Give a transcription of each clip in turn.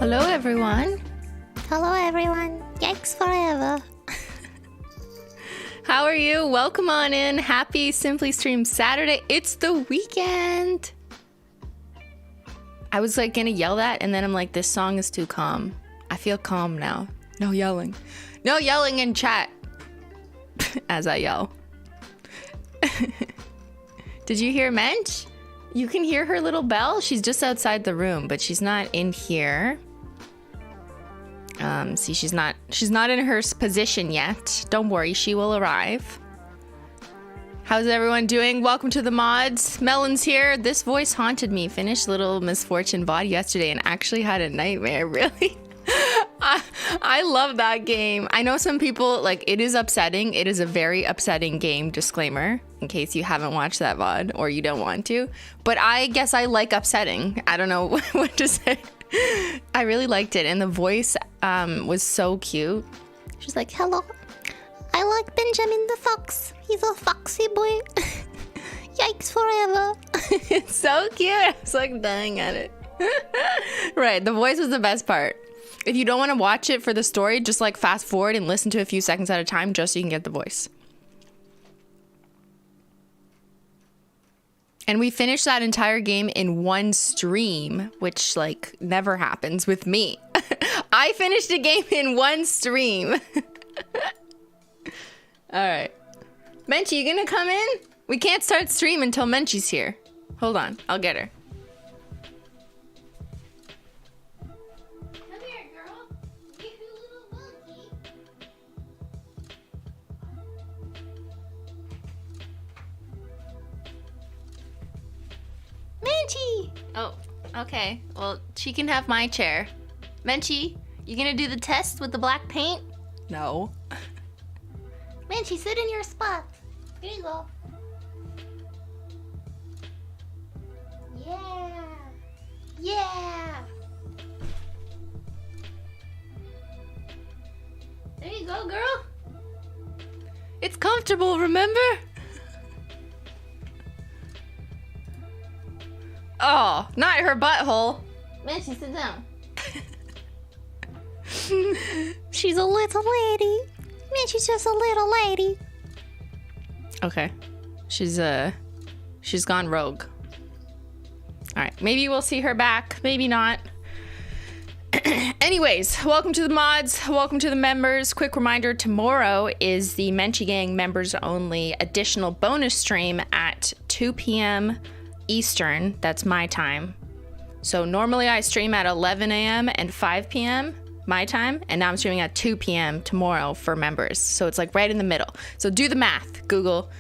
Hello, everyone. Hello, everyone. Yikes forever. How are you? Welcome on in. Happy Simply Stream Saturday. It's the weekend. I was like gonna yell that, and then I'm like, this song is too calm. I feel calm now. No yelling. No yelling in chat. As I yell. Did you hear Mensch? You can hear her little bell. She's just outside the room, but she's not in here. See, she's not in her position yet. Don't worry, she will arrive. How's everyone doing? Welcome to the mods. Melon's here. This voice haunted me. Finished Little Misfortune VOD yesterday and actually had a nightmare, really. I love that game. I know some people, like, it is upsetting. It is a very upsetting game, disclaimer, in case you haven't watched that VOD or you don't want to. But I guess I like upsetting. I don't know what to say. I really liked it, and the voice was so cute. She's like, hello. I like Benjamin the Fox. He's a foxy boy. Yikes forever. It's so cute. I was like dying at it. Right, the voice was the best part. If you don't want to watch it for the story, just like fast forward and listen to a few seconds at a time just so you can get the voice. And we finished that entire game in one stream, which like never happens with me. I finished a game in one stream. All right. Menchie, you gonna come in? We can't start stream until Menchie's here. Hold on, I'll get her. Come here, girl. You little monkey. Menchie! Oh, okay. Well, she can have my chair. Menchie, you gonna do the test with the black paint? No. Menchie, sit in your spot. Here you go. Yeah. Yeah. There you go, girl. It's comfortable, remember? Oh, not her butthole. Menchie, sit down. She's a little lady. Menchie's just a little lady. Okay. She's gone rogue. All right, maybe we'll see her back, maybe not. Anyways, welcome to the mods, welcome to the members. Quick reminder, tomorrow is the Menchie Gang members only additional bonus stream at 2 p.m. Eastern. That's my time. So normally I stream at 11 a.m. and 5 p.m. my time, and now I'm streaming at 2 p.m. tomorrow for members. So it's like right in the middle. So do the math. Google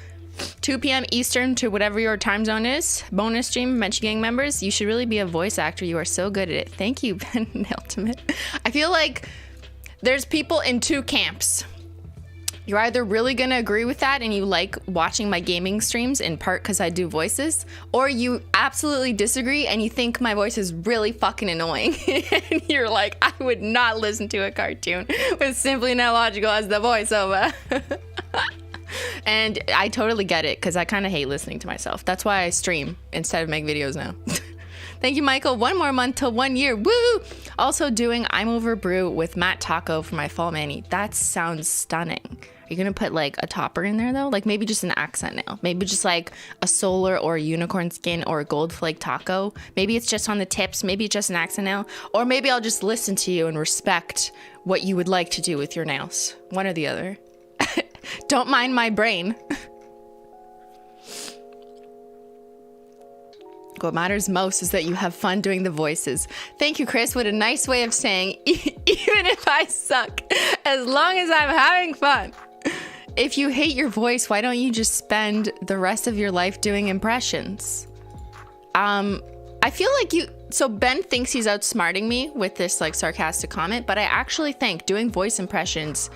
2 p.m. Eastern to whatever your time zone is. Bonus stream, Menchie Gang members. You should really be a voice actor. You are so good at it. Thank you, Ben the Ultimate. I feel like there's people in two camps. You're either really going to agree with that and you like watching my gaming streams in part because I do voices, or you absolutely disagree and you think my voice is really fucking annoying. And you're like, I would not listen to a cartoon with Simply Not Logical as the voiceover. And I totally get it because I kind of hate listening to myself. That's why I stream instead of make videos now. Thank you, Michael. 1 more month till 1 year. Woo! Also doing I'm Over Brew with Matt Taco for my fall mani. That sounds stunning. Are you gonna put like a topper in there though? Like maybe just an accent nail. Maybe just like a solar or a unicorn skin or a gold flake taco. Maybe it's just on the tips. Maybe it's just an accent nail. Or maybe I'll just listen to you and respect what you would like to do with your nails. One or the other. Don't mind my brain. What matters most is that you have fun doing the voices. Thank you, Chris. What a nice way of saying, even if I suck, as long as I'm having fun. If you hate your voice, why don't you just spend the rest of your life doing impressions? I feel like so Ben thinks he's outsmarting me with this like sarcastic comment, but I actually think doing voice impressions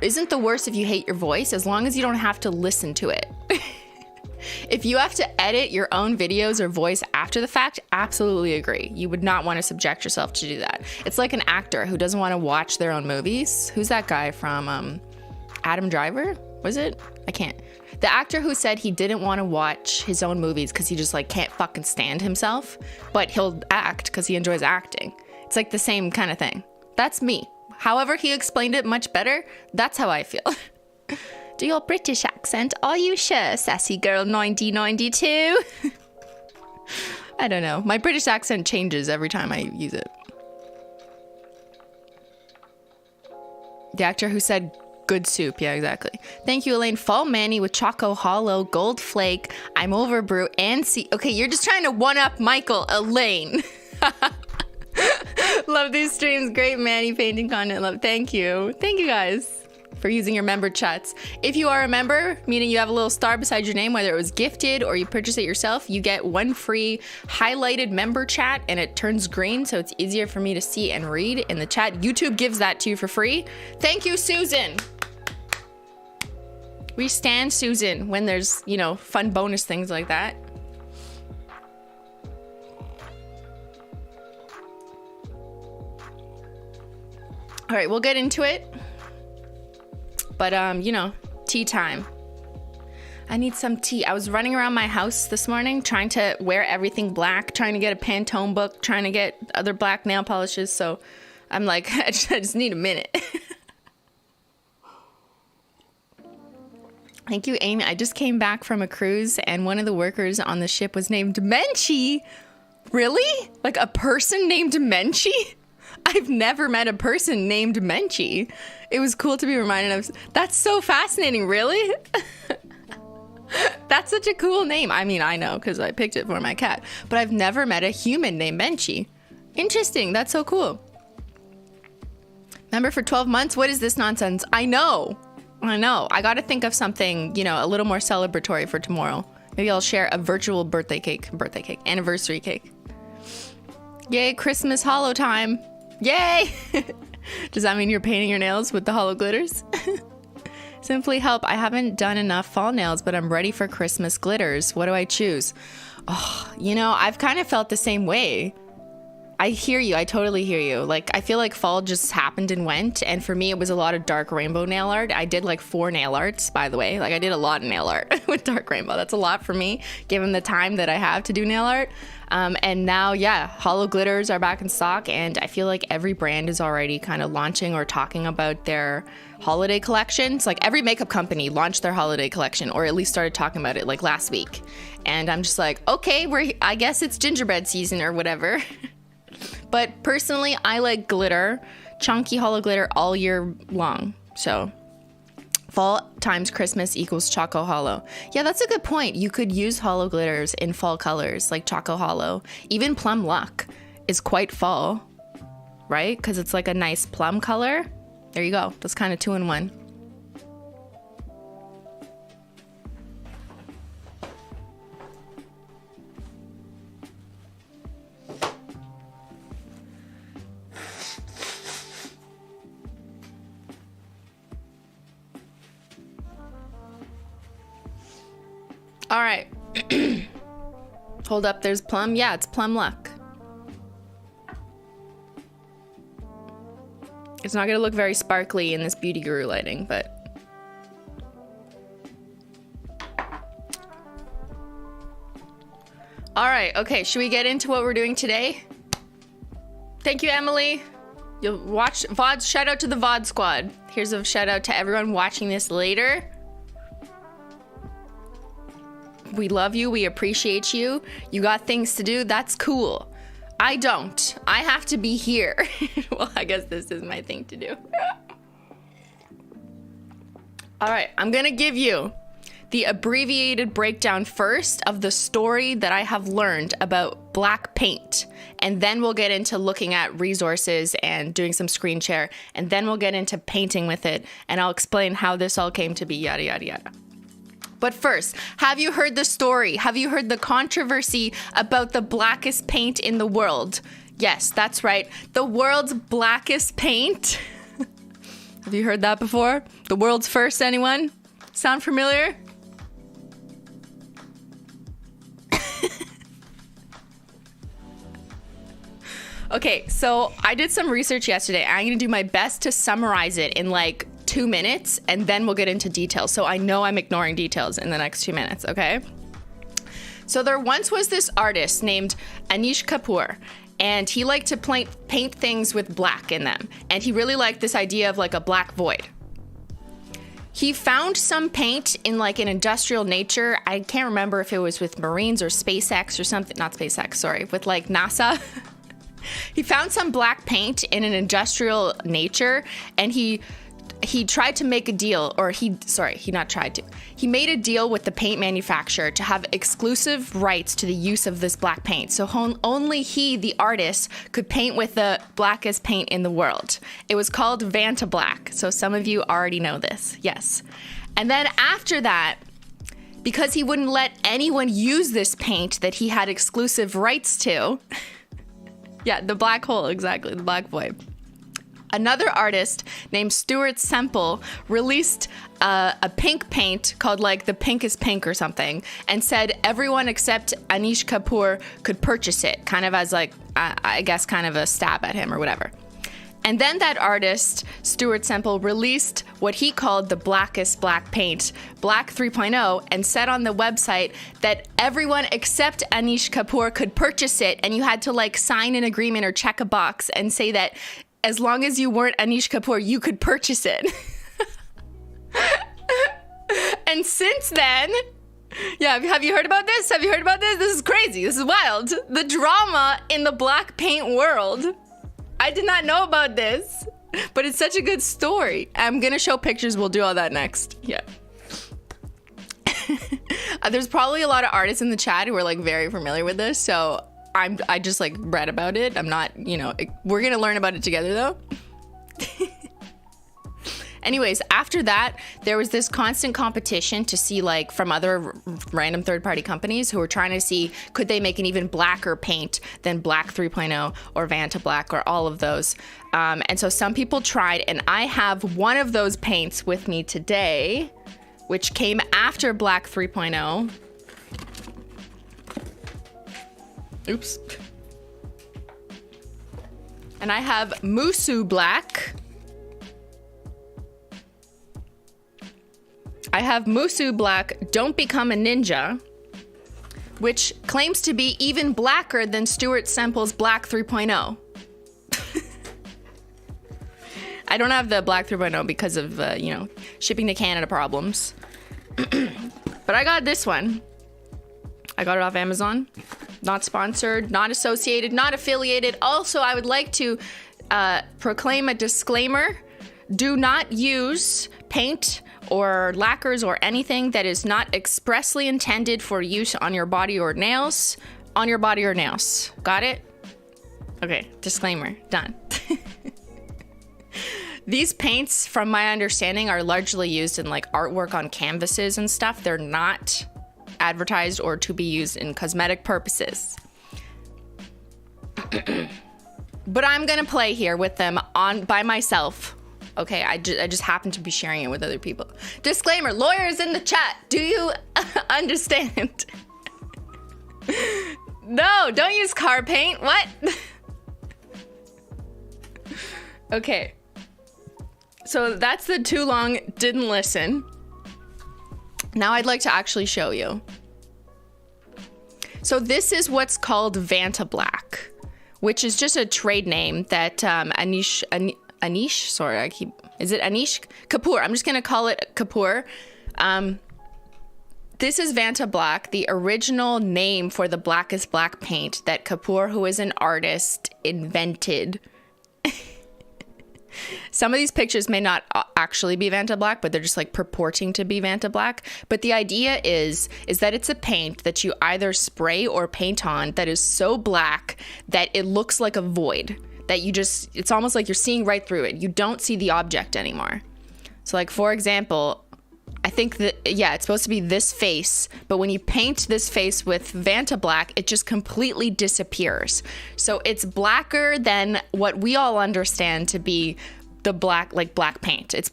isn't the worst if you hate your voice, as long as you don't have to listen to it. If you have to edit your own videos or voice after the fact, absolutely agree. You would not want to subject yourself to do that. It's like an actor who doesn't want to watch their own movies. Who's that guy from Adam Driver? Was it? I can't. The actor who said he didn't want to watch his own movies because he just like can't fucking stand himself, but he'll act because he enjoys acting. It's like the same kind of thing. That's me. However he explained it much better, that's how I feel. Do your British accent. Are you sure, sassy girl 9092? I don't know. My British accent changes every time I use it. The actor who said good soup. Yeah, exactly. Thank you, Elaine. Fall Manny with Choco Hollow, Gold Flake, I'm Over Brew, and see. Okay, you're just trying to one-up Michael, Elaine. Love these streams. Great Manny painting content. Love. Thank you. Thank you guys for using your member chats. If you are a member, meaning you have a little star beside your name, whether it was gifted or you purchase it yourself, you get one free highlighted member chat and it turns green, so it's easier for me to see and read in the chat. YouTube gives that to you for free. Thank you, Susan. We stand Susan when there's, you know, fun bonus things like that. All right, we'll get into it. But, you know, tea time. I need some tea. I was running around my house this morning trying to wear everything black, trying to get a Pantone book, trying to get other black nail polishes. So I'm like, I just need a minute. Thank you, Amy. I just came back from a cruise and one of the workers on the ship was named Menchie. Really? Like a person named Menchie? I've never met a person named Menchie. It was cool to be reminded of. That's so fascinating. Really? That's such a cool name. I mean, I know because I picked it for my cat, but I've never met a human named Menchie. Interesting. That's so cool. Member for 12 months? What is this nonsense? I know. I got to think of something, you know, a little more celebratory for tomorrow. Maybe I'll share a virtual birthday cake, anniversary cake. Yay, Christmas holo time. Yay! Does that mean you're painting your nails with the holo glitters? Simply help. I haven't done enough fall nails, but I'm ready for Christmas glitters. What do I choose? Oh, you know, I've kind of felt the same way. I hear you. I totally hear you. Like, I feel like fall just happened and went. And for me, it was a lot of dark rainbow nail art. I did like 4 nail arts, by the way. Like, I did a lot of nail art with dark rainbow. That's a lot for me, given the time that I have to do nail art. And now, yeah, holo glitters are back in stock. And I feel like every brand is already kind of launching or talking about their holiday collections. Like, every makeup company launched their holiday collection, or at least started talking about it like last week. And I'm just like, okay, I guess it's gingerbread season or whatever. But personally, I like glitter, chunky holo glitter all year long. So fall times Christmas equals Choco Holo. Yeah, that's a good point. You could use holo glitters in fall colors like Choco Holo. Even Plum Luck is quite fall, right? Because it's like a nice plum color. There you go. That's kind of 2 in 1. All right. Hold up, there's plum. Yeah, it's Plum Luck. It's not gonna look very sparkly in this Beauty Guru lighting, but all right, okay, should we get into what we're doing today? Thank you, Emily. You'll watch VODs. Shout out to the VOD squad. Here's a shout out to everyone watching this later. We love you. We appreciate you. You got things to do. That's cool. I don't. I have to be here. Well, I guess this is my thing to do. All right. I'm going to give you the abbreviated breakdown first of the story that I have learned about black paint. And then we'll get into looking at resources and doing some screen share. And then we'll get into painting with it. And I'll explain how this all came to be, yada, yada, yada. But first, have you heard the story? Have you heard the controversy about the blackest paint in the world? Yes, that's right. The world's blackest paint. Have you heard that before? The world's first, anyone? Sound familiar? Okay, so I did some research yesterday. I'm going to do my best to summarize it in like 2 minutes, and then we'll get into details. So I know I'm ignoring details in the next 2 minutes, okay? So there once was this artist named Anish Kapoor, And he liked to paint things with black in them. And he really liked this idea of like a black void. He found some paint in like an industrial nature. I can't remember if it was with Marines or SpaceX or something. Not SpaceX, sorry. With like NASA. He found some black paint in an industrial nature, and he tried to make a deal, or he made a deal with the paint manufacturer to have exclusive rights to the use of this black paint. So only he, the artist, could paint with the blackest paint in the world. It was called Vantablack. So some of you already know this. Yes. And then after that, because he wouldn't let anyone use this paint that he had exclusive rights to, yeah, the black hole, exactly, the black void. Another artist named Stuart Semple released a pink paint called like the Pinkest Pink or something, and said everyone except Anish Kapoor could purchase it, kind of as like, I guess kind of a stab at him or whatever. And then that artist, Stuart Semple, released what he called the Blackest Black paint, Black 3.0, and said on the website that everyone except Anish Kapoor could purchase it, and you had to like sign an agreement or check a box and say that as long as you weren't Anish Kapoor, you could purchase it. And since then, yeah, have you heard about this? Have you heard about this? This is crazy. This is wild. The drama in the black paint world. I did not know about this, but it's such a good story. I'm going to show pictures. We'll do all that next. Yeah. There's probably a lot of artists in the chat who are like very familiar with this, so I just like read about it. I'm not, we're going to learn about it together though. Anyways, after that, there was this constant competition to see like from other random third-party companies who were trying to see could they make an even blacker paint than Black 3.0 or Vantablack or all of those. And so some people tried, and I have one of those paints with me today, which came after Black 3.0. Oops. And I have Musou Black. I have Musou Black, Don't Become a Ninja, which claims to be even blacker than Stuart Semple's Black 3.0. I don't have the Black 3.0 because of, shipping to Canada problems. But I got this one. I got it off Amazon. Not sponsored, not associated, not affiliated. Also, I would like to proclaim a disclaimer. Do not use paint or lacquers or anything that is not expressly intended for use on your body or nails. On your body or nails. Got it? Okay, disclaimer, done. These paints, from my understanding, are largely used in like artwork on canvases and stuff. They're not advertised or to be used in cosmetic purposes. But I'm gonna play here with them by myself. Okay, I just happen to be sharing it with other people. Disclaimer, lawyers in the chat, do you understand? No, don't use car paint, what? Okay, so that's the too long, didn't listen. Now I'd like to actually show you. So this is what's called Vantablack, which is just a trade name that Anish, sorry, is it Anish Kapoor? I'm just gonna call it Kapoor. This is Vantablack, the original name for the Blackest Black paint that Kapoor, who is an artist, invented. Some of these pictures may not actually be Vantablack, but they're just like purporting to be Vantablack. But the idea is that it's a paint that you either spray or paint on that is so black that it looks like a void, that it's almost like you're seeing right through it. You don't see the object anymore. So like, for example, I think that, yeah, it's supposed to be this face, but when you paint this face with Vantablack, it just completely disappears. So it's blacker than what we all understand to be the black paint. It's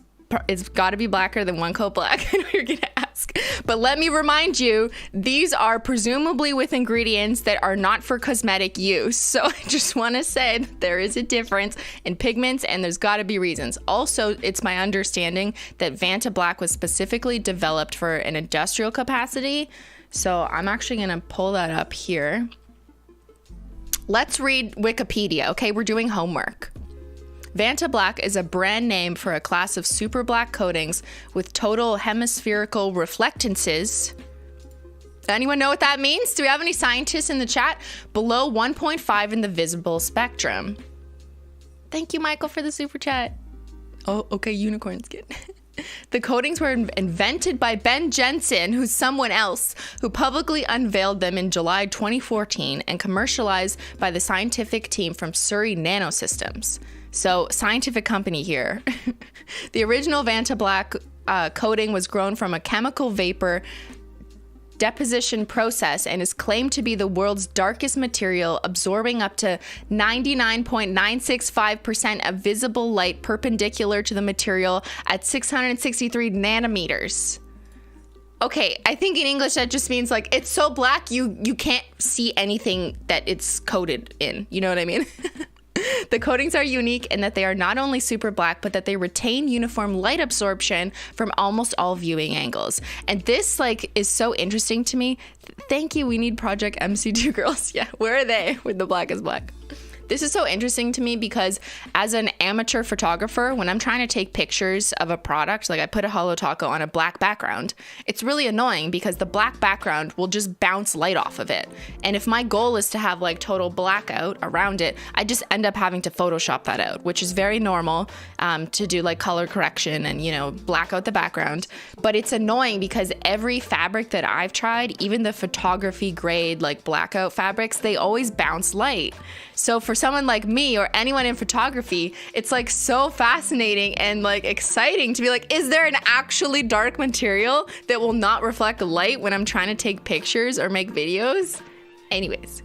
got to be blacker than one coat black. I know you're gonna ask, but let me remind you, these are presumably with ingredients that are not for cosmetic use. So I just want to say that there is a difference in pigments, and there's got to be reasons. Also, it's my understanding that Vantablack was specifically developed for an industrial capacity. So I'm actually gonna pull that up here. Let's read Wikipedia, okay? We're doing homework. Vantablack is a brand name for a class of super black coatings with total hemispherical reflectances. Anyone know what that means? Do we have any scientists in the chat? Below 1.5 in the visible spectrum. Thank you, Michael, for the super chat. Oh, okay, unicorn skin. The coatings were invented by Ben Jensen, who's someone else, who publicly unveiled them in July 2014 and commercialized by the scientific team from Surrey Nanosystems. So, scientific company here. The original Vantablack coating was grown from a chemical vapor deposition process and is claimed to be the world's darkest material, absorbing up to 99.965% of visible light perpendicular to the material at 663 nanometers. Okay, I think in English that just means like it's so black you can't see anything that it's coated in. You know what I mean? The coatings are unique in that they are not only super black, but that they retain uniform light absorption from almost all viewing angles. And this like is so interesting to me. Thank you. We need Project MC2 girls. Yeah, where are they with the Blackest Black? This is so interesting to me because as an amateur photographer, when I'm trying to take pictures of a product, like I put a holo taco on a black background, it's really annoying because the black background will just bounce light off of it. And if my goal is to have like total blackout around it, I just end up having to Photoshop that out, which is very normal to do like color correction and, you know, black out the background. But it's annoying because every fabric that I've tried, even the photography grade like blackout fabrics, they always bounce light. So for someone like me or anyone in photography, it's like so fascinating and like exciting to be like, is there an actually dark material that will not reflect light when I'm trying to take pictures or make videos? Anyways.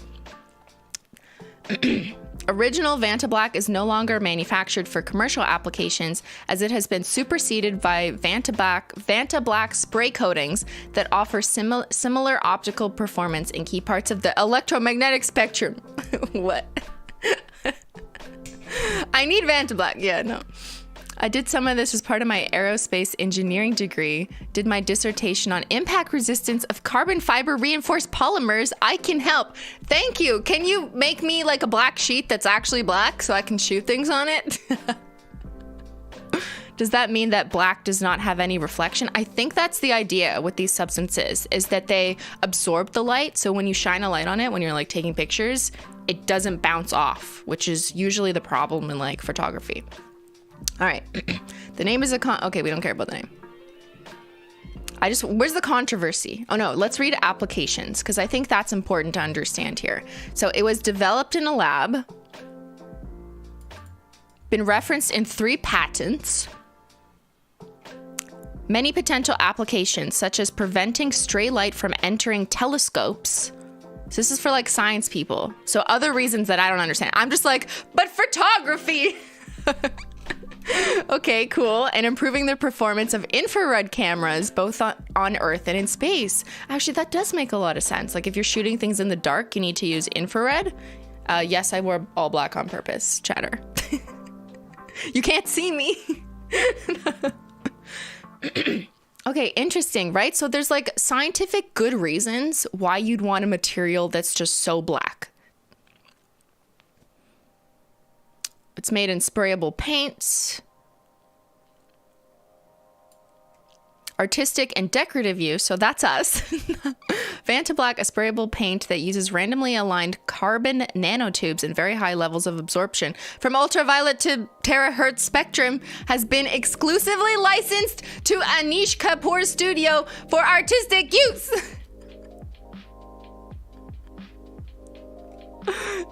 Original Vantablack is no longer manufactured for commercial applications as it has been superseded by Vantablack spray coatings that offer similar optical performance in key parts of the electromagnetic spectrum. What? I need Vantablack. Yeah, no. I did some of this as part of my aerospace engineering degree, did my dissertation on impact resistance of carbon fiber reinforced polymers. I can help. Thank you. Can you make me like a black sheet that's actually black so I can shoot things on it? Does that mean that black does not have any reflection? I think that's the idea with these substances, is that they absorb the light. So when you shine a light on it, when you're like taking pictures, it doesn't bounce off, which is usually the problem in like photography. All right. The name is okay, we don't care about the name. Where's the controversy? Oh no, let's read applications because I think that's important to understand here. So it was developed in a lab, been referenced in 3 patents, many potential applications such as preventing stray light from entering telescopes. So this is for like science people. So other reasons that I don't understand. I'm just like, but photography. Okay, cool. And improving the performance of infrared cameras, both on Earth and in space. Actually, that does make a lot of sense. Like if you're shooting things in the dark, you need to use infrared. Yes, I wore all black on purpose, chatter. You can't see me. Okay, interesting, right? So there's like scientific good reasons why you'd want a material that's just so black. It's made in sprayable paints. Artistic and decorative use, so that's us. Vantablack, a sprayable paint that uses randomly aligned carbon nanotubes and very high levels of absorption from ultraviolet to terahertz spectrum, has been exclusively licensed to Anish Kapoor's studio for artistic use.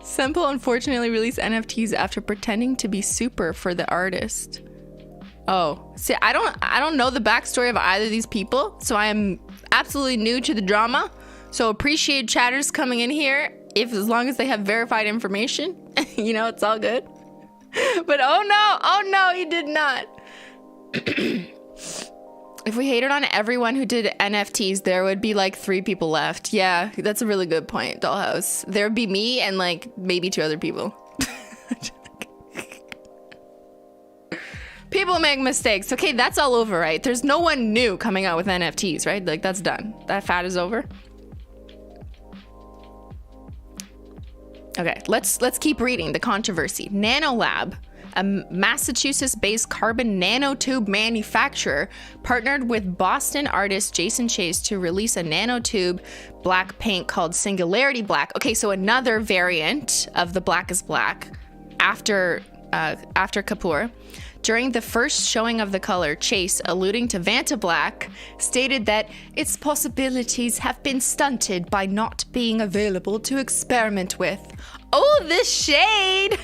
Semple unfortunately released NFTs after pretending to be super for the artist. Oh, see, I don't know the backstory of either of these people, so I am absolutely new to the drama. So appreciate chatters coming in here, as long as they have verified information. You know, it's all good. But oh no, he did not. If we hated on everyone who did NFTs, there would be like 3 people left. Yeah, that's a really good point, Dollhouse. There would be me and like maybe 2 other people. People make mistakes. Okay, that's all over, right? There's no one new coming out with NFTs, right? Like that's done. That fad is over. Okay, let's keep reading the controversy. Nanolab, a Massachusetts-based carbon nanotube manufacturer, partnered with Boston artist Jason Chase to release a nanotube black paint called Singularity Black. Okay, so another variant of the Blackest Black after Kapoor. During the first showing of the color, Chase, alluding to Vantablack, stated that its possibilities have been stunted by not being available to experiment with. Oh, the shade!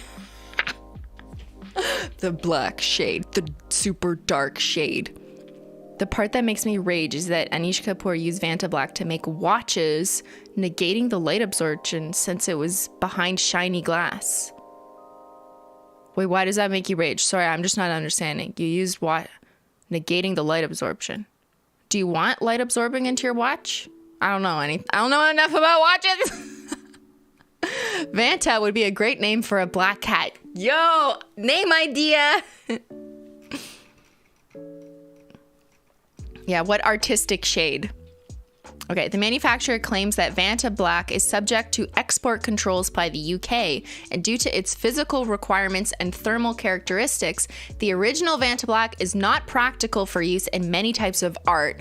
The black shade, the super dark shade. The part that makes me rage is that Anish Kapoor used Vantablack to make watches, negating the light absorption since it was behind shiny glass. Wait, why does that make you rage? Sorry, I'm just not understanding. You used what? Negating the light absorption. Do you want light absorbing into your watch? I don't know enough about watches. Vanta would be a great name for a black cat. Yo, name idea. Yeah, what artistic shade? Okay, the manufacturer claims that Vantablack is subject to export controls by the UK, and due to its physical requirements and thermal characteristics, the original Vantablack is not practical for use in many types of art.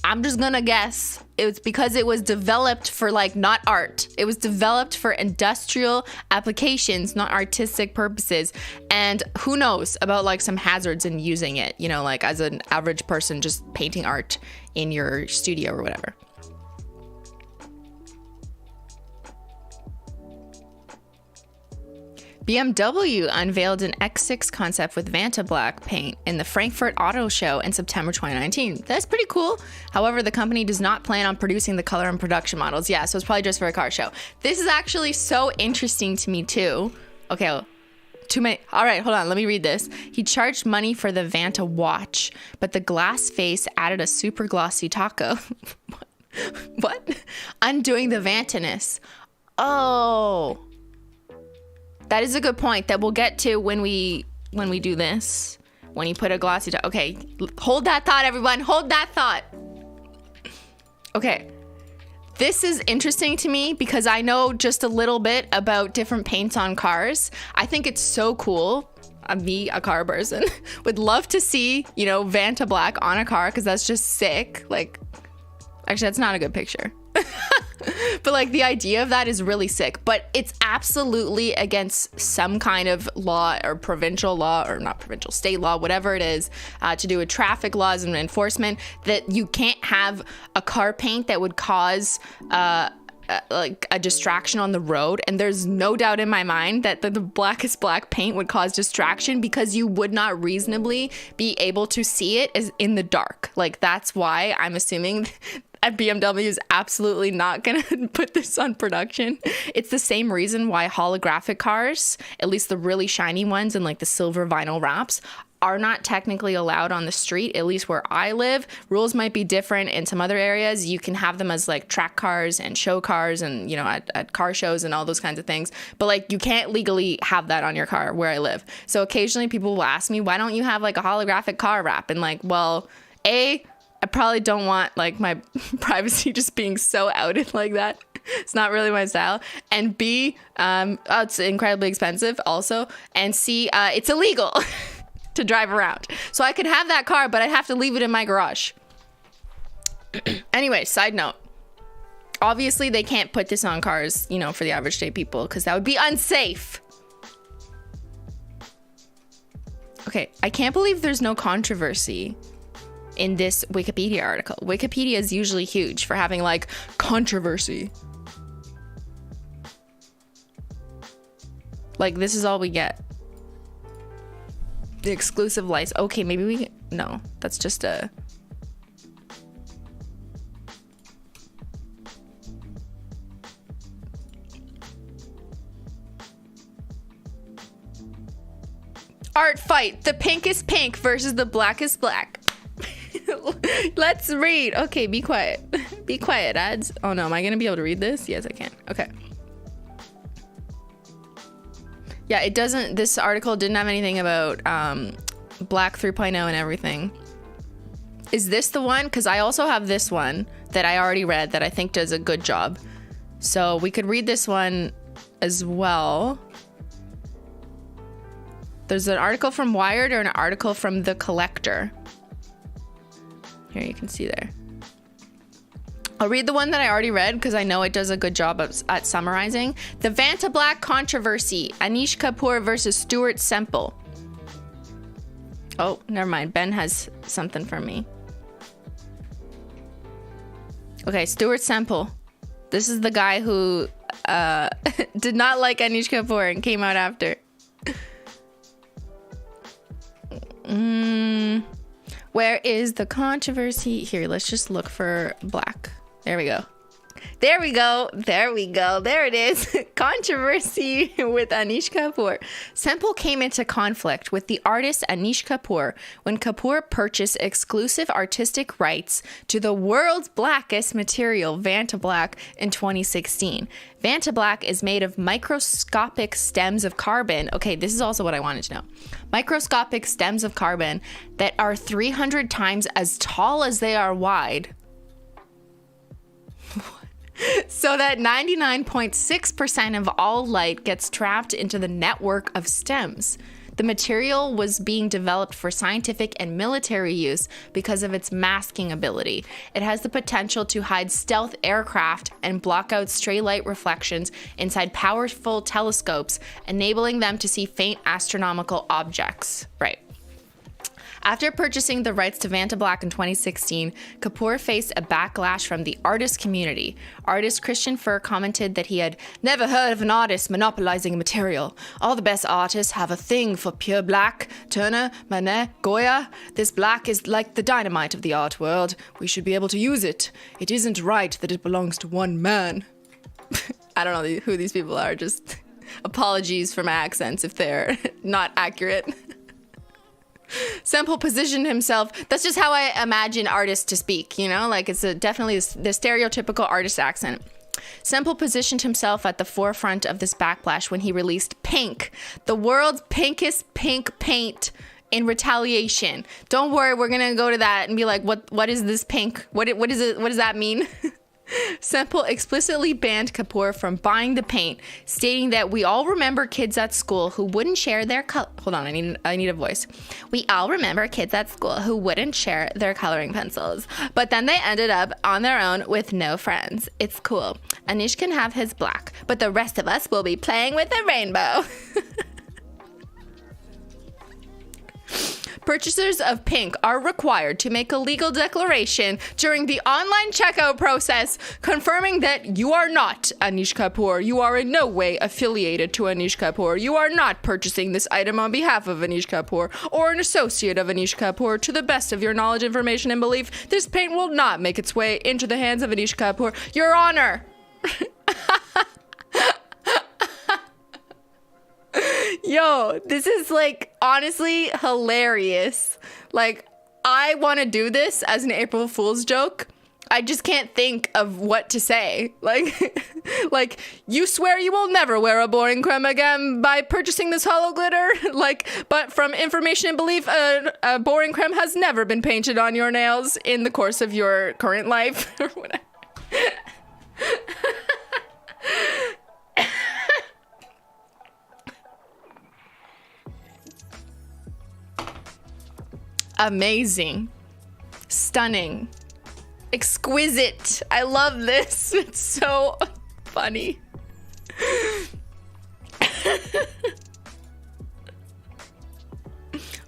I'm just gonna guess it's because it was developed for not art. It was developed for industrial applications, not artistic purposes. And who knows about some hazards in using it, as an average person just painting art in your studio or whatever. BMW unveiled an X6 concept with Vantablack paint in the Frankfurt Auto Show in September 2019. That's pretty cool. However, the company does not plan on producing the color and production models. Yeah, so it's probably just for a car show. This is actually so interesting to me too. Okay, too many. All right, hold on. Let me read this. He charged money for the Vanta watch, but the glass face added a super glossy taco. What? Undoing the Vantaness. Oh. That is a good point that we'll get to when we do this. When you put a glossy top. Okay, hold that thought, everyone. Hold that thought. Okay, this is interesting to me because I know just a little bit about different paints on cars. I think it's so cool. Me, a car person, would love to see, Vantablack on a car because that's just sick. Actually, that's not a good picture. But the idea of that is really sick, but it's absolutely against some kind of law or provincial law, or not provincial, state law, whatever it is, to do with traffic laws and enforcement, that you can't have a car paint that would cause a distraction on the road. And there's no doubt in my mind that the Blackest Black paint would cause distraction because you would not reasonably be able to see it as in the dark. That's why I'm assuming BMW is absolutely not going to put this on production. It's the same reason why holographic cars, at least the really shiny ones and the silver vinyl wraps, are not technically allowed on the street, at least where I live. Rules might be different in some other areas. You can have them as track cars and show cars and, at car shows and all those kinds of things. But you can't legally have that on your car where I live. So occasionally people will ask me, why don't you have a holographic car wrap? And well, I probably don't want my privacy just being so outed like that. It's not really my style. And B, it's incredibly expensive also. And C, it's illegal to drive around. So I could have that car, but I'd have to leave it in my garage. Anyway, side note. Obviously, they can't put this on cars, for the average day people, because that would be unsafe. Okay, I can't believe there's no controversy in this Wikipedia article. Wikipedia is usually huge for having controversy. This is all we get. The exclusive license. Okay, maybe we... No, that's just a... Art fight. The pinkest pink versus the blackest black. Let's read. Okay, be quiet. Be quiet, ads. Oh no, am I gonna be able to read this? Yes, I can. Okay. Yeah, it doesn't, this article didn't have anything about Black 3.0 and everything. Is this the one? Because I also have this one that I already read that I think does a good job. So we could read this one as well. There's an article from Wired or an article from The Collector. Here, you can see there. I'll read the one that I already read because I know it does a good job at summarizing. The Vantablack controversy. Anish Kapoor versus Stuart Semple. Oh, never mind. Ben has something for me. Okay, Stuart Semple. This is the guy who did not like Anish Kapoor and came out after. Where is the controversy? Here, let's just look for Black. There we go. There we go. There we go. There it is. Controversy with Anish Kapoor. Semple came into conflict with the artist Anish Kapoor when Kapoor purchased exclusive artistic rights to the world's blackest material, Vantablack, in 2016. Vantablack is made of microscopic stems of carbon. Okay, this is also what I wanted to know. Microscopic stems of carbon that are 300 times as tall as they are wide. So that 99.6% of all light gets trapped into the network of stems. The material was being developed for scientific and military use because of its masking ability. It has the potential to hide stealth aircraft and block out stray light reflections inside powerful telescopes, enabling them to see faint astronomical objects. Right. After purchasing the rights to Vantablack in 2016, Kapoor faced a backlash from the artist community. Artist Christian Furr commented that he had never heard of an artist monopolizing material. All the best artists have a thing for pure black. Turner, Manet, Goya. This black is like the dynamite of the art world. We should be able to use it. It isn't right that it belongs to one man. I don't know who these people are. Just apologies for my accents if they're not accurate. Semple positioned himself. That's just how I imagine artists to speak, you know, like it's definitely the stereotypical artist accent. Semple positioned himself at the forefront of this backlash when he released Pink, the world's pinkest pink paint, in retaliation. Don't worry, we're gonna go to that and be like, what is this pink? What is it? What does that mean? Semple explicitly banned Kapoor from buying the paint, stating that we all remember kids at school who wouldn't share their hold on, I need a voice. We all remember kids at school who wouldn't share their coloring pencils, but then they ended up on their own with no friends. It's cool. Anish can have his black, but the rest of us will be playing with the rainbow. Purchasers of Pink are required to make a legal declaration during the online checkout process, confirming that you are not Anish Kapoor. You are in no way affiliated to Anish Kapoor. You are not purchasing this item on behalf of Anish Kapoor or an associate of Anish Kapoor. To the best of your knowledge, information, and belief, this paint will not make its way into the hands of Anish Kapoor. Your Honor! Yo, this is like honestly hilarious. Like, I want to do this as an April Fool's joke. I just can't think of what to say. Like, you swear you will never wear a boring creme again by purchasing this hollow glitter? But from information and belief, a boring creme has never been painted on your nails in the course of your current life. Or whatever. Amazing, stunning, exquisite. I love this. It's so funny.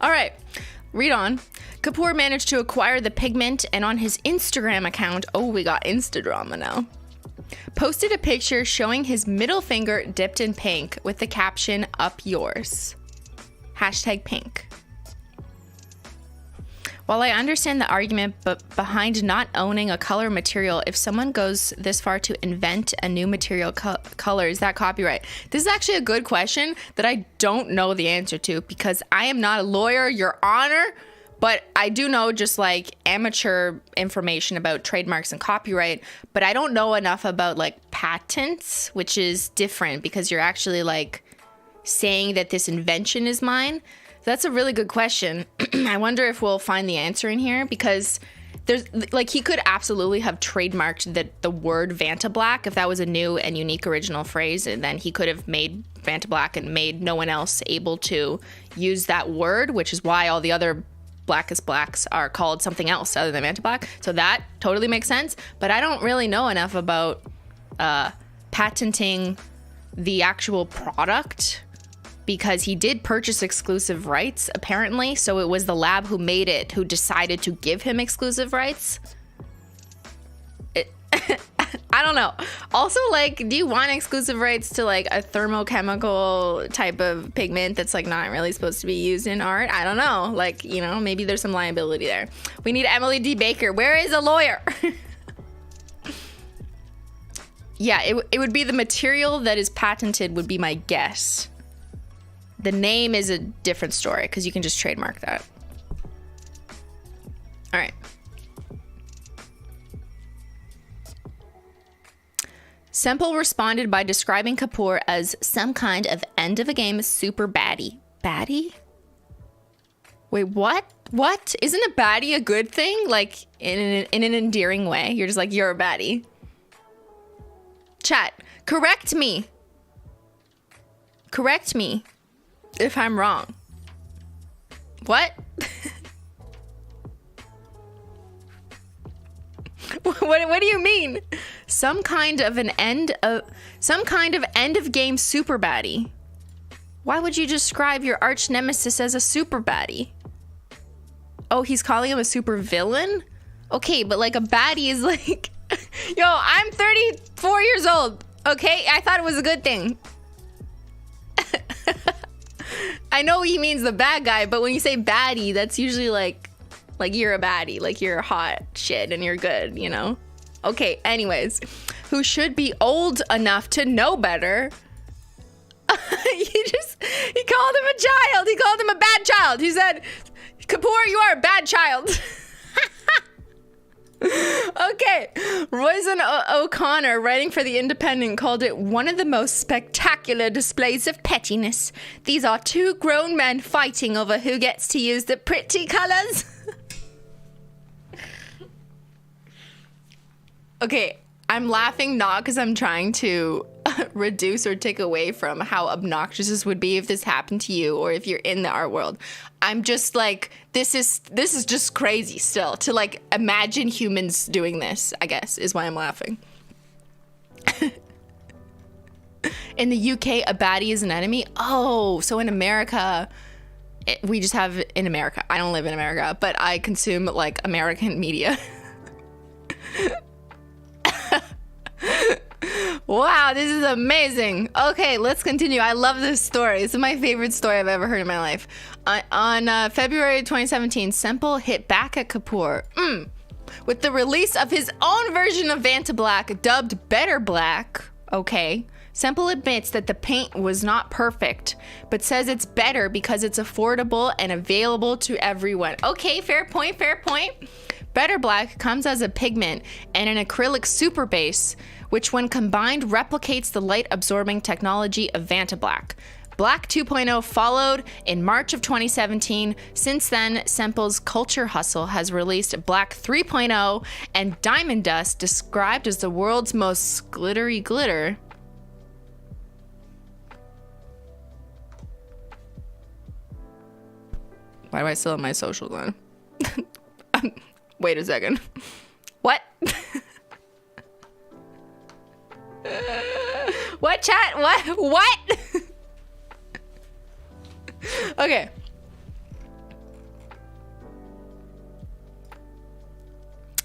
All right, read on. Kapoor managed to acquire the pigment and on his Instagram account, oh, we got Insta drama now, posted a picture showing his middle finger dipped in pink with the caption, "Up yours." #pink. While I understand the argument behind not owning a color material, if someone goes this far to invent a new material color, is that copyright? This is actually a good question that I don't know the answer to because I am not a lawyer, Your Honor, but I do know just like amateur information about trademarks and copyright, but I don't know enough about like patents, which is different because you're actually like saying that this invention is mine. That's a really good question. I wonder if we'll find the answer in here because there's like, he could absolutely have trademarked the word Vantablack if that was a new and unique original phrase, and then he could have made Vantablack and made no one else able to use that word, which is why all the other Blackest Blacks are called something else other than Vantablack. So that totally makes sense. But I don't really know enough about patenting the actual product, because he did purchase exclusive rights, apparently. So it was the lab who made it who decided to give him exclusive rights. I don't know. Also, like, do you want exclusive rights to, like, a thermochemical type of pigment that's, like, not really supposed to be used in art? I don't know. Like, you know, maybe there's some liability there. We need Emily D. Baker. Where is a lawyer? Yeah, it would be the material that is patented would be my guess. The name is a different story because you can just trademark that. All right. Semple responded by describing Kapoor as some kind of end of a game super baddie. Baddie? Wait, what? What? Isn't a baddie a good thing? Like, in an endearing way. You're just like, you're a baddie. Chat, correct me. Correct me if I'm wrong. What? What do you mean? Some kind of end of game super baddie. Why would you describe your arch nemesis as a super baddie? Oh, he's calling him a super villain? Okay, but like a baddie is like, yo, I'm 34 years old. Okay, I thought it was a good thing. I know he means the bad guy, but when you say baddie, that's usually like you're a baddie, like you're hot shit and you're good, you know? Okay, anyways, who should be old enough to know better. He called him a child. He called him a bad child. He said, Kapoor, you are a bad child. Okay, Roisin O'Connor, writing for The Independent, called it one of the most spectacular displays of pettiness. These are two grown men fighting over who gets to use the pretty colors. Okay, I'm laughing not because I'm trying to reduce or take away from how obnoxious this would be if this happened to you or if you're in the art world. I'm just like, this is just crazy still to like imagine humans doing this, I guess, is why I'm laughing. In the UK, a baddie is an enemy. Oh, so in America, we just have in America. I don't live in America, but I consume like American media. Wow, this is amazing. Okay, let's continue. I love this story. This is my favorite story I've ever heard in my life. On February 2017, Semple hit back at Kapoor with the release of his own version of Vantablack, dubbed Better Black. Okay. Semple admits that the paint was not perfect, but says it's better because it's affordable and available to everyone. Okay, fair point, fair point. Better Black comes as a pigment and an acrylic super base, which when combined replicates the light-absorbing technology of Vantablack. Black 2.0 followed in March of 2017. Since then, Semple's Culture Hustle has released Black 3.0 and Diamond Dust, described as the world's most glittery glitter. Why do I still have my socials on? Wait a second. What? What, chat? What? Okay.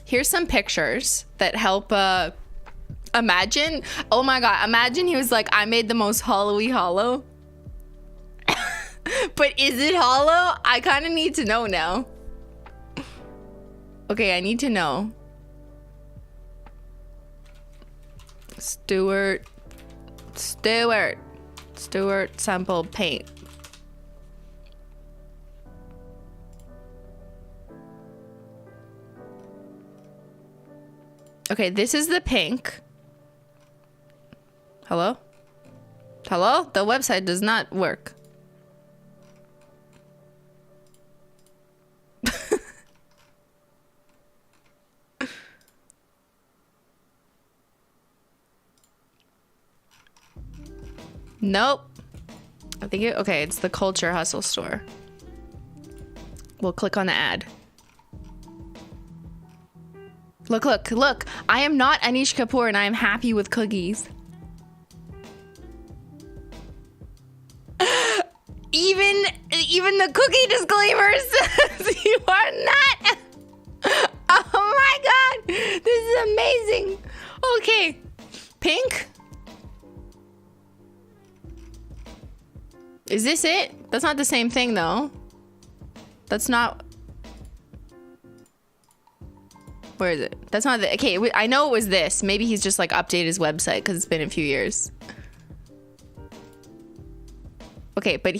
Here's some pictures that help imagine. Oh my god, imagine he was like, I made the most hollowy hollow. But is it hollow? I kind of need to know now. Okay, I need to know. Stuart Semple paint. Okay, this is the pink. Hello? Hello? The website does not work. Nope. I think okay, it's the Culture Hustle store. We'll click on the ad. Look, look, look. I am not Anish Kapoor and I am happy with cookies. Even the cookie disclaimer says you are not. Oh my god. This is amazing. Okay. Pink? Is this it? That's not the same thing though. That's not. Where is it? That's not the. Okay, I know it was this. Maybe he's just like updated his website because it's been a few years. Okay, but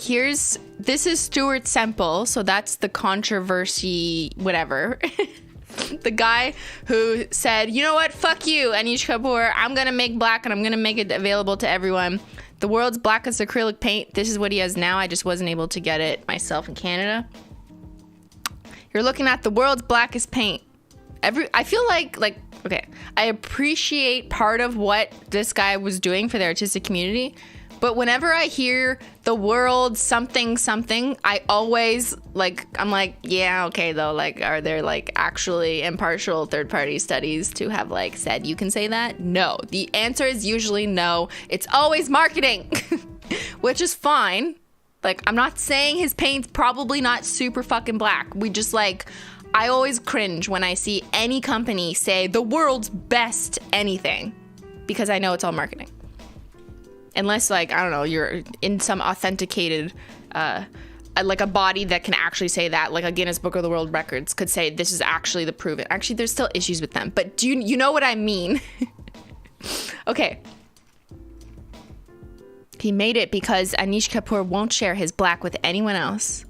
this is Stuart Semple, so that's the controversy, whatever. The guy who said, you know what, fuck you, Anish Kapoor, I'm gonna make black and I'm gonna make it available to everyone. The world's blackest acrylic paint, this is what he has now, I just wasn't able to get it myself in Canada. You're looking at the world's blackest paint. I feel like, okay, I appreciate part of what this guy was doing for the artistic community, but whenever I hear the world something, I always, I'm like, yeah, okay, though, are there, actually impartial third-party studies to have, said you can say that? No. The answer is usually no. It's always marketing, which is fine. I'm not saying his paint's probably not super fucking black. We just, I always cringe when I see any company say the world's best anything because I know it's all marketing. Unless, I don't know, you're in some authenticated, a body that can actually say that, a Guinness Book of the World Records could say this is actually the proven. Actually, there's still issues with them, but do you know what I mean? Okay. He made it because Anish Kapoor won't share his black with anyone else.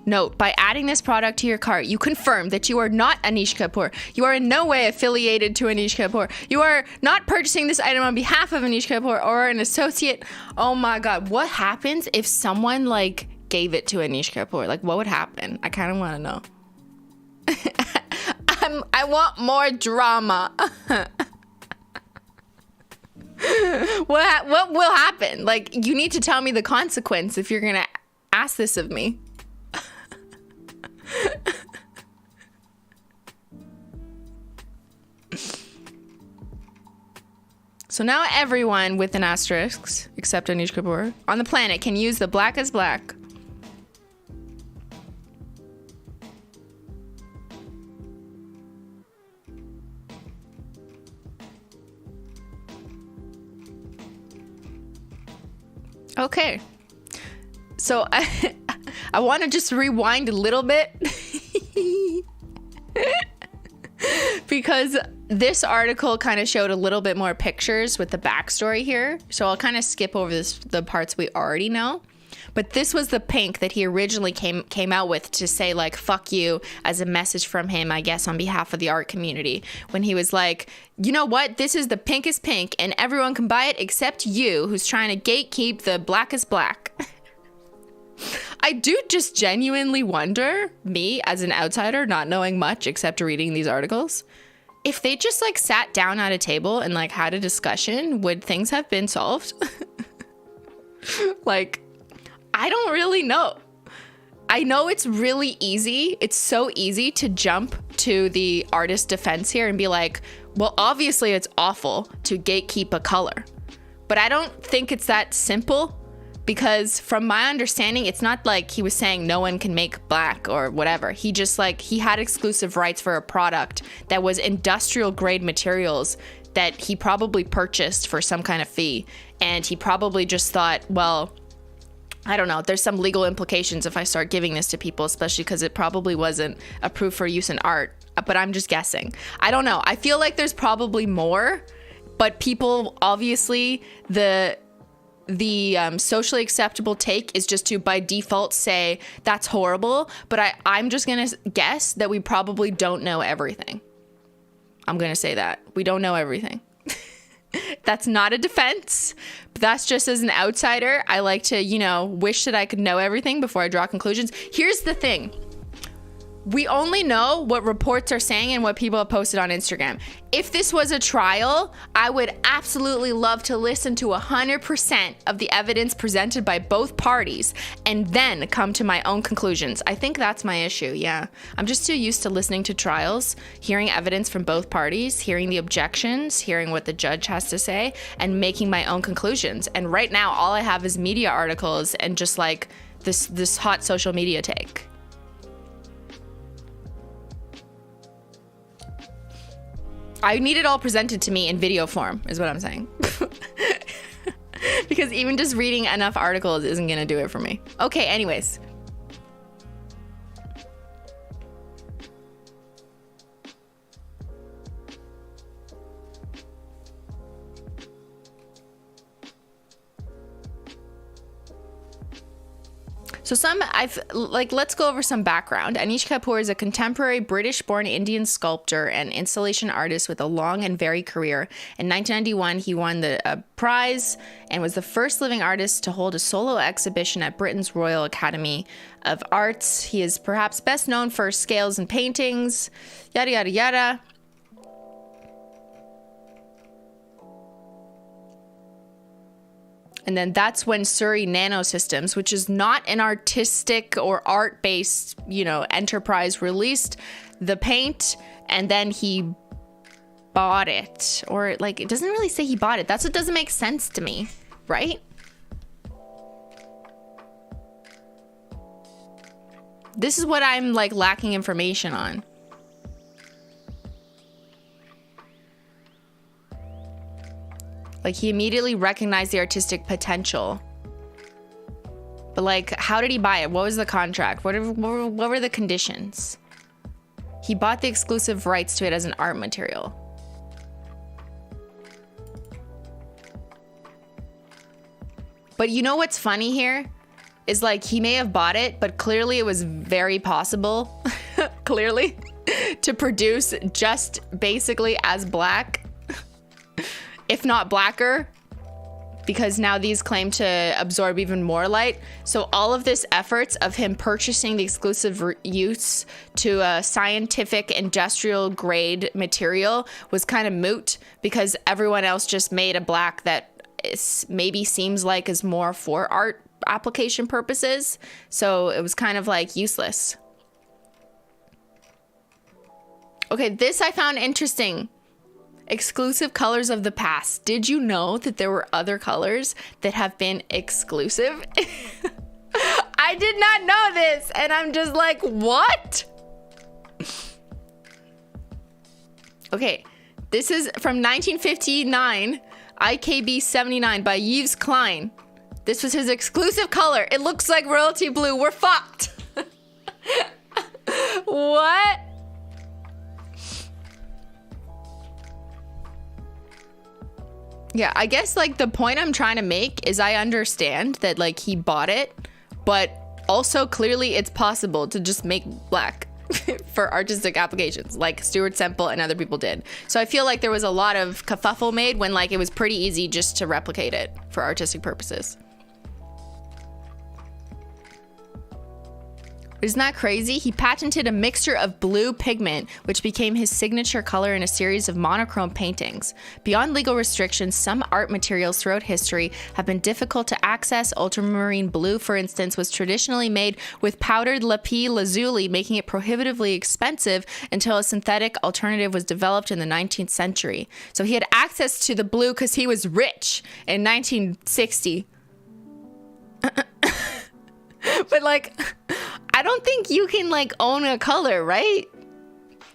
Note, by adding this product to your cart, you confirm that you are not Anish Kapoor. You are in no way affiliated to Anish Kapoor. You are not purchasing this item on behalf of Anish Kapoor or an associate. Oh my god, what happens if someone gave it to Anish Kapoor? What would happen? I kind of want to know. I want more drama. What will happen? You need to tell me the consequence if you're gonna ask this of me. So now everyone with an asterisk, except Anish Kapoor, on the planet can use the Blackest Black. Okay. So I want to just rewind a little bit because this article kind of showed a little bit more pictures with the backstory here. So I'll kind of skip over the parts we already know. But this was the pink that he originally came out with to say fuck you as a message from him, I guess, on behalf of the art community. When he was like, you know what? This is the pinkest pink and everyone can buy it except you who's trying to gatekeep the blackest black. I do just genuinely wonder, me as an outsider, not knowing much except reading these articles, if they just sat down at a table and had a discussion, would things have been solved? I don't really know. I know it's really easy. It's so easy to jump to the artist's defense here and be like, well, obviously it's awful to gatekeep a color. But I don't think it's that simple. Because from my understanding, it's not like he was saying no one can make black or whatever. He just he had exclusive rights for a product that was industrial grade materials that he probably purchased for some kind of fee. And he probably just thought, well, I don't know, there's some legal implications if I start giving this to people, especially because it probably wasn't approved for use in art. But I'm just guessing. I don't know. I feel like there's probably more, but people, obviously, the socially acceptable take is just to by default say that's horrible, but I'm just gonna guess that we probably don't know everything. I'm gonna say that we don't know everything. That's not a defense, but that's just as an outsider. I like to, wish that I could know everything before I draw conclusions. Here's the thing. We only know what reports are saying and what people have posted on Instagram. If this was a trial, I would absolutely love to listen to 100% of the evidence presented by both parties and then come to my own conclusions. I think that's my issue, yeah. I'm just too used to listening to trials, hearing evidence from both parties, hearing the objections, hearing what the judge has to say, and making my own conclusions. And right now, all I have is media articles and just like this hot social media take. I need it all presented to me in video form, is what I'm saying. Because even just reading enough articles isn't gonna do it for me. Okay, anyways. So let's go over some background. Anish Kapoor is a contemporary British-born Indian sculptor and installation artist with a long and varied career. In 1991, he won the prize and was the first living artist to hold a solo exhibition at Britain's Royal Academy of Arts. He is perhaps best known for scales and paintings, yada, yada, yada. And then that's when Surrey Nanosystems, which is not an artistic or art-based, enterprise, released the paint, and then he bought it. Or it doesn't really say he bought it. That's what doesn't make sense to me, right? This is what I'm lacking information on. He immediately recognized the artistic potential. But how did he buy it? What was the contract? What were the conditions? He bought the exclusive rights to it as an art material. But you know what's funny here? Is he may have bought it, but clearly it was very possible, clearly, to produce just basically as black, if not blacker, because now these claim to absorb even more light. So all of this efforts of him purchasing the exclusive use to a scientific industrial grade material was kind of moot because everyone else just made a black that maybe seems is more for art application purposes. So it was kind of useless. Okay, this I found interesting. Exclusive colors of the past. Did you know that there were other colors that have been exclusive? I did not know this, and I'm just what? Okay, this is from 1959, IKB 79 by Yves Klein. This was his exclusive color. It looks like royalty blue. We're fucked. What? Yeah, I guess the point I'm trying to make is I understand that he bought it, but also clearly it's possible to just make black for artistic applications like Stuart Semple and other people did. So I feel there was a lot of kerfuffle made when it was pretty easy just to replicate it for artistic purposes. Isn't that crazy? He patented a mixture of blue pigment, which became his signature color in a series of monochrome paintings. Beyond legal restrictions, some art materials throughout history have been difficult to access. Ultramarine blue, for instance, was traditionally made with powdered lapis lazuli, making it prohibitively expensive until a synthetic alternative was developed in the 19th century. So he had access to the blue because he was rich in 1960. But I don't think you can own a color, right?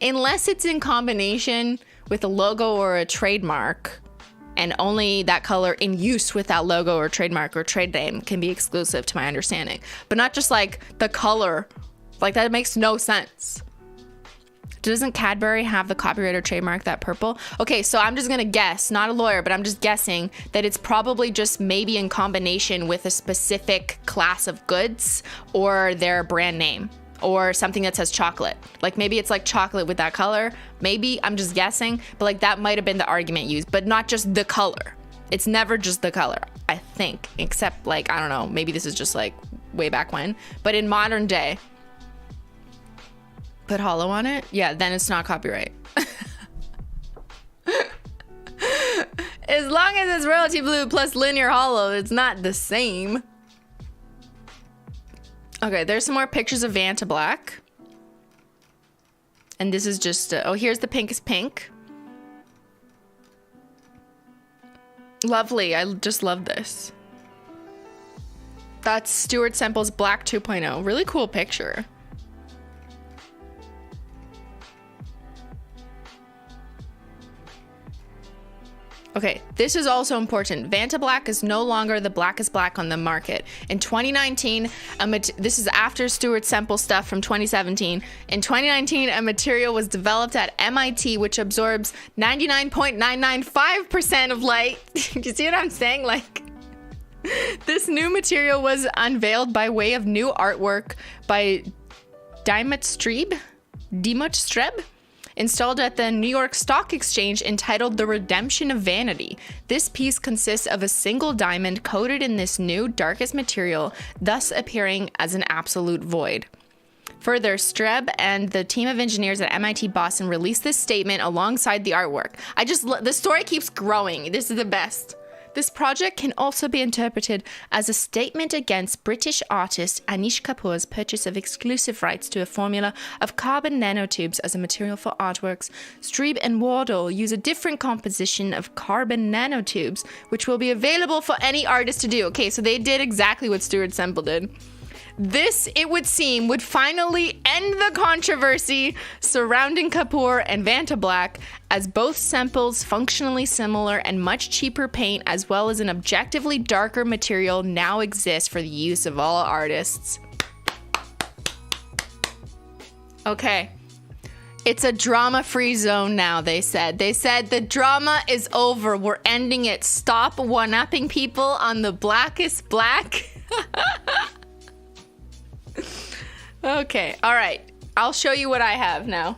Unless it's in combination with a logo or a trademark, and only that color in use with that logo or trademark or trade name can be exclusive to my understanding. But not just the color. That makes no sense. Doesn't Cadbury have the copyright or trademark that purple? Okay, so I'm just gonna guess, not a lawyer, but I'm just guessing that it's probably just maybe in combination with a specific class of goods or their brand name or something that says chocolate. Maybe it's chocolate with that color. Maybe, I'm just guessing, but that might have been the argument used, but not just the color. It's never just the color, I think, except I don't know, maybe this is just way back when, but in modern day, Put holo on it? Yeah, then it's not copyright. As long as it's royalty blue plus linear holo, it's not the same. Okay, there's some more pictures of Vantablack. And this is just, oh, here's the Pinkest pink. Lovely, I just love this. That's Stuart Semple's Black 2.0. Really cool picture. Okay, this is also important. Vantablack is no longer the blackest black on the market. In 2019, this is after Stuart Semple stuff from 2017. In 2019, a material was developed at MIT which absorbs 99.995% of light. Do you see what I'm saying? Like, this new material was unveiled by way of new artwork by Dimut Strebe, installed at the New York Stock Exchange, entitled The Redemption of Vanity. This piece consists of a single diamond coated in this new, darkest material, thus appearing as an absolute void. Further, Strebe and the team of engineers at MIT Boston released this statement alongside the artwork. The story keeps growing. This is the best. This project can also be interpreted as a statement against British artist Anish Kapoor's purchase of exclusive rights to a formula of carbon nanotubes as a material for artworks. Strebe and Wardle use a different composition of carbon nanotubes, which will be available for any artist to do. Okay, so they did exactly what Stuart Semple did. This, it would seem, would finally end the controversy surrounding Kapoor and Vantablack, as both Semple's functionally similar and much cheaper paint, as well as an objectively darker material, now exists for the use of all artists. Okay. It's a drama-free zone now, they said. They said the drama is over. We're ending it. Stop one-upping people on the Blackest Black. Okay, all right. I'll show you what I have now.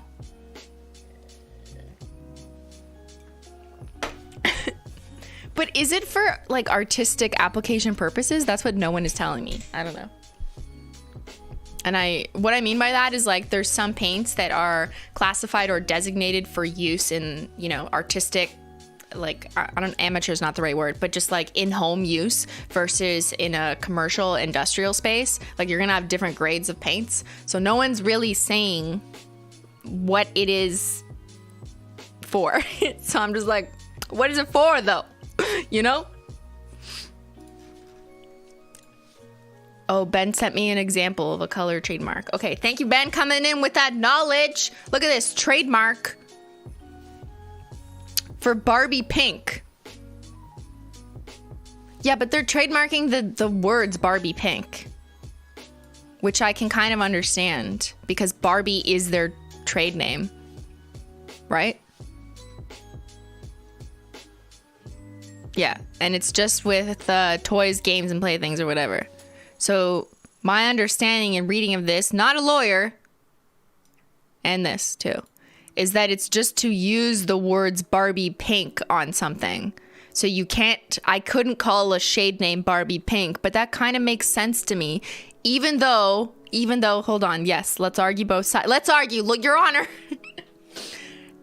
But is it for like artistic application purposes? That's what no one is telling me. I don't know. And what I mean by that is like there's some paints that are classified or designated for use in, you know, artistic, like, amateur is not the right word, but just like in-home use versus in a commercial industrial space. Like you're gonna have different grades of paints. So no one's really saying what it is for. So I'm just like, what is it for though? You know? Oh, Ben sent me an example of a color trademark. Okay, thank you, Ben, coming in with that knowledge. Look at this trademark for Barbie pink. Yeah, but they're trademarking the words Barbie pink, which I can kind of understand because Barbie is their trade name, right? Yeah, and it's just with toys, games, and playthings or whatever. So my understanding and reading of this, not a lawyer, and this too, is that it's just to use the words Barbie pink on something. So I couldn't call a shade name Barbie pink, but that kind of makes sense to me. Even though, hold on, yes, let's argue both sides. Let's argue, look, Your Honor.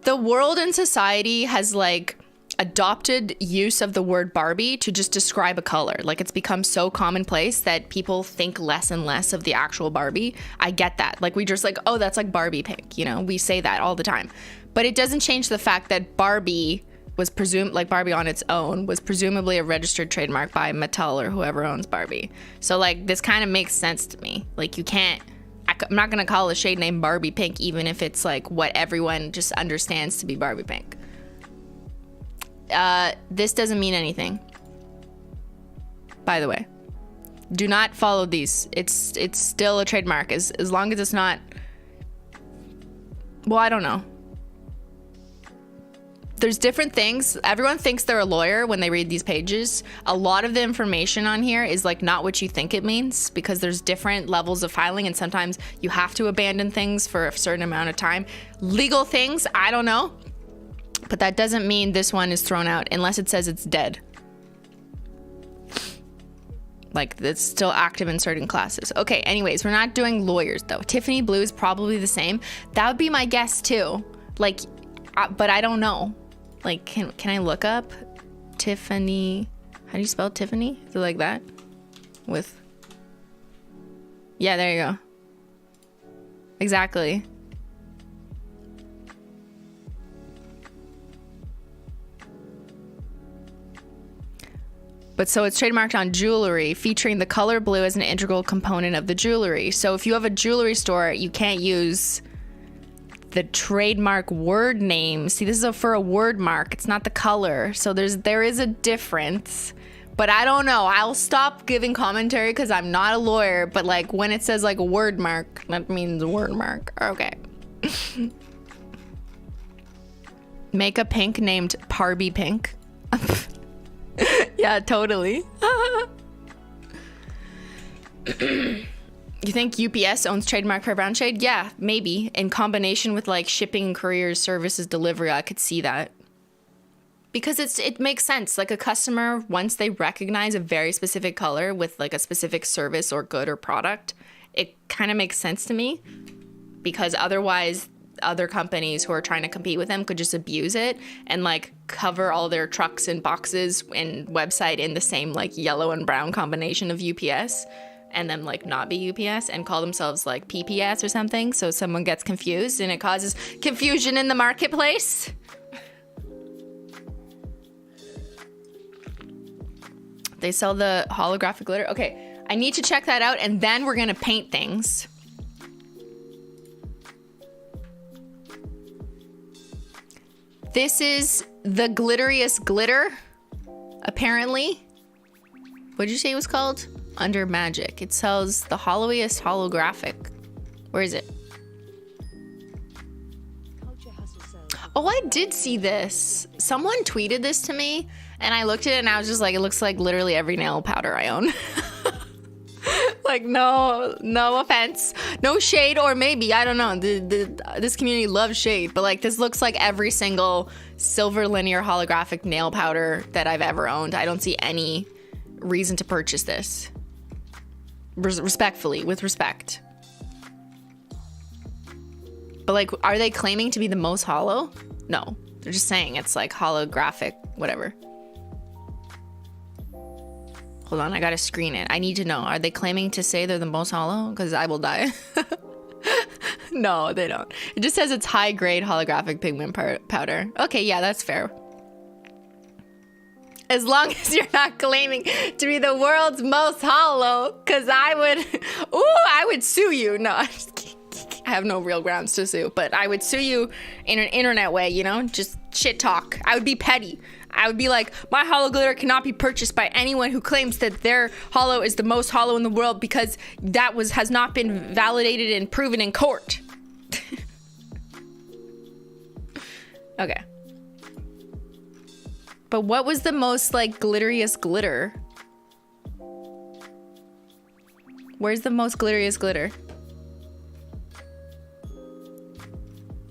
The world and society has like adopted use of the word Barbie to just describe a color. Like it's become so commonplace that people think less and less of the actual Barbie. I get that. Like we just like, oh, that's like Barbie pink. You know, we say that all the time. But it doesn't change the fact that Barbie was Barbie on its own was presumably a registered trademark by Mattel or whoever owns Barbie. So like this kind of makes sense to me. Like I'm not going to call a shade name Barbie pink even if it's like what everyone just understands to be Barbie pink. This doesn't mean anything, by the way. Do not follow these. It's still a trademark as long as it's not, well, I don't know. There's different things. Everyone thinks they're a lawyer when they read these pages. A lot of the information on here is like not what you think it means because there's different levels of filing and sometimes you have to abandon things for a certain amount of time. Legal things, I don't know. But that doesn't mean this one is thrown out unless it says it's dead. Like, that's still active in certain classes. Okay, anyways, we're not doing lawyers, though. Tiffany blue is probably the same. That would be my guess, too. Like, but I don't know. Like, can I look up Tiffany? How do you spell Tiffany? Is it like that? With... Yeah, there you go. Exactly. But so it's trademarked on jewelry, featuring the color blue as an integral component of the jewelry. So if you have a jewelry store, you can't use the trademark word name. See, this is for a word mark. It's not the color. So there is a difference. But I don't know. I'll stop giving commentary because I'm not a lawyer. But like when it says like a word mark, that means word mark. Okay. Make a pink named Parby Pink. Yeah, totally. You think UPS owns trademark for brown shade? Yeah, maybe. In combination with like shipping, couriers, services, delivery, I could see that. Because it makes sense. Like a customer, once they recognize a very specific color with like a specific service or good or product, it kind of makes sense to me. Because otherwise, other companies who are trying to compete with them could just abuse it and like cover all their trucks and boxes and website in the same like yellow and brown combination of UPS and then like not be UPS and call themselves like PPS or something. So someone gets confused and it causes confusion in the marketplace. They sell the holographic glitter. Okay, I need to check that out and then we're gonna paint things. This is the glitteriest glitter, apparently. What did you say it was called? Under Magic. It sells the hollowiest holographic. Where is it? Oh, I did see this. Someone tweeted this to me, and I looked at it, and I was just like, it looks like literally every nail powder I own. Like, no offense. No shade, or maybe, I don't know. This community loves shade, but like this looks like every single silver linear holographic nail powder that I've ever owned. I don't see any reason to purchase this. Respectfully, with respect. But like, are they claiming to be the most hollow? No, they're just saying it's like holographic, whatever. Hold on, I gotta screen it. I need to know. Are they claiming to say they're the most hollow? Because I will die. No, they don't. It just says it's high-grade holographic pigment powder. Okay, yeah, that's fair. As long as you're not claiming to be the world's most hollow, because I would sue you. No, I have no real grounds to sue, but I would sue you in an internet way, you know? Just shit talk. I would be petty. I would be like, my hollow glitter cannot be purchased by anyone who claims that their hollow is the most hollow in the world because that has not been validated and proven in court. Okay. But what was the most like glitteriest glitter? Where's the most glitteriest glitter?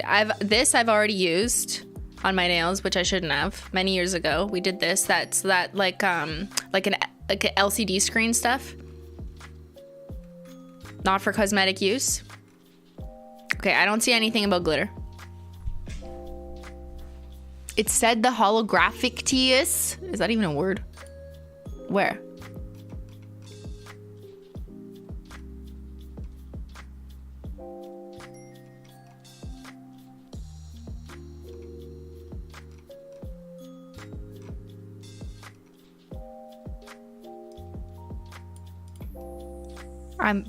I've already used on my nails, which I shouldn't have. Many years ago, we did this. That's that like an LCD screen stuff. Not for cosmetic use. Okay, I don't see anything about glitter. It said the holographic-tiest. Is that even a word? Where?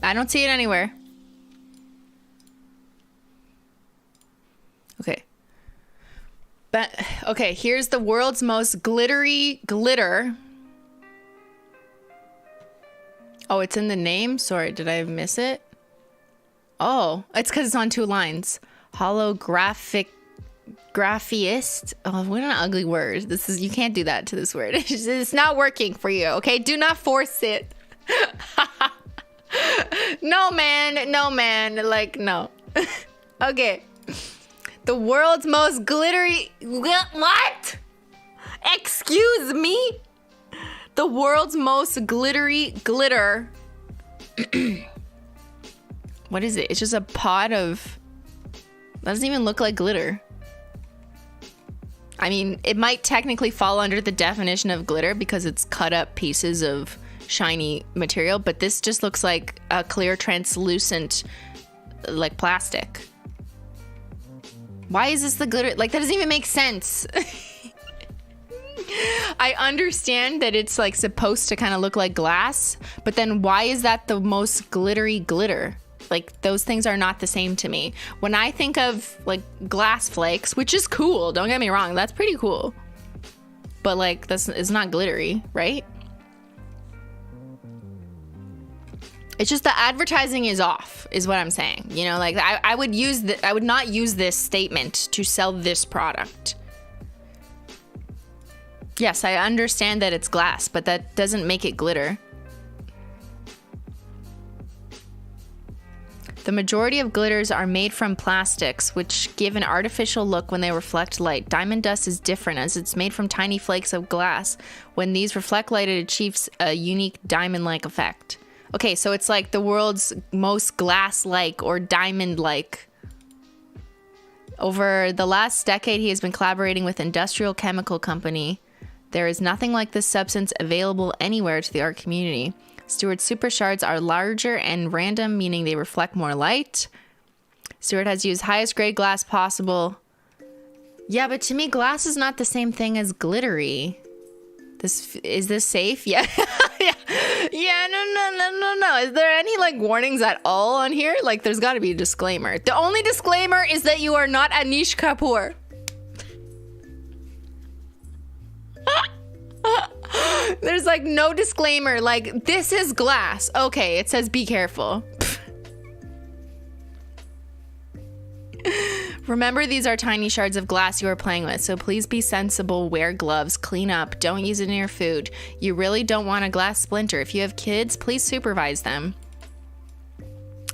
I don't see it anywhere. Okay. But okay, here's the world's most glittery glitter. Oh, it's in the name? Sorry, did I miss it? Oh, it's because it's on two lines. Holographic graphiest. Oh, what an ugly word. You can't do that to this word. It's not working for you, okay? Do not force it. No, man. Like, no. Okay. The world's most glittery... What? Excuse me? The world's most glittery glitter. What is it? It's just a pot of... Doesn't even look like glitter. I mean, it might technically fall under the definition of glitter because it's cut up pieces of shiny material, but this just looks like a clear, translucent, like plastic. Why is this the glitter? Like, that doesn't even make sense. I understand that it's like supposed to kind of look like glass, but then why is that the most glittery glitter? Like, those things are not the same to me. When I think of like glass flakes, which is cool, don't get me wrong, that's pretty cool. But like, it's not glittery, right? It's just the advertising is off, is what I'm saying. You know, like I would not use this statement to sell this product. Yes, I understand that it's glass, but that doesn't make it glitter. The majority of glitters are made from plastics, which give an artificial look when they reflect light. Diamond dust is different as it's made from tiny flakes of glass. When these reflect light, it achieves a unique diamond-like effect. Okay, so it's like the world's most glass-like or diamond-like. Over the last decade, he has been collaborating with industrial chemical company. There is nothing like this substance available anywhere to the art community. Stuart's super shards are larger and random, meaning they reflect more light. Stuart has used highest grade glass possible. Yeah, but to me, glass is not the same thing as glittery. Is this safe? Yeah. Yeah, no. Is there any like warnings at all on here? Like, there's got to be a disclaimer. The only disclaimer is that you are not Anish Kapoor. There's like no disclaimer, like, this is glass. Okay, it says be careful. Remember, these are tiny shards of glass you are playing with, so please be sensible, wear gloves, clean up, don't use it in your food. You really don't want a glass splinter. If you have kids, please supervise them.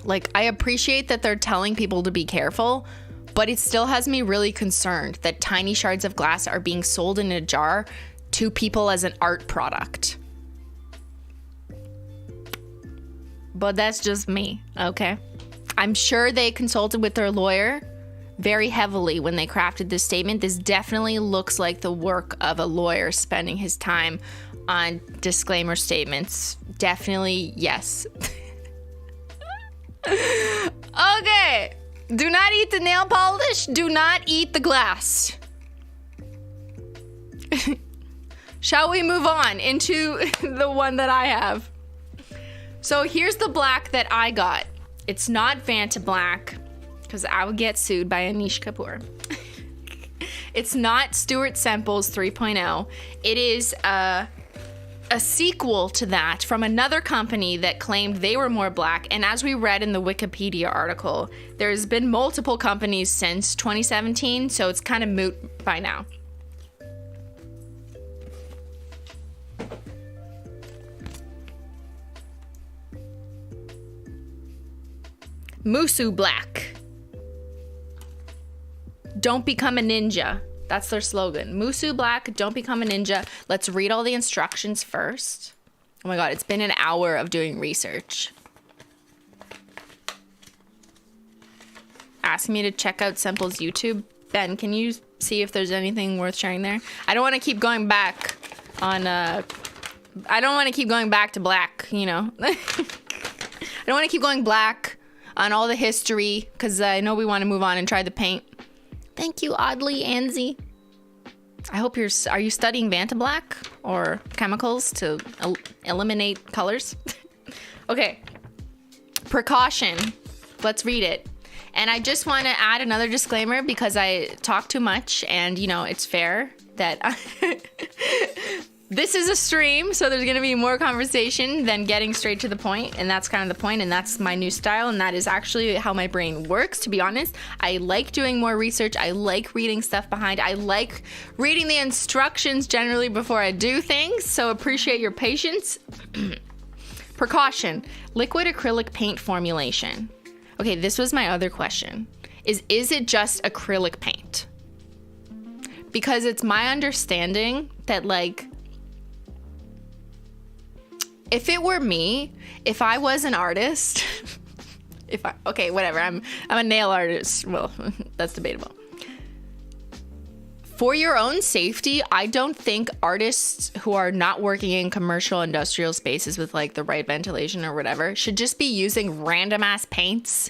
Like, I appreciate that they're telling people to be careful, but it still has me really concerned that tiny shards of glass are being sold in a jar to people as an art product. But that's just me, okay? I'm sure they consulted with their lawyer very heavily when they crafted this statement. This definitely looks like the work of a lawyer spending his time on disclaimer statements. Definitely, yes. Okay. Do not eat the nail polish. Do not eat the glass. Shall we move on into the one that I have? So here's the black that I got. It's not Vantablack, because I would get sued by Anish Kapoor. It's not Stuart Semple's 3.0. It is a sequel to that from another company that claimed they were more black. And as we read in the Wikipedia article, there's been multiple companies since 2017, so it's kind of moot by now. Musou Black. Don't become a ninja. That's their slogan. Musou Black, don't become a ninja. Let's read all the instructions first. Oh my god, it's been an hour of doing research. Ask me to check out Semple's YouTube. Ben, can you see if there's anything worth sharing there? I don't want to keep going back on, I don't want to keep going back to black, you know? I don't want to keep going black on all the history, because I know we want to move on and try the paint. Thank you, Oddly Anzi. I hope are you studying Vantablack or chemicals to eliminate colors? Okay. Precaution. Let's read it. And I just want to add another disclaimer because I talk too much and, you know, it's fair that this is a stream, so there's going to be more conversation than getting straight to the point, and that's kind of the point, and that's my new style, and that is actually how my brain works, to be honest. I like doing more research. I like reading stuff behind. I like reading the instructions generally before I do things, so appreciate your patience. Precaution. Liquid acrylic paint formulation. Okay, this was my other question. Is it just acrylic paint? Because it's my understanding that, like, if it were me, if I was an artist, okay, whatever, I'm a nail artist. Well, that's debatable. For your own safety, I don't think artists who are not working in commercial industrial spaces with like the right ventilation or whatever should just be using random ass paints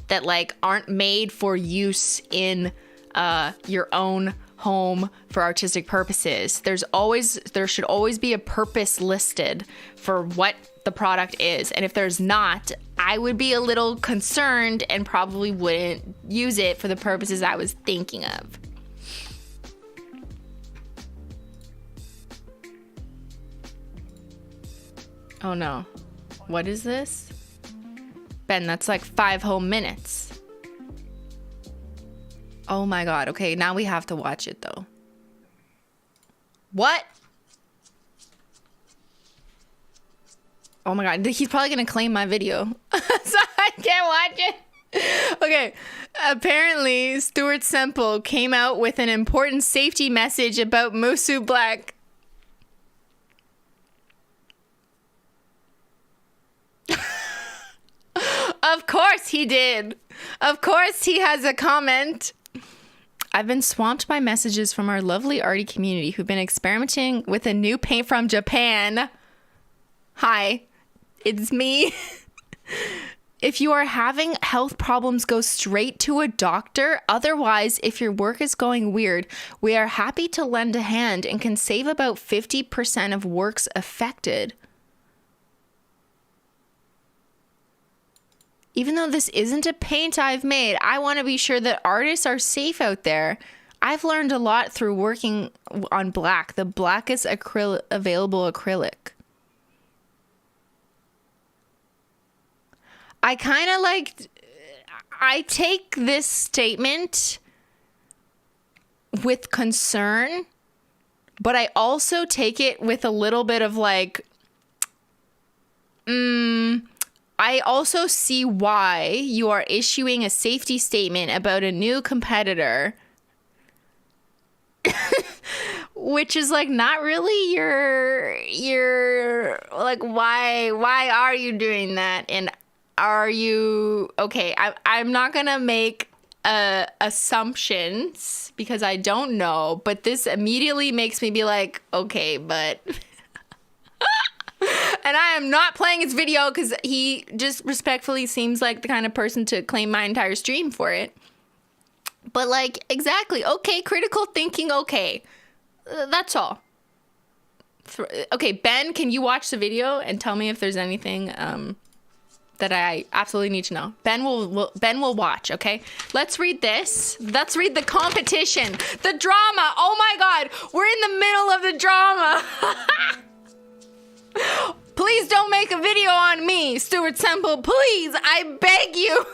that like aren't made for use in your own home for artistic purposes. There should always be a purpose listed for what the product is. And if there's not, I would be a little concerned and probably wouldn't use it for the purposes I was thinking of. Oh no. What is this? Ben, that's like 5 whole minutes. Oh my god. Okay, now we have to watch it though. What? Oh my god. He's probably gonna claim my video. So I can't watch it. Okay. Apparently, Stuart Semple came out with an important safety message about Musou Black. Of course he did. Of course he has a comment. I've been swamped by messages from our lovely arty community who've been experimenting with a new paint from Japan. Hi, it's me. If you are having health problems, go straight to a doctor. Otherwise, if your work is going weird, we are happy to lend a hand and can save about 50% of works affected. Even though this isn't a paint I've made, I want to be sure that artists are safe out there. I've learned a lot through working on black, the blackest available acrylic. I take this statement with concern, but I also take it with a little bit of like, I also see why you are issuing a safety statement about a new competitor, which is like not really your like, why are you doing that? And are you okay? I'm not gonna make assumptions because I don't know, but this immediately makes me be like, okay, but. And I am not playing his video because he just respectfully seems like the kind of person to claim my entire stream for it. But like, exactly. Okay, critical thinking. Okay. That's all. Okay, Ben, can you watch the video and tell me if there's anything that I absolutely need to know? Ben will watch, okay? Let's read this. Let's read the competition. The drama. Oh my God. We're in the middle of the drama. Please don't make a video on me, Stuart Semple. Please, I beg you.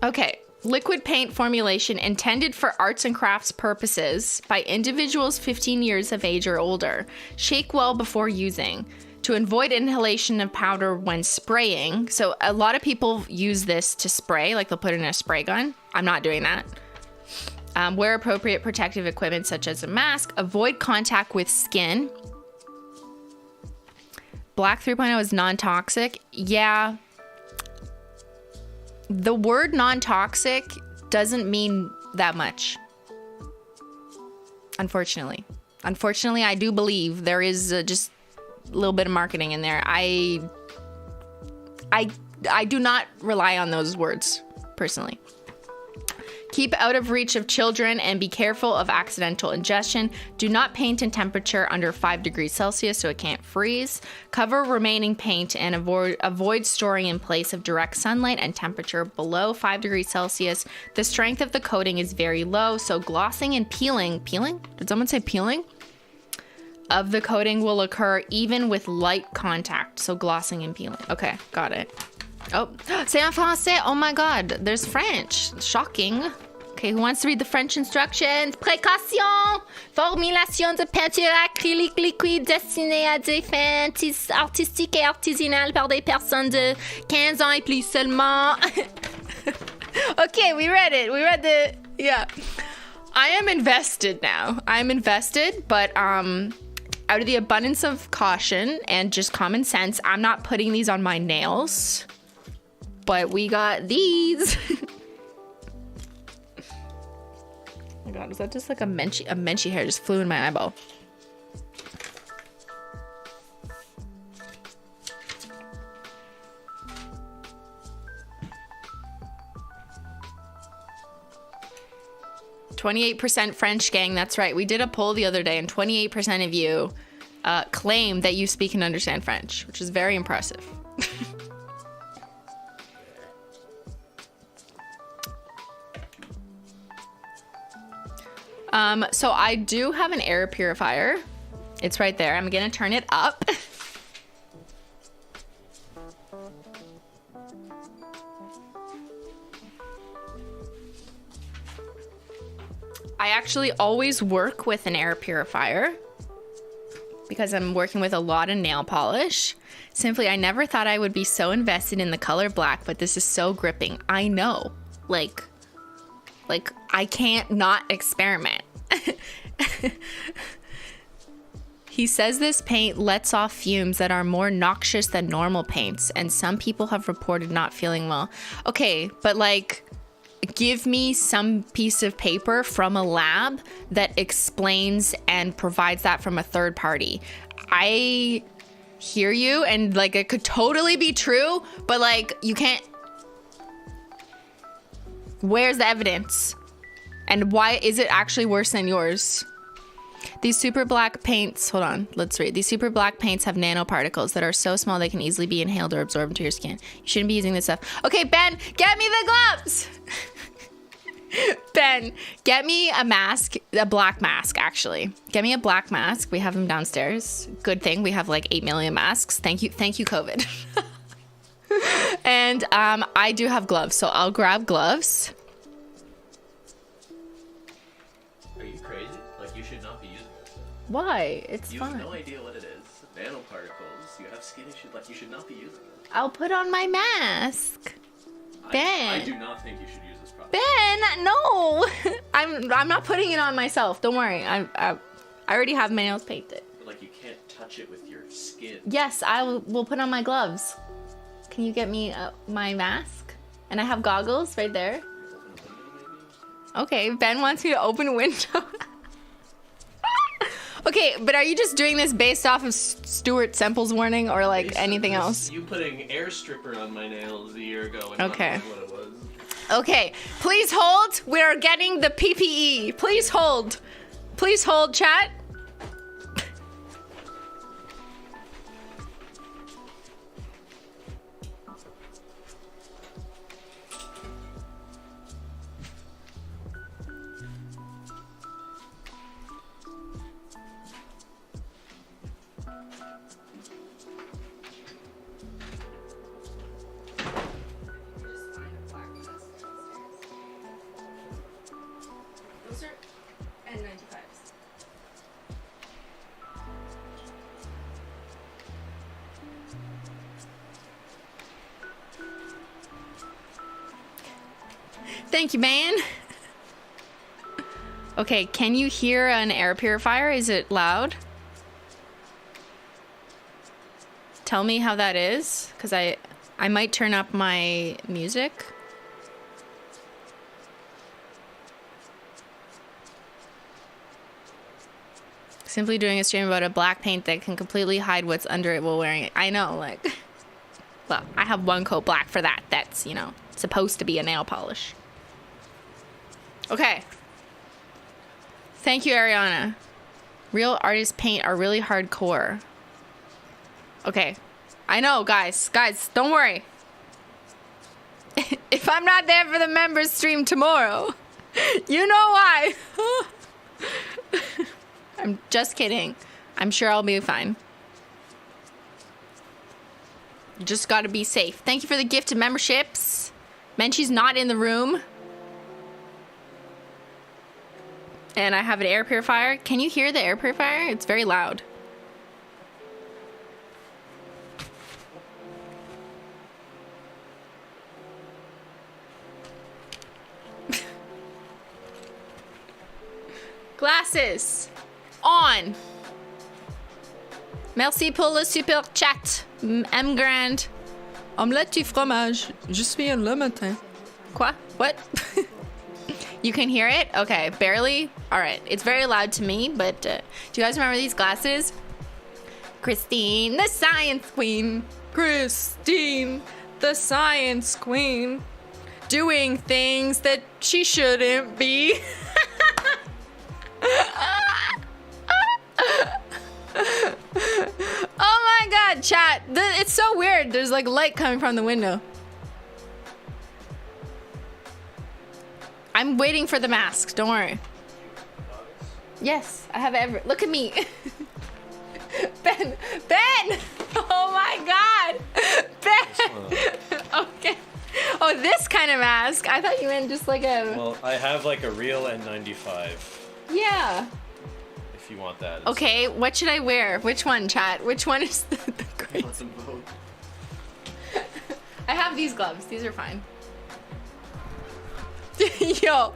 Okay. Liquid paint formulation intended for arts and crafts purposes by individuals 15 years of age or older. Shake well before using. To avoid inhalation of powder when spraying. So a lot of people use this to spray, like they'll put it in a spray gun. I'm not doing that. Wear appropriate protective equipment such as a mask. Avoid contact with skin. Black 3.0 is non-toxic. Yeah. The word non-toxic doesn't mean that much. Unfortunately. Unfortunately, I do believe there is just a little bit of marketing in there. I do not rely on those words, personally. Keep out of reach of children and be careful of accidental ingestion. Do not paint in temperature under 5 degrees Celsius so it can't freeze. Cover remaining paint and avoid storing in place of direct sunlight and temperature below 5 degrees Celsius. The strength of the coating is very low, so glossing and peeling? Did someone say peeling? Of the coating will occur even with light contact. So glossing and peeling. Okay, got it. Oh, c'est en français. Oh my God, there's French. Shocking. Okay, who wants to read the French instructions? Précaution! Formulation de peinture acrylique liquide destinée à des fins artistiques et artisanales par des personnes de 15 ans et plus seulement. Okay, we read it. We read the... Yeah. I am invested now. I'm invested, but out of the abundance of caution and just common sense, I'm not putting these on my nails. But we got these. Oh my god, is that just like a menchie hair just flew in my eyeball? "28% French, gang." That's right. We did a poll the other day, and 28% of you claim that you speak and understand French, which is very impressive. So I do have an air purifier. It's right there. I'm gonna turn it up. I actually always work with an air purifier because I'm working with a lot of nail polish. Simply, I never thought I would be so invested in the color black, but this is so gripping. I know, like I can't not experiment. He says this paint lets off fumes that are more noxious than normal paints, and some people have reported not feeling well. Okay, but like, give me some piece of paper from a lab that explains and provides that from a third party. I hear you, and like, it could totally be true, but like, you can't. Where's the evidence? And why is it actually worse than yours? These super black paints, hold on, let's read. These super black paints have nanoparticles that are so small they can easily be inhaled or absorbed into your skin. You shouldn't be using this stuff. Okay, Ben, get me the gloves! Ben, get me a mask, a black mask, actually. Get me a black mask. We have them downstairs. Good thing, we have like 8 million masks. Thank you, COVID. And I do have gloves, so I'll grab gloves. Why? It's fine. You have no idea what it is. Nanoparticles. You have skin issues. Like, you should not be using this. I'll put on my mask. Ben. I do not think you should use this product. Ben, no. I'm not putting it on myself. Don't worry. I already have my nails painted. But, like, you can't touch it with your skin. Yes, I will put on my gloves. Can you get me my mask? And I have goggles right there. Okay, Ben wants me to open a window. Okay, but are you just doing this based off of Stuart Semple's warning, or like anything else? You putting air stripper on my nails a year ago and okay. Not knowing what it was. Okay, please hold. We are getting the PPE. Please hold. Please hold, chat. Thank you, man. Okay, can you hear an air purifier? Is it loud? Tell me how that is, because I might turn up my music. Simply doing a stream about a black paint that can completely hide what's under it while wearing it. I know, like, well, I have one coat black for that. That's, you know, supposed to be a nail polish. Okay. Thank you, Ariana. Real artist paint are really hardcore. Okay. I know, guys. Guys, don't worry. If I'm not there for the members stream tomorrow, you know why. I'm just kidding. I'm sure I'll be fine. You just gotta be safe. Thank you for the gift of memberships. Menchie's not in the room. And I have an air purifier. Can you hear the air purifier? It's very loud. Glasses. On. Merci pour le super chat. M. Grand. Omelette du fromage. Je suis un le matin. Quoi? What? You can hear it? Okay, barely? Alright, it's very loud to me, but do you guys remember these glasses? CrIsTiNe the SciEncE Queen. CrIsTiNe the SciEncE Queen. Doing things that she shouldn't be. Oh my god, chat. It's so weird. There's like light coming from the window. I'm waiting for the mask. Don't worry. Yes, I have every. Look at me. Ben! Oh my god! Ben! Okay. Oh, this kind of mask. I thought you meant just like a... Well, I have like a real N95. Yeah. If you want that. Okay, what should I wear? Which one, chat? Which one is the great? Want some both? I have these gloves. These are fine. Yo,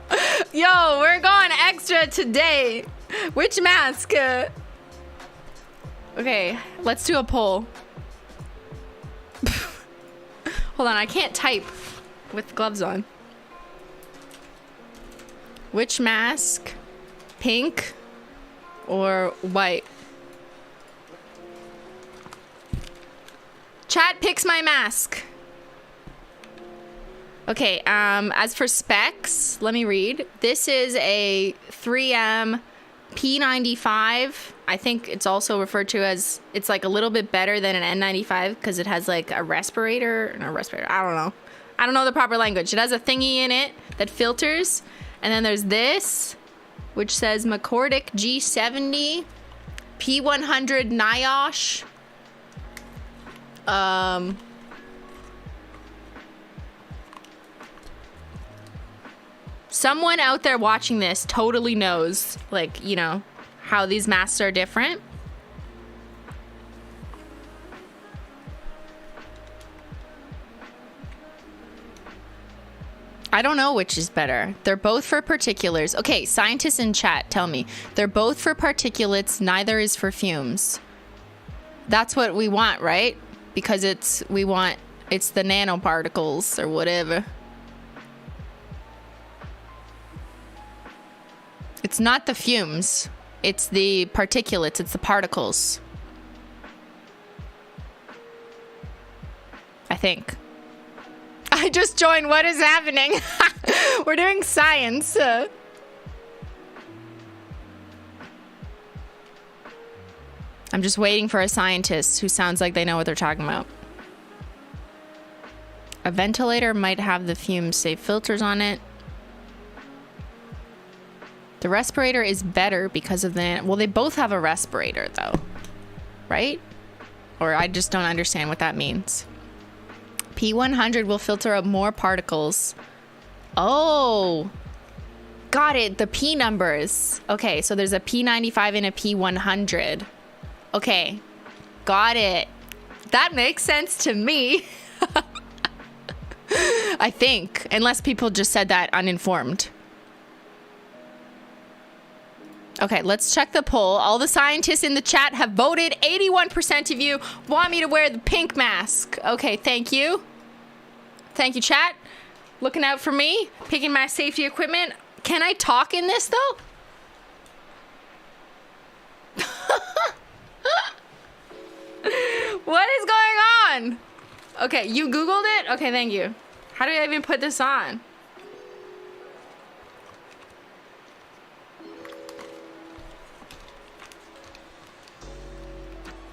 we're going extra today. Which mask? Okay, let's do a poll. Hold on, I can't type with gloves on. Which mask? Pink or white? Chat picks my mask. Okay, as for specs, let me read. This is a 3M P95. I think it's also referred to as, it's like a little bit better than an N95 because it has like a respirator. I don't know. I don't know the proper language. It has a thingy in it that filters. And then there's this, which says McCordic G70, P100 NIOSH. Someone out there watching this totally knows, like, you know, how these masks are different. I don't know which is better. They're both for particulars. Okay, scientists in chat, tell me. They're both for particulates, neither is for fumes. That's what we want, right? Because it's the nanoparticles or whatever. It's not the fumes. It's the particulates. It's the particles. I think. I just joined. What is happening? We're doing science. I'm just waiting for a scientist who sounds like they know what they're talking about. A ventilator might have the fume-safe filters on it. The respirator is better because of the... Well, they both have a respirator, though. Right? Or I just don't understand what that means. P100 will filter out more particles. Oh. Got it. The P numbers. Okay, so there's a P95 and a P100. Okay. Got it. That makes sense to me. I think. Unless people just said that uninformed. Okay, let's check the poll. All the scientists in the chat have voted. 81% of you want me to wear the pink mask. Okay, thank you. Thank you, chat. Looking out for me. Picking my safety equipment. Can I talk in this, though? What is going on? Okay, you Googled it? Okay, thank you. How do I even put this on?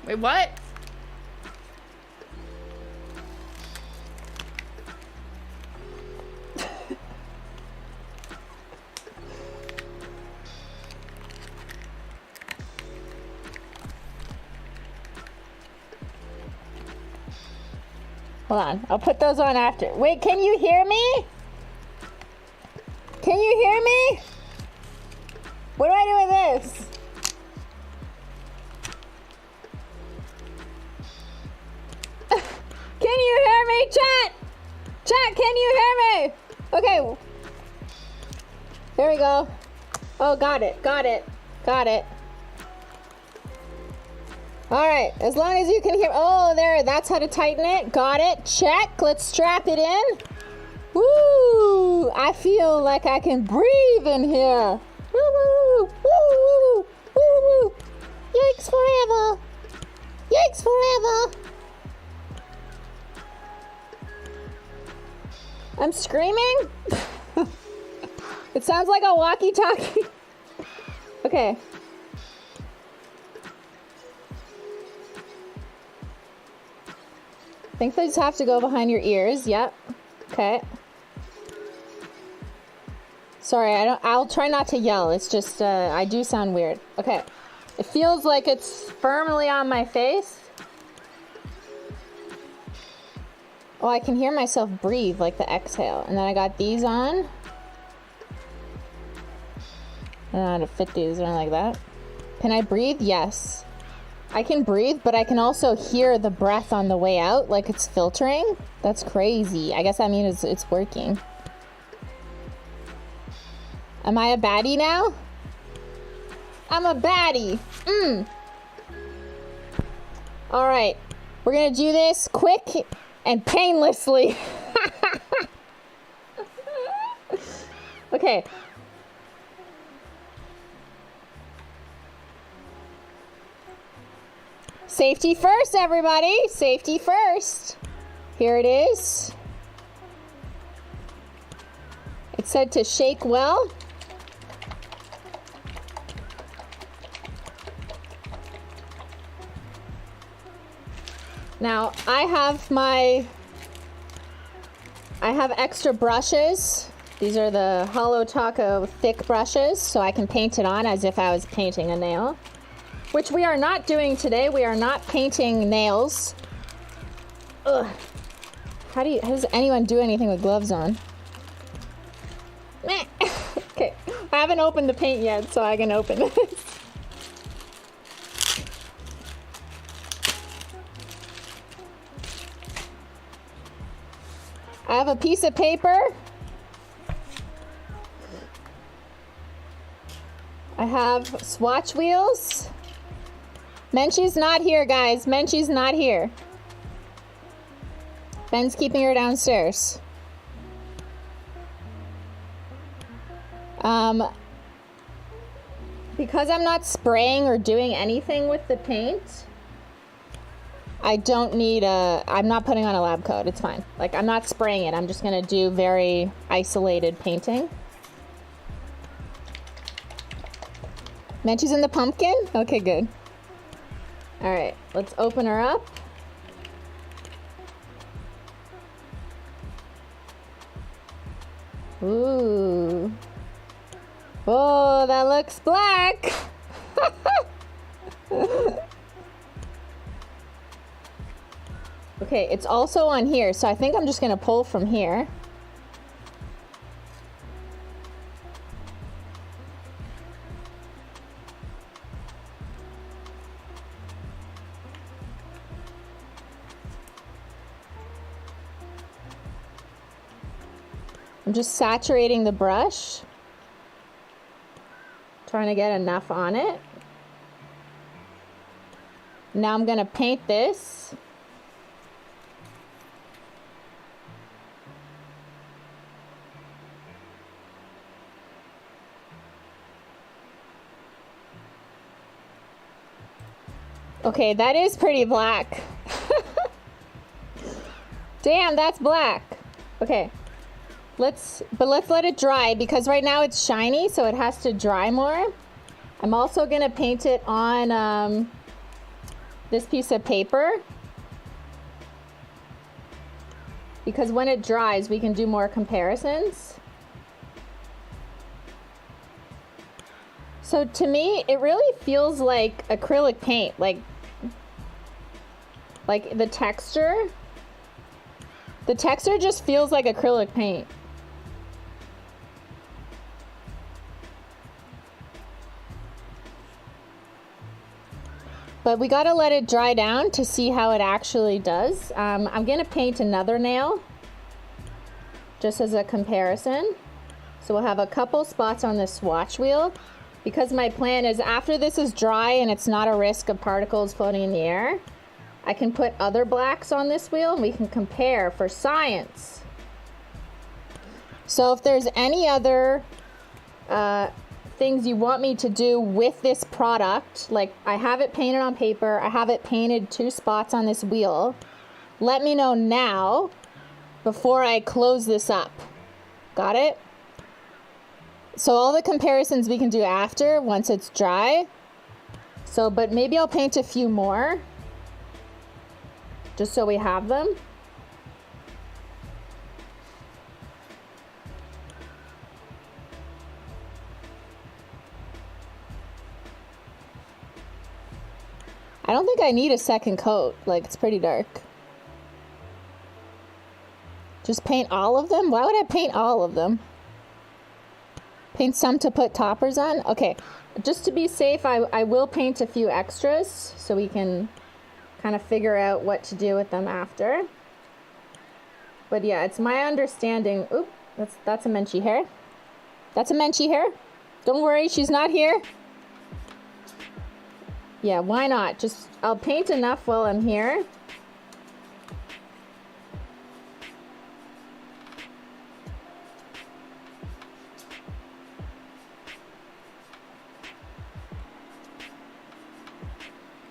Wait, what? Hold on, I'll put those on after. Wait, can you hear me? Can you hear me? What do I do with this? Can you hear me, chat? Chat, can you hear me? Okay. Here we go. Oh, got it, got it, got it. All right, as long as you can hear. Oh, there, that's how to tighten it. Got it, check. Let's strap it in. Woo, I feel like I can breathe in here. Woo, woo, woo, woo, woo, woo. Yikes forever. Yikes forever. I'm screaming? It sounds like a walkie-talkie. Okay. I think they just have to go behind your ears. Yep. Okay. Sorry, I'll try not to yell. It's just, I do sound weird. Okay. It feels like it's firmly on my face. Oh, I can hear myself breathe, like the exhale. And then I got these on. I don't know how to fit these or like that. Can I breathe? Yes. I can breathe, but I can also hear the breath on the way out, like it's filtering. That's crazy. I guess that means it's working. Am I a baddie now? I'm a baddie. All right. We're going to do this quick and painlessly. Okay. Safety first, everybody. Safety first. Here it is. It said to shake well. Now, I have extra brushes. These are the Holo Taco thick brushes, so I can paint it on as if I was painting a nail. Which we are not doing today. We are not painting nails. Ugh. How does anyone do anything with gloves on? Okay, I haven't opened the paint yet, so I can open this. I have a piece of paper. I have swatch wheels. Menchie's not here, guys. Menchie's not here. Ben's keeping her downstairs. Because I'm not spraying or doing anything with the paint, I don't need I'm not putting on a lab coat. It's fine. Like, I'm not spraying it. I'm just gonna do very isolated painting. Menchie's in the pumpkin? Okay, good. All right, let's open her up. Ooh. Oh, that looks black. Okay, it's also on here, so I think I'm just gonna pull from here. I'm just saturating the brush, trying to get enough on it. Now I'm gonna paint this. Okay, that is pretty black. Damn, that's black. Okay. Let's let it dry, because right now it's shiny, so it has to dry more. I'm also gonna paint it on this piece of paper, because when it dries, we can do more comparisons. So to me, it really feels like acrylic paint, like the texture. The texture just feels like acrylic paint. But we gotta let it dry down to see how it actually does. I'm gonna paint another nail, just as a comparison. So we'll have a couple spots on the swatch wheel, because my plan is after this is dry and it's not a risk of particles floating in the air, I can put other blacks on this wheel and we can compare for science. So if there's any other things you want me to do with this product, like I have it painted on paper, I have it painted 2 spots on this wheel, let me know now before I close this up. Got it? So all the comparisons we can do after, once it's dry. So, but maybe I'll paint a few more, just so we have them. I don't think I need a second coat, like it's pretty dark. Just paint all of them? Why would I paint all of them? Paint some to put toppers on? Okay, just to be safe, I will paint a few extras so we can kind of figure out what to do with them after. But yeah, it's my understanding. Oop, that's a Menchie hair. That's a Menchie hair. Don't worry, she's not here. Yeah, why not? Just, I'll paint enough while I'm here.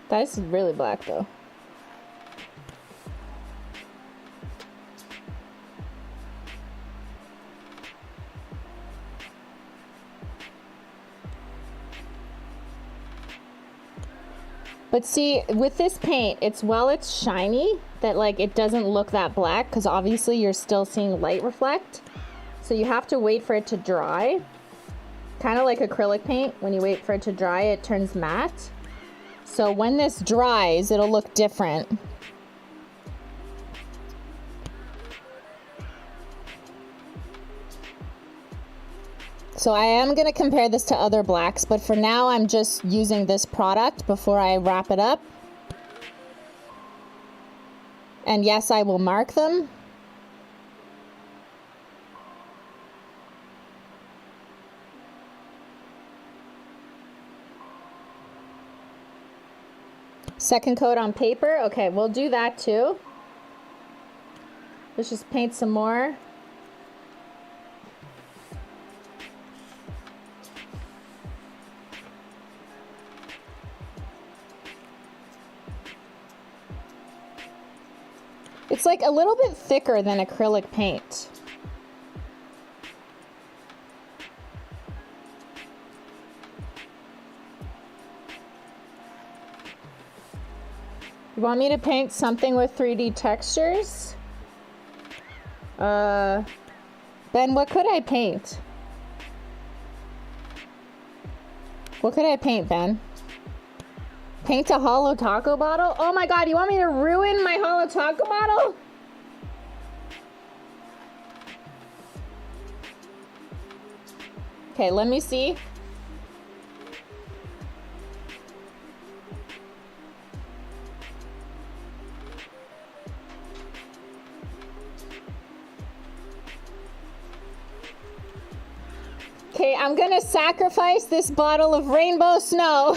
That's really black though. But see, with this paint, it's shiny that like it doesn't look that black because obviously you're still seeing light reflect. So you have to wait for it to dry. Kind of like acrylic paint, when you wait for it to dry, it turns matte. So when this dries, it'll look different. So I am going to compare this to other blacks, but for now I'm just using this product before I wrap it up. And yes, I will mark them. Second coat on paper. Okay, we'll do that too. Let's just paint some more. It's like a little bit thicker than acrylic paint. You want me to paint something with 3D textures? Ben, what could I paint? What could I paint, Ben? Paint a hollow taco bottle? Oh my god, you want me to ruin my hollow taco bottle? Okay, let me see. Okay, I'm gonna sacrifice this bottle of rainbow snow.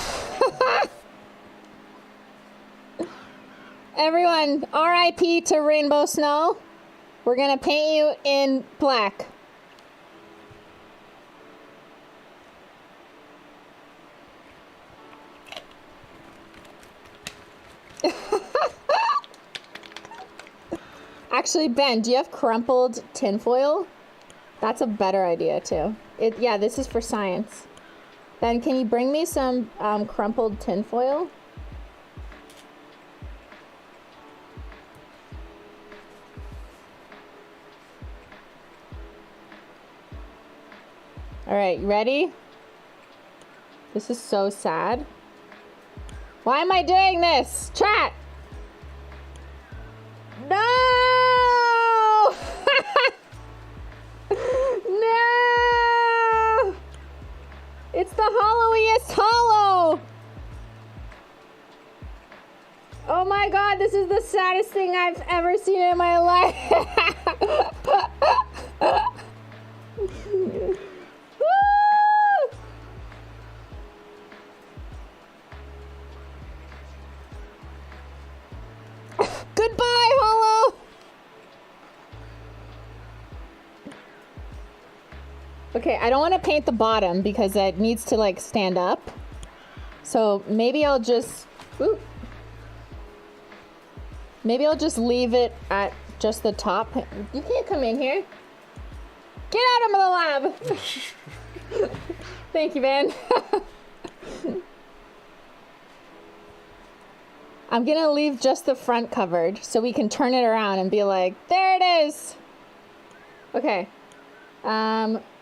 Everyone, RIP to Rainbow Snow. We're gonna paint you in black. Actually, Ben, do you have crumpled tinfoil? That's a better idea too. Yeah, this is for science. Ben, can you bring me some crumpled tinfoil? All right, you ready? This is so sad. Why am I doing this? Chat! No! No! It's the hollowiest hollow! Oh my god, this is the saddest thing I've ever seen in my life! Okay, I don't want to paint the bottom because it needs to like stand up. So maybe I'll just, maybe I'll just leave it at just the top. You can't come in here. Get out of the lab. Thank you, Van. I'm gonna leave just the front covered so we can turn it around and be like, there it is. Okay.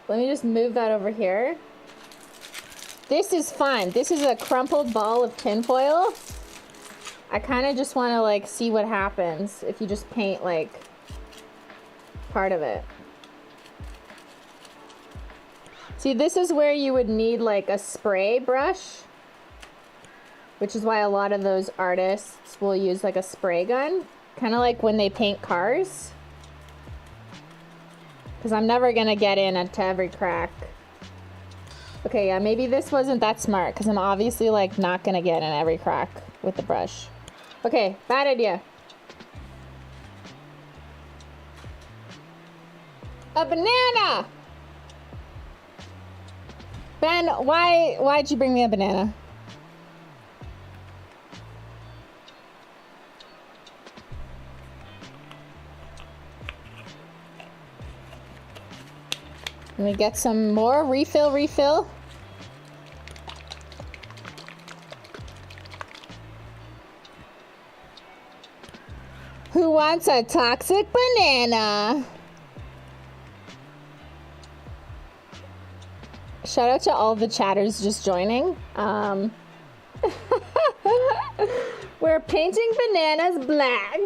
Let me just move that over here. This is fun. This is a crumpled ball of tinfoil. I kind of just want to like see what happens if you just paint like part of it. See, this is where you would need like a spray brush, which is why a lot of those artists will use like a spray gun, kind of like when they paint cars. Because I'm never gonna get in into every crack. Okay, yeah, maybe this wasn't that smart because I'm obviously like not gonna get in every crack with the brush. Okay, bad idea. A banana! Ben, why'd you bring me a banana? Let me get some more. Refill. Who wants a toxic banana? Shout out to all the chatters just joining. We're painting bananas black.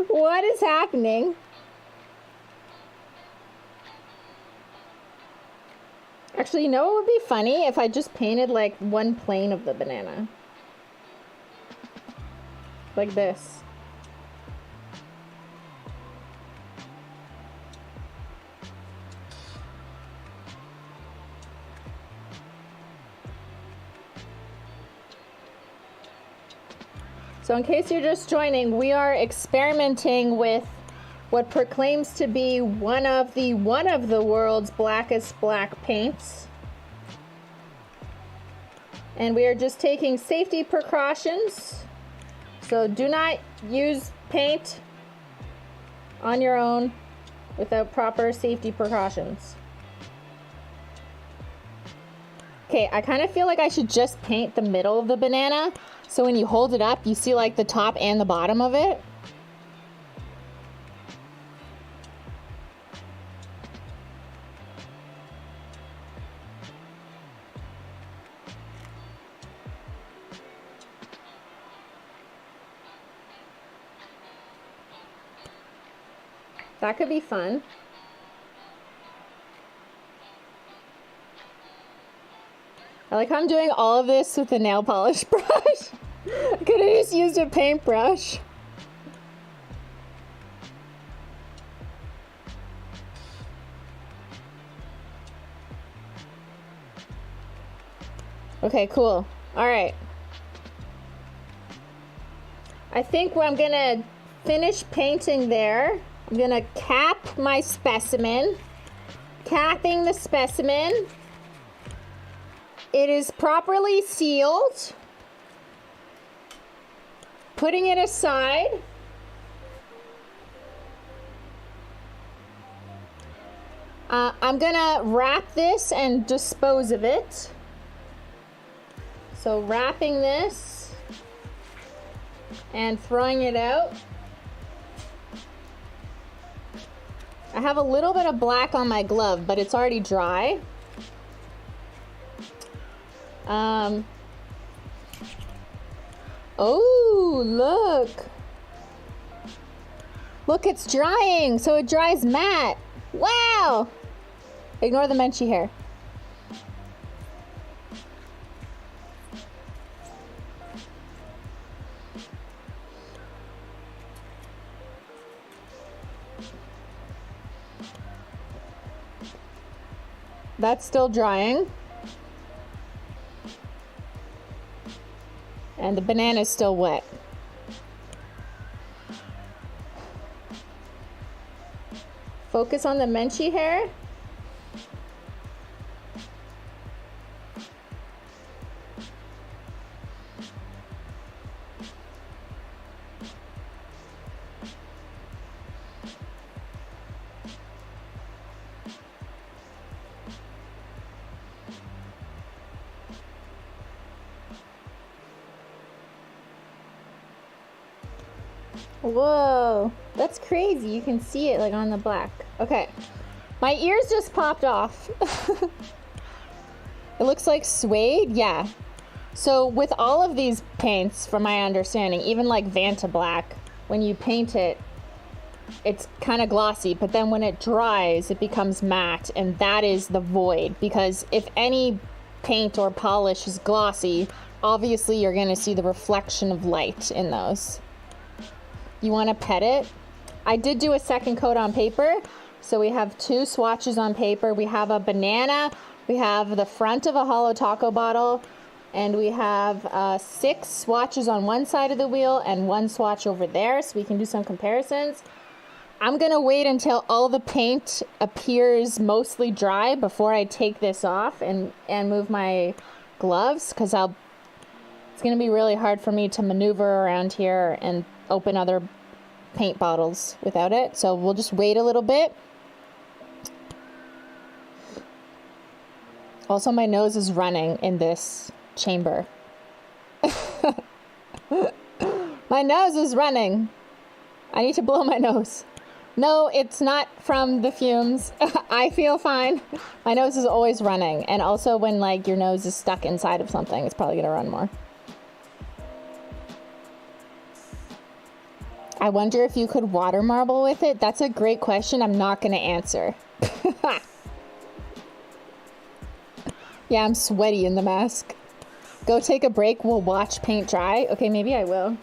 What is happening? Actually, you know what would be funny? If I just painted like one plane of the banana. Like this. So in case you're just joining, we are experimenting with what proclaims to be one of the world's blackest black paints. And we are just taking safety precautions. So do not use paint on your own without proper safety precautions. Okay, I kind of feel like I should just paint the middle of the banana. So when you hold it up, you see like the top and the bottom of it. That could be fun. I like how I'm doing all of this with a nail polish brush. I could have just used a paintbrush. Okay, cool. All right. I think I'm gonna finish painting there. I'm gonna cap my specimen. Capping the specimen. It is properly sealed. Putting it aside. I'm gonna wrap this and dispose of it. So wrapping this and throwing it out. I have a little bit of black on my glove, but it's already dry. Oh, look. Look, it's drying, so it dries matte. Wow. Ignore the Menchie hair. That's still drying. And the banana's still wet. Focus on the Menchie hair. Whoa, that's crazy. You can see it like on the black. Okay, my ears just popped off. It looks like suede, yeah. So with all of these paints, from my understanding, even like Vantablack, when you paint it, it's kind of glossy, but then when it dries, it becomes matte, and that is the void. Because if any paint or polish is glossy, obviously you're gonna see the reflection of light in those. You wanna pet it? I did do a second coat on paper, so we have 2 swatches on paper. We have a banana, we have the front of a hollow taco bottle, and we have 6 swatches on one side of the wheel and 1 swatch over there, so we can do some comparisons. I'm gonna wait until all the paint appears mostly dry before I take this off and move my gloves, because it's gonna be really hard for me to maneuver around here and open other paint bottles without it. So we'll just wait a little bit. Also, my nose is running in this chamber. My nose is running. I need to blow my nose. No, it's not from the fumes. I feel fine. My nose is always running. And also when like your nose is stuck inside of something, it's probably gonna run more. I wonder if you could water marble with it. That's a great question. I'm not gonna answer. Yeah, I'm sweaty in the mask. Go take a break. We'll watch paint dry. Okay, maybe I will.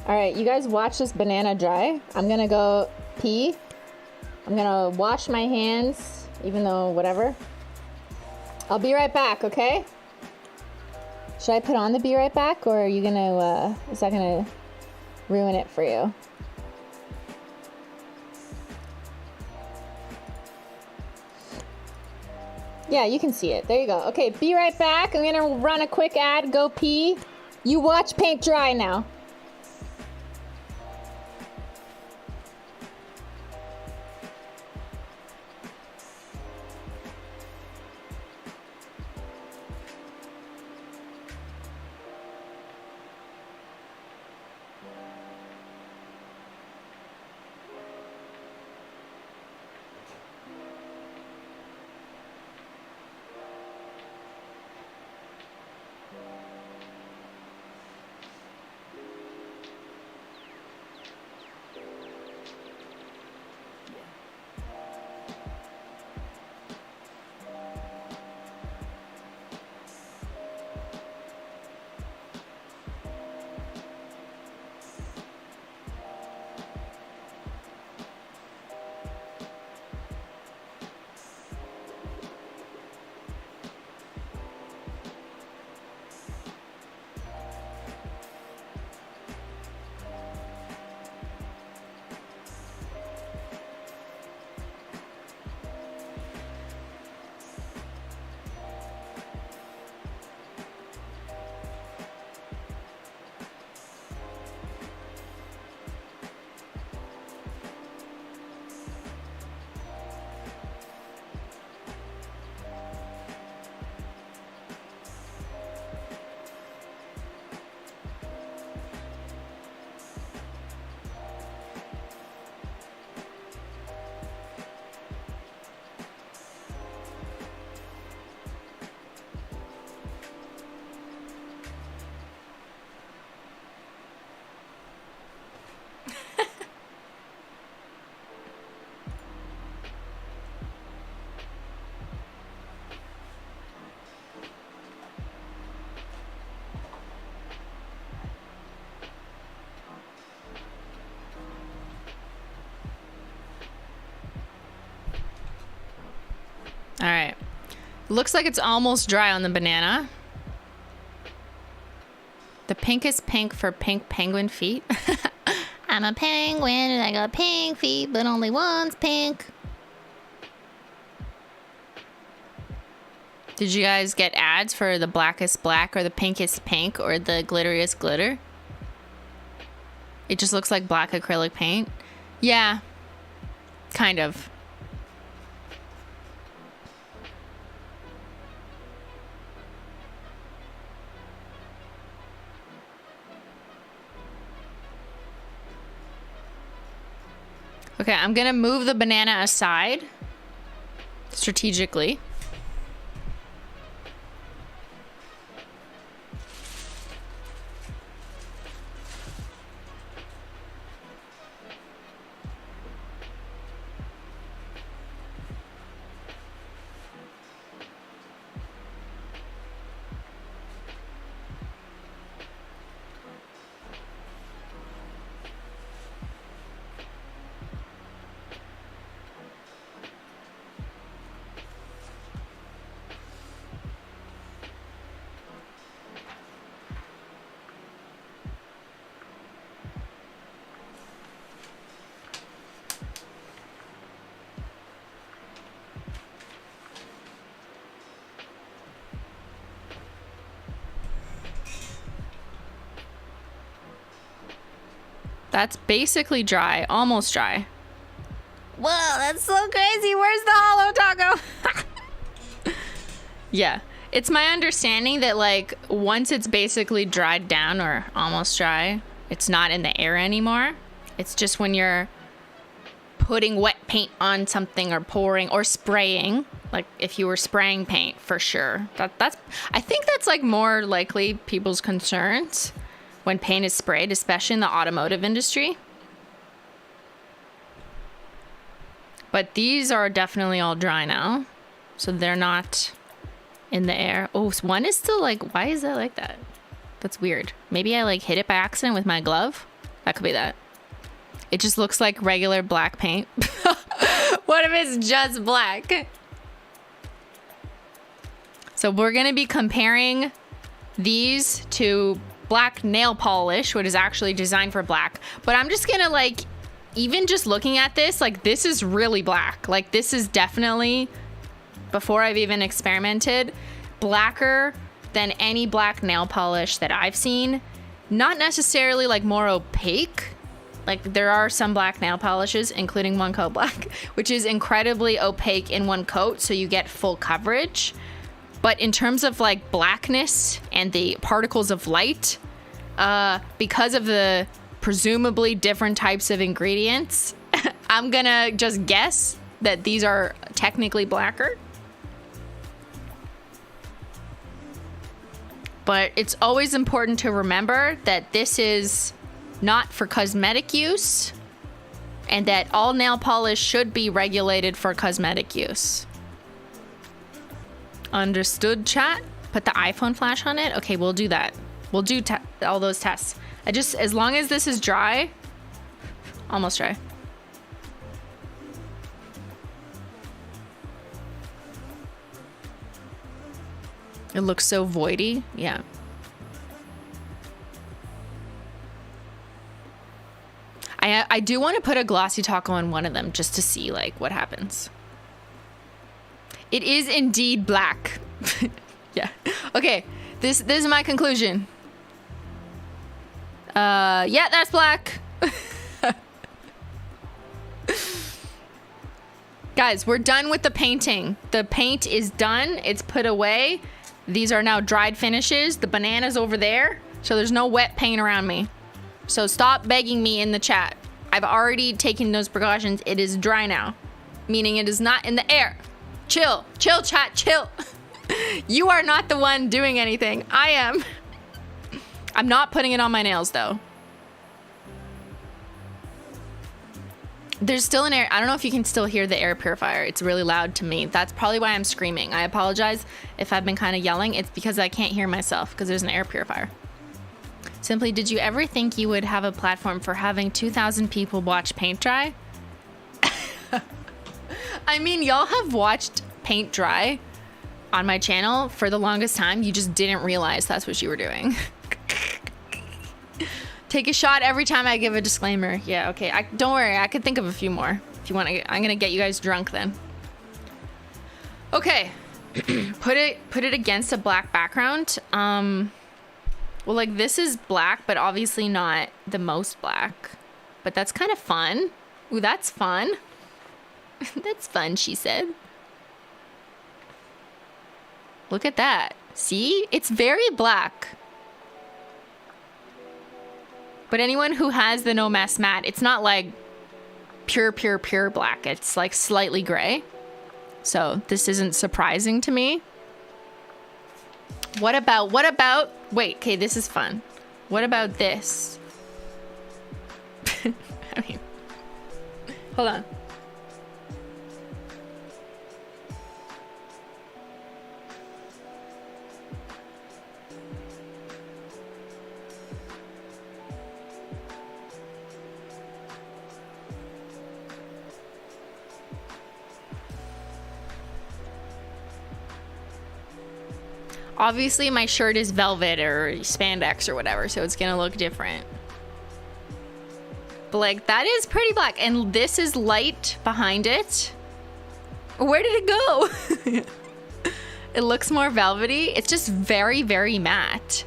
All right, you guys watch this banana dry. I'm gonna go pee. I'm gonna wash my hands, even though whatever. I'll be right back, okay? Should I put on the be right back, or are you gonna, is that gonna ruin it for you? Yeah, you can see it. There you go. Okay, be right back. I'm gonna run a quick ad, go pee. You watch paint dry now. All right. Looks like it's almost dry on the banana. The pinkest pink for pink penguin feet. I'm a penguin and I got pink feet, but only one's pink. Did you guys get ads for the blackest black or the pinkest pink or the glitteriest glitter? It just looks like black acrylic paint. Yeah, kind of. Okay, I'm gonna move the banana aside strategically. That's basically dry, almost dry. Whoa, that's so crazy. Where's the hollow taco? Yeah, it's my understanding that like once it's basically dried down or almost dry, it's not in the air anymore. It's just when you're putting wet paint on something or pouring or spraying, like if you were spraying paint for sure. I think that's like more likely people's concerns when paint is sprayed, especially in the automotive industry. But these are definitely all dry now, so they're not in the air. Oh, so one is still like, why is that like that? That's weird. Maybe I like hit it by accident with my glove. That could be that. It just looks like regular black paint. What if it's just black? So we're gonna be comparing these to black nail polish, which is actually designed for black. But I'm just gonna like, even just looking at this, like this is really black. Like this is definitely, before I've even experimented, blacker than any black nail polish that I've seen. Not necessarily like more opaque. Like there are some black nail polishes, including One Coat Black, which is incredibly opaque in one coat, so you get full coverage. But in terms of like blackness and the particles of light, because of the presumably different types of ingredients, I'm gonna just guess that these are technically blacker. But it's always important to remember that this is not for cosmetic use and that all nail polish should be regulated for cosmetic use. Understood, chat? Put the iPhone flash on it? Okay, we'll do that. We'll do all those tests. As long as this is dry, almost dry. It looks so voidy. Yeah. I do want to put a glossy taco on one of them just to see like what happens. It is indeed black. Yeah. Okay. This is my conclusion. Yeah, that's black. Guys, we're done with the painting. The paint is done. It's put away. These are now dried finishes. The banana's over there. So there's no wet paint around me. So stop begging me in the chat. I've already taken those precautions. It is dry now. Meaning it is not in the air. Chill. Chill, chat. Chill. You are not the one doing anything. I am. I'm not putting it on my nails, though. There's still an air. I don't know if you can still hear the air purifier. It's really loud to me. That's probably why I'm screaming. I apologize if I've been kind of yelling. It's because I can't hear myself because there's an air purifier. Simply, did you ever think you would have a platform for having 2,000 people watch paint dry? I mean, y'all have watched paint dry on my channel for the longest time. You just didn't realize that's what you were doing. Take a shot every time I give a disclaimer. Yeah, okay. Don't worry. I could think of a few more. If you want to, I'm gonna get you guys drunk then. Okay. Put it against a black background. Well, like this is black, but obviously not the most black. But that's kind of fun. Ooh, that's fun. That's fun, she said. Look at that. See? It's very black. But anyone who has the No Mess matte, it's not like pure black. It's like slightly gray. So this isn't surprising to me. What about, wait, okay, this is fun. What about this? I mean, hold on. Obviously, my shirt is velvet or spandex or whatever, so it's gonna look different. But like, that is pretty black, and this is light behind it. Where did it go? It looks more velvety. It's just very, very matte.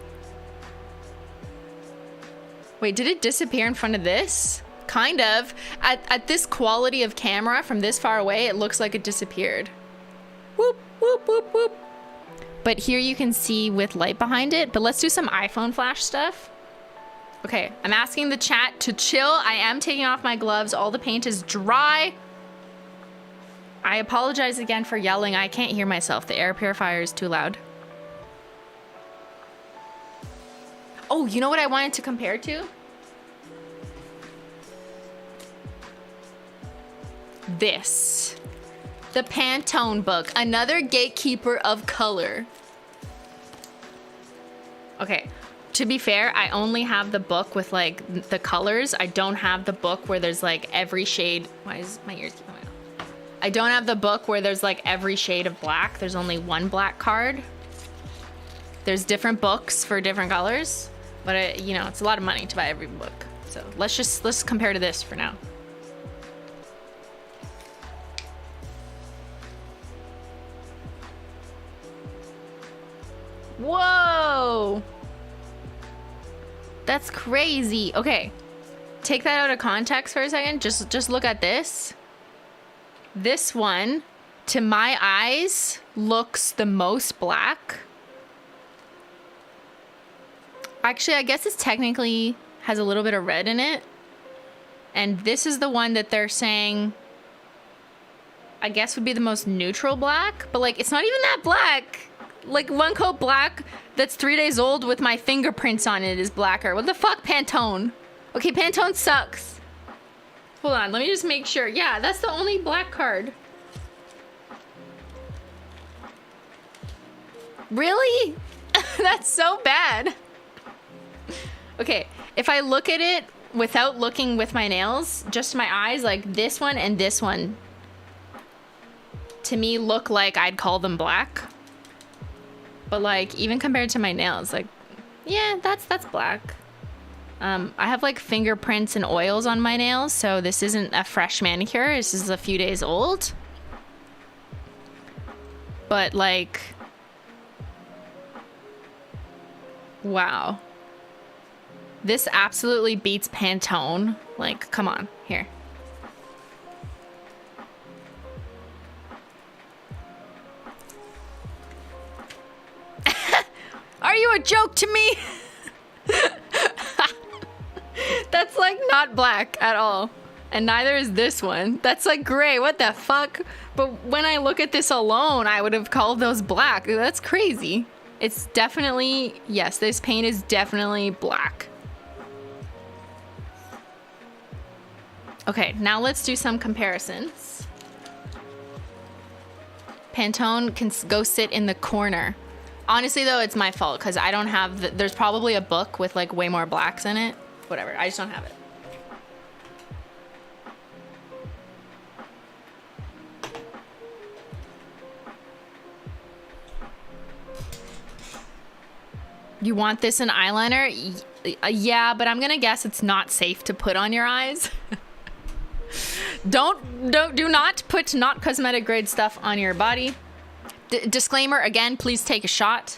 Wait, did it disappear in front of this? Kind of. At this quality of camera from this far away, it looks like it disappeared. Whoop, whoop, whoop, whoop. But here you can see with light behind it. But let's do some iPhone flash stuff. Okay, I'm asking the chat to chill. I am taking off my gloves. All the paint is dry. I apologize again for yelling. I can't hear myself. The air purifier is too loud. Oh, you know what I wanted to compare to? This. The Pantone book. Another gatekeeper of color. Okay. To be fair, I only have the book with like the colors. I don't have the book where there's like every shade. Why is my ears keep going out? I don't have the book where there's like every shade of black. There's only one black card. There's different books for different colors, but you know, it's a lot of money to buy every book. So let's compare to this for now. Whoa! That's crazy. Okay, take that out of context for a second. Just look at this. This one, to my eyes, looks the most black. Actually, I guess it's technically has a little bit of red in it. And this is the one that they're saying, I guess would be the most neutral black. But like, it's not even that black. Like, one coat black that's 3 days old with my fingerprints on it is blacker. What the fuck, Pantone? Okay, Pantone sucks. Hold on, let me just make sure. Yeah, that's the only black card. Really? That's so bad. Okay, if I look at it without looking with my nails, just my eyes, like this one and this one, to me look like I'd call them black. But like, even compared to my nails, like, yeah, that's black. I have like fingerprints and oils on my nails, so this isn't a fresh manicure. This is a few days old. But like, wow. This absolutely beats Pantone. Like, come on, here. Are you a joke to me? That's like not black at all. And neither is this one. That's like gray. What the fuck? But when I look at this alone, I would have called those black. That's crazy. It's definitely, yes, this paint is definitely black. Okay, now let's do some comparisons. Pantone can go sit in the corner. Honestly, though, it's my fault because I don't have... there's probably a book with, like, way more blacks in it. Whatever. I just don't have it. You want this in eyeliner? Yeah, but I'm going to guess it's not safe to put on your eyes. Do not put not cosmetic grade stuff on your body. Disclaimer, again, please take a shot.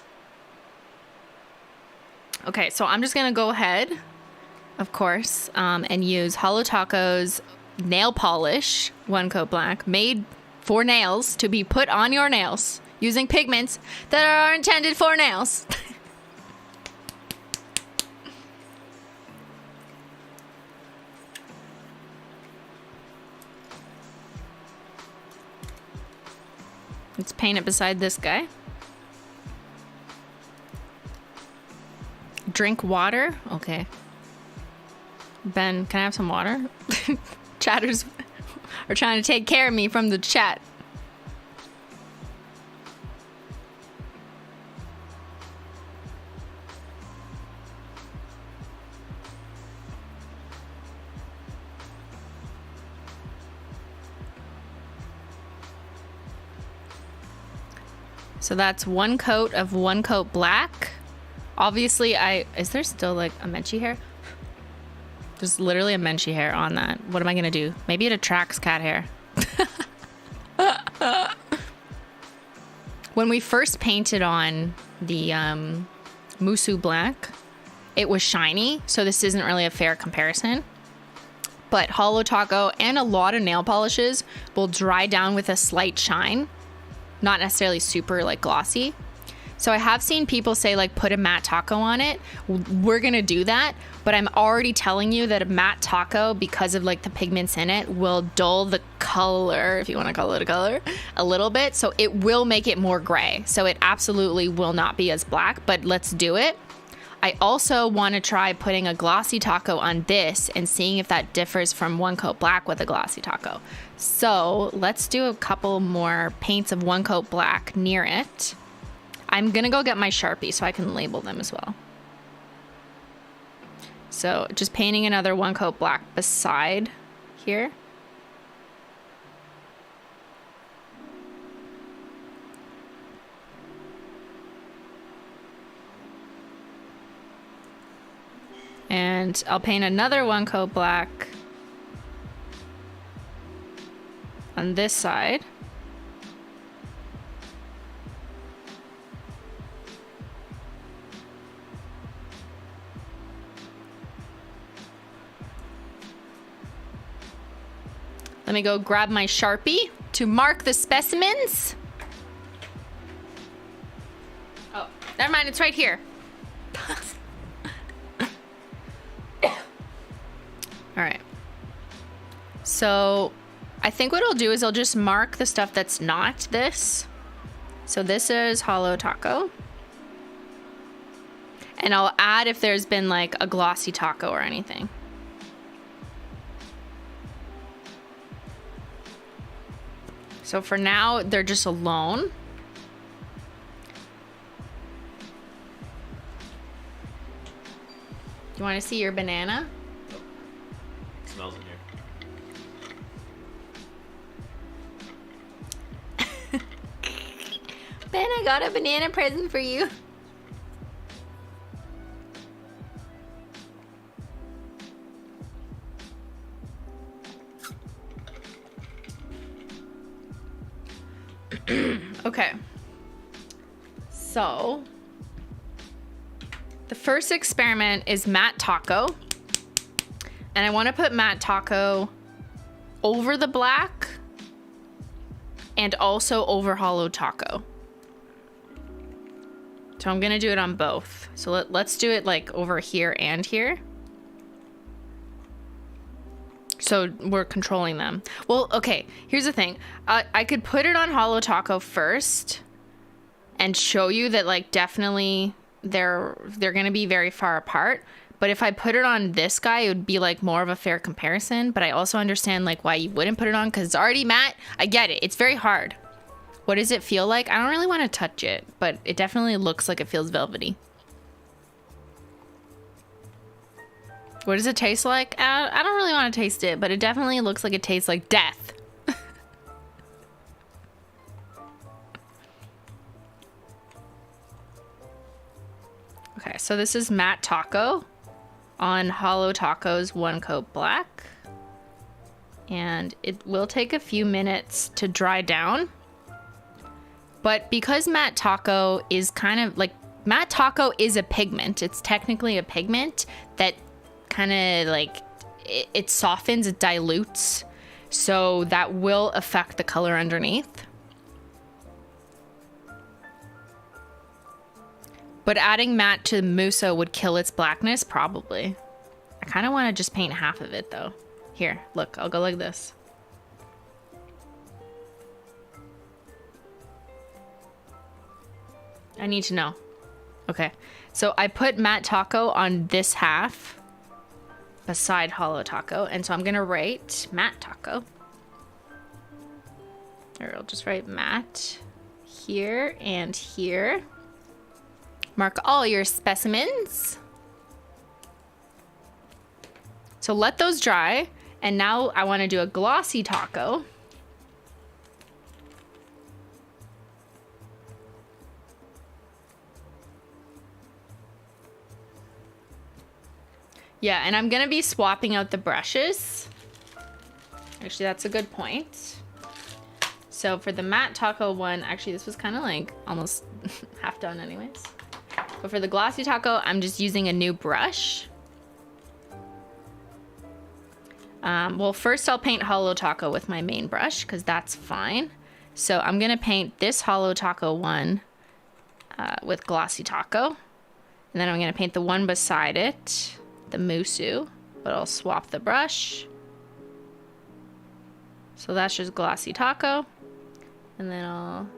Okay, so I'm just gonna go ahead, of course, and use Holo Taco's nail polish, one coat black, made for nails to be put on your nails using pigments that are intended for nails. Let's paint it beside this guy. Drink water? Okay. Ben, can I have some water? Chatters are trying to take care of me from the chat. So that's one coat of one coat black. Obviously, is there still like a Menchie hair? There's literally a Menchie hair on that. What am I gonna do? Maybe it attracts cat hair. When we first painted on the Musou Black, it was shiny, so this isn't really a fair comparison. But Holo Taco and a lot of nail polishes will dry down with a slight shine. Not necessarily super like glossy. So I have seen people say like put a matte taco on it. We're gonna do that, but I'm already telling you that a matte taco, because of like the pigments in it, will dull the color, if you want to call it a color, a little bit. So it will make it more gray. So it absolutely will not be as black, but let's do it. I also want to try putting a glossy taco on this and seeing if that differs from one coat black with a glossy taco. So let's do a couple more paints of one coat black near it. I'm gonna go get my Sharpie so I can label them as well. So just painting another one coat black beside here. And I'll paint another one coat black on this side. Let me go grab my Sharpie to mark the specimens. Oh, never mind, it's right here. All right. So I think what I'll do is I'll just mark the stuff that's not this. So this is Holo Taco. And I'll add if there's been like a glossy taco or anything. So for now, they're just alone. You want to see your banana? Nope. It smells in here. Ben, I got a banana present for you. Okay. So the first experiment is matte taco. And I want to put matte taco over the black and also over Holo Taco. So I'm going to do it on both. So let's do it like over here and here. So we're controlling them. Well, okay, here's the thing. I could put it on Holo Taco first and show you that like definitely they're going to be very far apart. But if I put it on this guy, it would be like more of a fair comparison. But I also understand like why you wouldn't put it on because it's already matte. I get it. It's very hard. What does it feel like? I don't really want to touch it, but it definitely looks like it feels velvety. What does it taste like? I don't really want to taste it, but it definitely looks like it tastes like death. Okay, so this is matte taco on Holo Taco's one coat black. And it will take a few minutes to dry down. But because matte taco is kind of like, matte taco is a pigment. It's technically a pigment that kind of like, it softens, it dilutes. So that will affect the color underneath. But adding matte to Musou would kill its blackness, probably. I kind of want to just paint half of it though. Here, look, I'll go like this. I need to know. Okay. So I put matte taco on this half beside hollow taco. And so I'm going to write matte taco. Or I'll just write matte here and here. Mark all your specimens. So let those dry. And now I want to do a glossy taco. Yeah, and I'm going to be swapping out the brushes. Actually, that's a good point. So for the matte taco one, actually this was kind of like almost half done anyways. But for the glossy taco, I'm just using a new brush. Well, first I'll paint hollow taco with my main brush because that's fine. So I'm going to paint this hollow taco one with glossy taco. And then I'm going to paint the one beside it, the Musou, but I'll swap the brush. So that's just glossy taco. And then I'll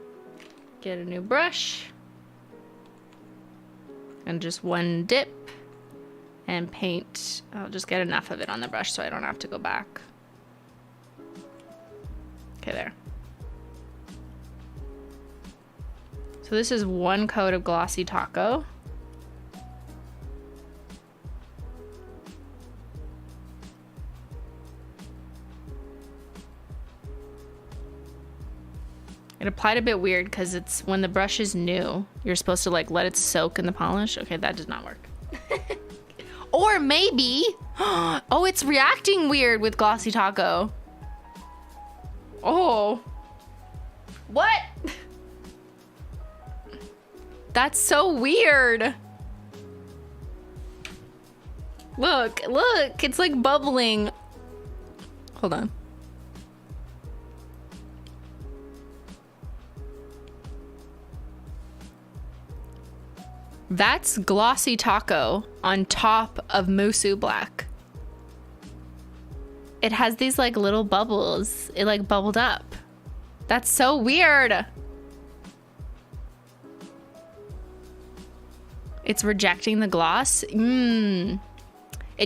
get a new brush. And just one dip. And paint. I'll just get enough of it on the brush so I don't have to go back. Okay, there. So this is one coat of glossy taco. It applied a bit weird because it's when the brush is new, you're supposed to like let it soak in the polish. Okay, that does not work. Or maybe, oh, it's reacting weird with glossy taco. Oh, what? That's so weird. Look, it's like bubbling. Hold on. That's glossy taco on top of Musou Black. It has these like little bubbles. It like bubbled up. That's so weird. It's rejecting the gloss. It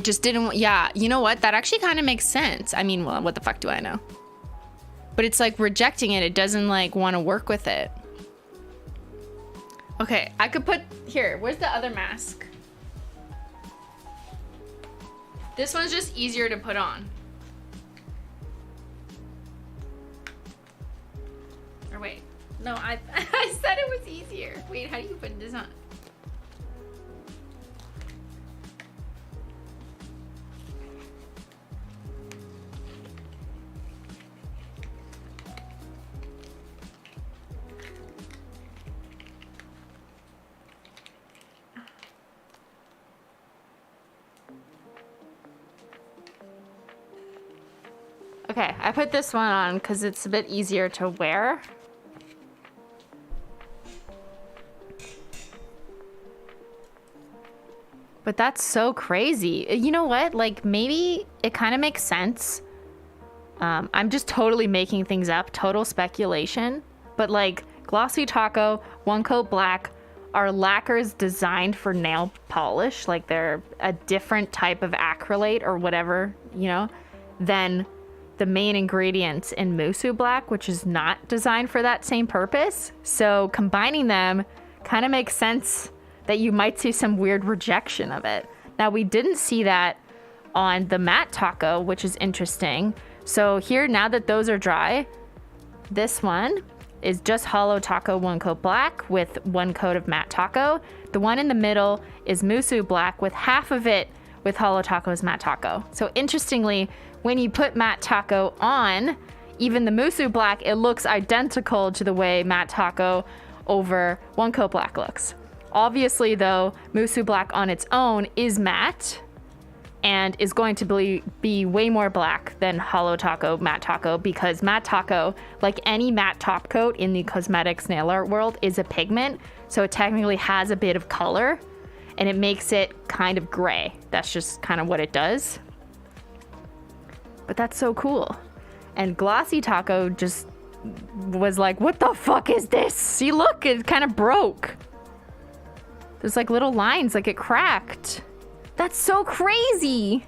just didn't. Yeah, you know what? That actually kind of makes sense. I mean, well, what the fuck do I know? But it's like rejecting it. It doesn't like want to work with it. Okay, I could put, here, where's the other mask? This one's just easier to put on. Or wait, no, I said it was easier. Wait, how do you put this on? Okay, I put this one on because it's a bit easier to wear. But that's so crazy. You know what? Like, maybe it kind of makes sense. I'm just totally making things up, total speculation. But like, glossy taco, one coat black are lacquers designed for nail polish. Like, they're a different type of acrylate or whatever, you know, than the main ingredients in Musou Black, which is not designed for that same purpose. So combining them kind of makes sense that you might see some weird rejection of it. Now, we didn't see that on the matte taco, which is interesting. So here, now that those are dry, this one is just hollow taco one coat black with one coat of matte taco. The one in the middle is Musou Black with half of it with hollow taco's matte taco. So interestingly, when you put matte taco on, even the Musou Black, it looks identical to the way matte taco over one coat black looks. Obviously though, Musou Black on its own is matte and is going to be way more black than hollow taco matte taco, because matte taco, like any matte top coat in the cosmetics nail art world, is a pigment. So it technically has a bit of color and it makes it kind of gray. That's just kind of what it does. But that's so cool. And glossy taco just was like, what the fuck is this? See, look, it kind of broke. There's like little lines, like it cracked. That's so crazy.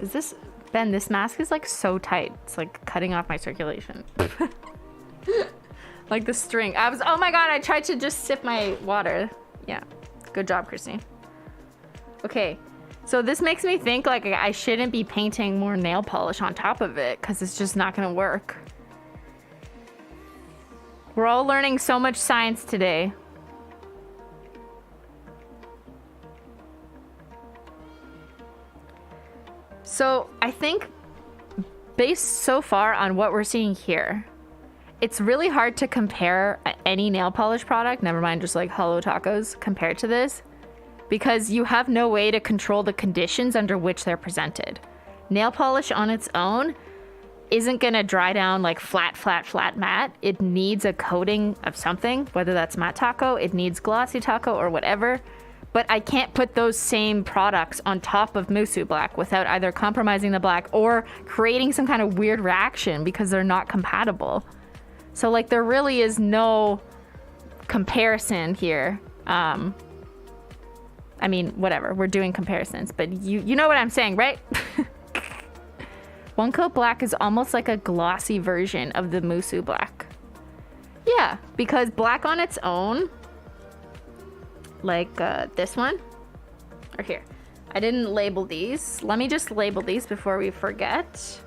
Is this, Ben, this mask is like so tight. It's like cutting off my circulation. Like the string. Oh my God, I tried to just sip my water. Yeah, good job, CrIsTiNe. Okay, so this makes me think like I shouldn't be painting more nail polish on top of it because it's just not gonna work. We're all learning so much science today. So I think based so far on what we're seeing here, it's really hard to compare any nail polish product, never mind just like Holo Tacos, compared to this, because you have no way to control the conditions under which they're presented. Nail polish on its own isn't gonna dry down like flat matte. It needs a coating of something, whether that's matte taco, it needs glossy taco or whatever. But I can't put those same products on top of Musou Black without either compromising the black or creating some kind of weird reaction because they're not compatible. So like there really is no comparison here. I mean, whatever, we're doing comparisons, but you know what I'm saying, right? One Coat Black is almost like a glossy version of the Musou Black. Yeah, because black on its own, like this one, or here. I didn't label these. Let me just label these before we forget.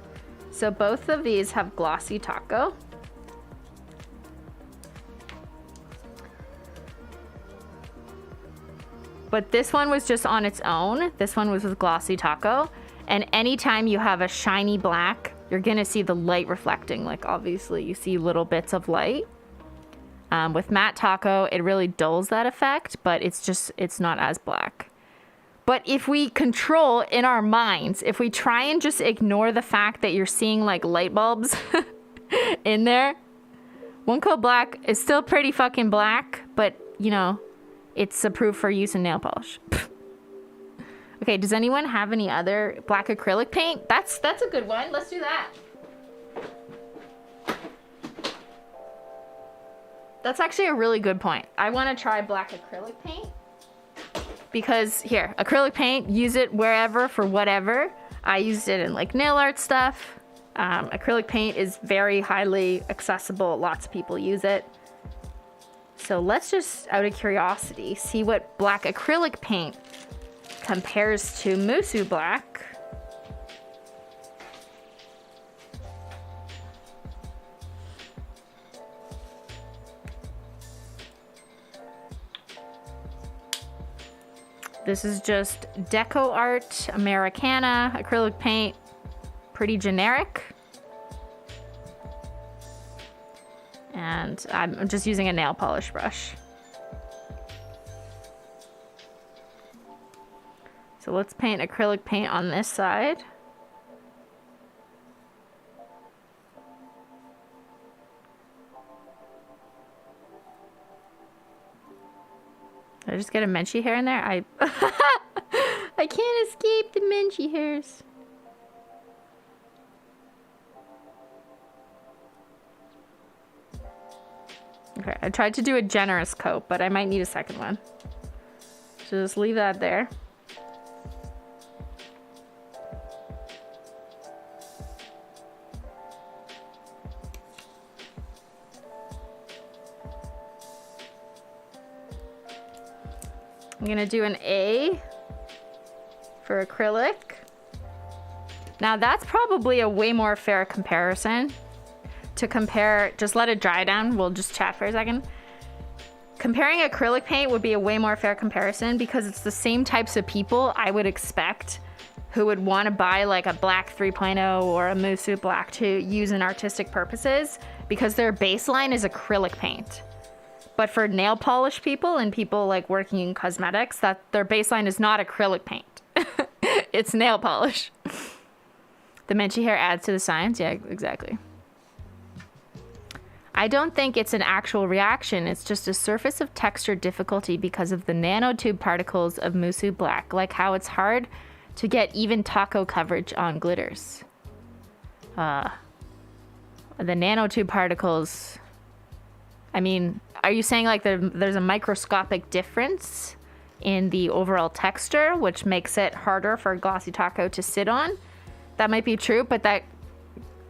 So both of these have glossy taco. But this one was just on its own. This one was with glossy taco. And anytime you have a shiny black, you're gonna see the light reflecting. Like obviously you see little bits of light. With matte taco, it really dulls that effect, but it's not as black. But if we control in our minds, if we try and just ignore the fact that you're seeing like light bulbs in there, One Coat Black is still pretty fucking black, but you know, it's approved for use in nail polish. Okay, does anyone have any other black acrylic paint? That's a good one. Let's do that. That's actually a really good point. I want to try black acrylic paint because here, acrylic paint, use it wherever for whatever. I used it in like nail art stuff. Acrylic paint is very highly accessible. Lots of people use it. So let's just, out of curiosity, see what black acrylic paint compares to Musou Black. This is just Deco Art Americana acrylic paint, pretty generic. And I'm just using a nail polish brush. So let's paint acrylic paint on this side. Did I just get a Menchie hair in there? I can't escape the Menchie hairs. Okay, I tried to do a generous coat, but I might need a second one. So just leave that there. I'm gonna do an A for acrylic. Now that's probably a way more fair comparison to compare. Just let it dry down. We'll just chat for a second. Comparing acrylic paint would be a way more fair comparison because it's the same types of people I would expect who would want to buy like a Black 3.0 or a Musou Black to use in artistic purposes because their baseline is acrylic paint. But for nail polish people and people like working in cosmetics, that their baseline is not acrylic paint. It's nail polish. The Menchie hair adds to the science. Yeah, exactly. I don't think it's an actual reaction. It's just a surface of texture difficulty because of the nanotube particles of Musou Black, like how it's hard to get even taco coverage on glitters. The nanotube particles, I mean, are you saying like there's a microscopic difference in the overall texture, which makes it harder for a glossy taco to sit on? That might be true, but that,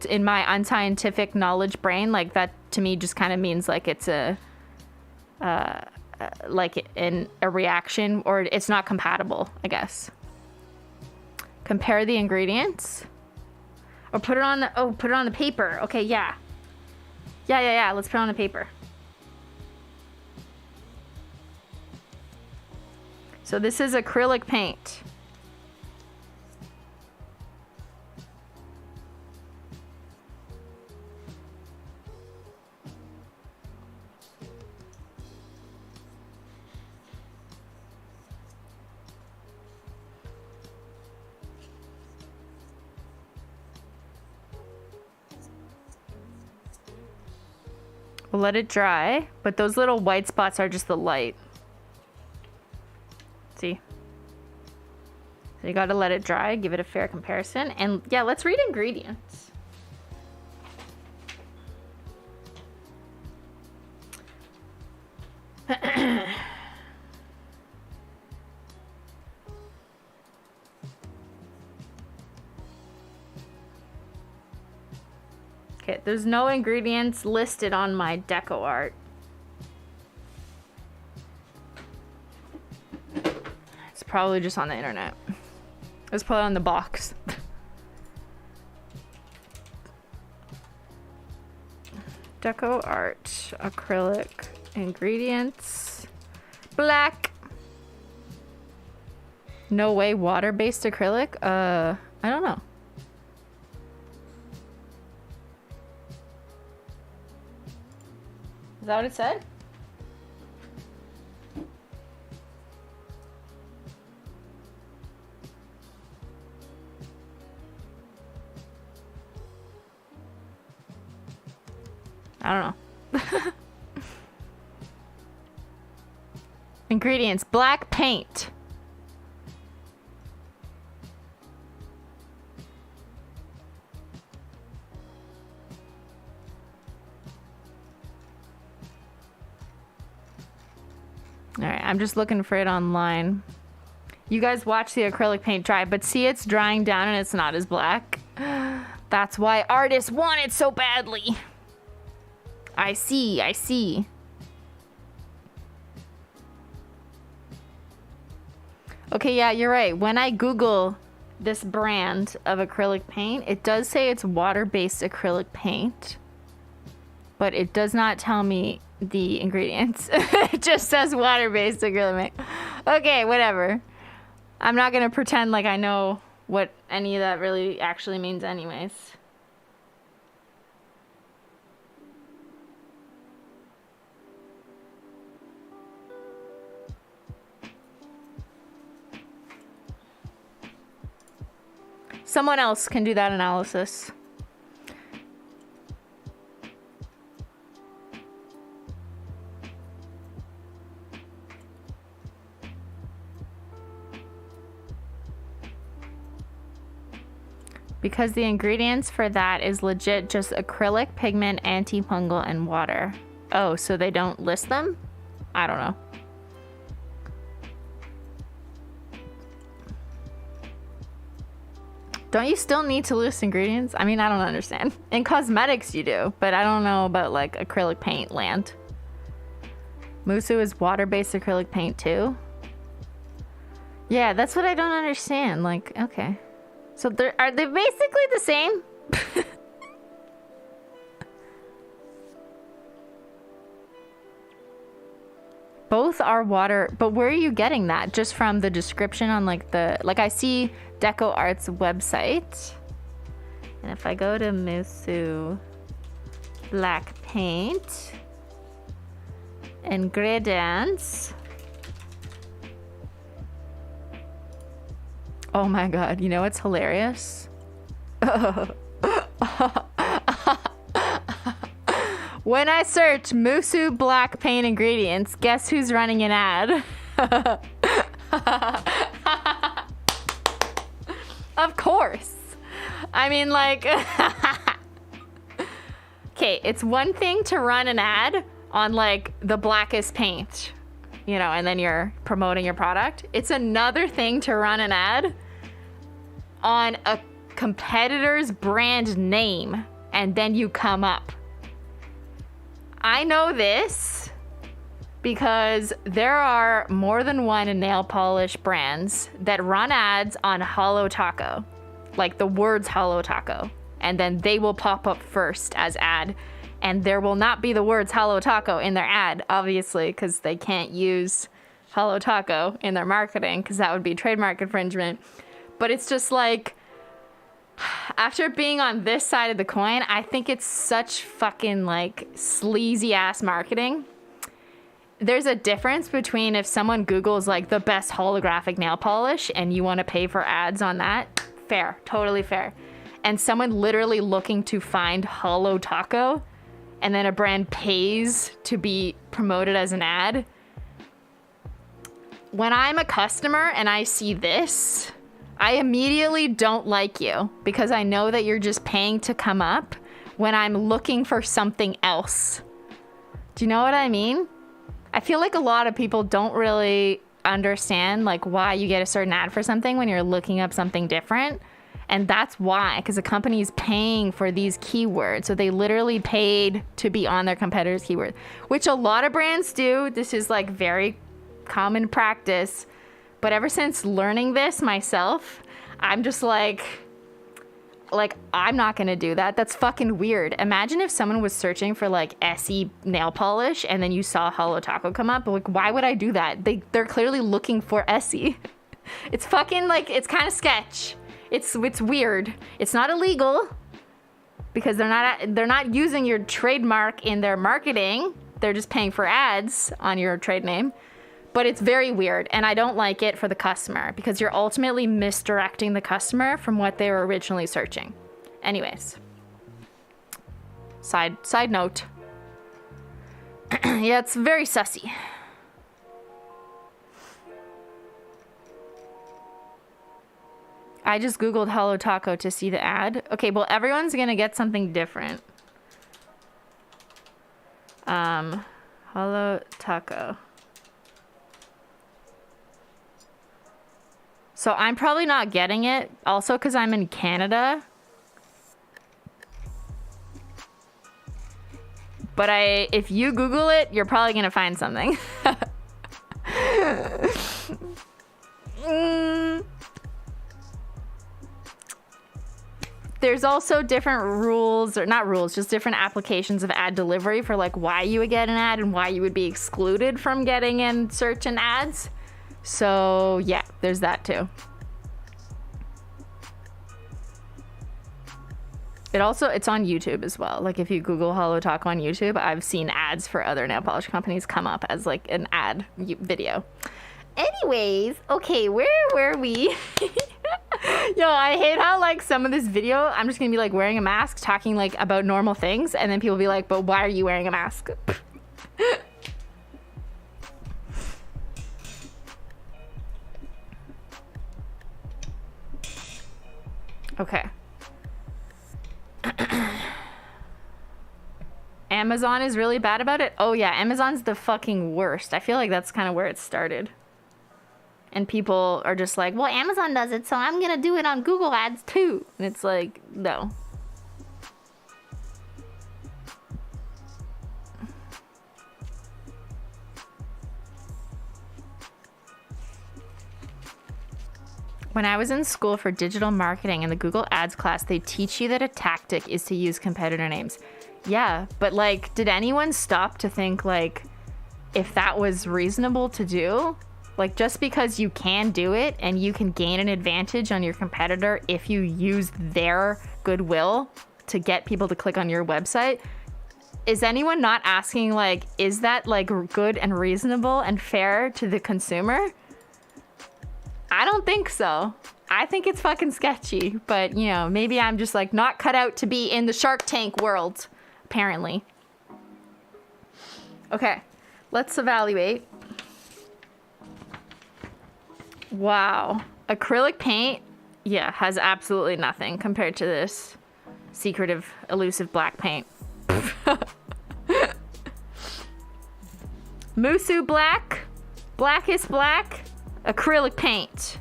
in my unscientific knowledge brain, like that to me just kind of means like it's a reaction, or it's not compatible, I guess. Compare the ingredients. Or put it on the paper. Okay, yeah. Yeah. Let's put it on the paper. So this is acrylic paint. We'll let it dry, but those little white spots are just the light. See? So you gotta let it dry, give it a fair comparison. And yeah, let's read ingredients. Okay, there's no ingredients listed on my deco art. It's probably just on the internet. It's probably on the box. Deco art, acrylic, ingredients, black. No way, water-based acrylic? I don't know. Is that what it said? I don't know. Ingredients, black paint. All right, I'm just looking for it online. You guys watch the acrylic paint dry, but see it's drying down and it's not as black. That's why artists want it so badly. I see. Okay, yeah, you're right. When I Google this brand of acrylic paint, it does say it's water-based acrylic paint, but it does not tell me the ingredients. It just says water-based acrylic paint. Okay, whatever. I'm not gonna pretend like I know what any of that really actually means anyways. Someone else can do that analysis. Because the ingredients for that is legit just acrylic, pigment, antifungal, and water. Oh, so they don't list them? I don't know. Don't you still need to list ingredients? I mean, I don't understand. In cosmetics you do, but I don't know about like acrylic paint land. Musou is water-based acrylic paint too? Yeah, that's what I don't understand. Like, okay. So are they basically the same? Both are water, but where are you getting that? Just from the description on like I see Deco Art's website. And if I go to Musou Black paint, ingredients. Oh my god, you know what's hilarious? When I search Musou Black paint ingredients, guess who's running an ad? Of course. I mean, like, okay, it's one thing to run an ad on like the Blackest paint, you know, and then you're promoting your product. It's another thing to run an ad on a competitor's brand name and then you come up. I know this because there are more than one nail polish brands that run ads on HOLO Taco, like the words HOLO Taco, and then they will pop up first as ad, and there will not be the words HOLO Taco in their ad, obviously, because they can't use HOLO Taco in their marketing because that would be trademark infringement. But it's just like, after being on this side of the coin, I think it's such fucking like sleazy ass marketing. There's a difference between if someone Googles like the best holographic nail polish and you want to pay for ads on that, fair, totally fair. And someone literally looking to find HOLO Taco and then a brand pays to be promoted as an ad. When I'm a customer and I see this, I immediately don't like you because I know that you're just paying to come up when I'm looking for something else. Do you know what I mean? I feel like a lot of people don't really understand like why you get a certain ad for something when you're looking up something different. And that's why, because the company is paying for these keywords. So they literally paid to be on their competitor's keyword, which a lot of brands do. This is like very common practice. But ever since learning this myself, I'm just like I'm not gonna do that. That's fucking weird. Imagine if someone was searching for like SE nail polish and then you saw HOLO Taco come up. Like, why would I do that? They're clearly looking for SE. It's fucking like, it's kind of sketch. It's weird. It's not illegal because they're not using your trademark in their marketing. They're just paying for ads on your trade name. But it's very weird, and I don't like it for the customer because you're ultimately misdirecting the customer from what they were originally searching. Anyways, side note. Yeah, it's very sussy. I just Googled HOLO Taco to see the ad. Okay, well, everyone's gonna get something different. HOLO Taco. So I'm probably not getting it, also because I'm in Canada. But if you Google it, you're probably gonna find something. There's also different rules, or not rules, just different applications of ad delivery for like why you would get an ad and why you would be excluded from getting in search and ads. So yeah, there's that too. It's on YouTube as well. Like if you Google HOLO Taco on YouTube, I've seen ads for other nail polish companies come up as like an ad video. Anyways, okay, where were we? Yo, I hate how like some of this video, I'm just gonna be like wearing a mask, talking like about normal things, and then people be like, but why are you wearing a mask? Okay. Amazon is really bad about it? Oh yeah, Amazon's the fucking worst. I feel like that's kind of where it started. And people are just like, well, Amazon does it, so I'm gonna do it on Google Ads too. And it's like, no. When I was in school for digital marketing in the Google Ads class, they teach you that a tactic is to use competitor names. Yeah, but like, did anyone stop to think like, if that was reasonable to do? Like, just because you can do it and you can gain an advantage on your competitor if you use their goodwill to get people to click on your website, is anyone not asking like, is that like good and reasonable and fair to the consumer? I don't think so. I think it's fucking sketchy, but you know, maybe I'm just like not cut out to be in the Shark Tank world, apparently. Okay, let's evaluate. Wow, acrylic paint. yeah, has absolutely nothing compared to this secretive, elusive black paint. Musou Black, Blackest Black, acrylic paint.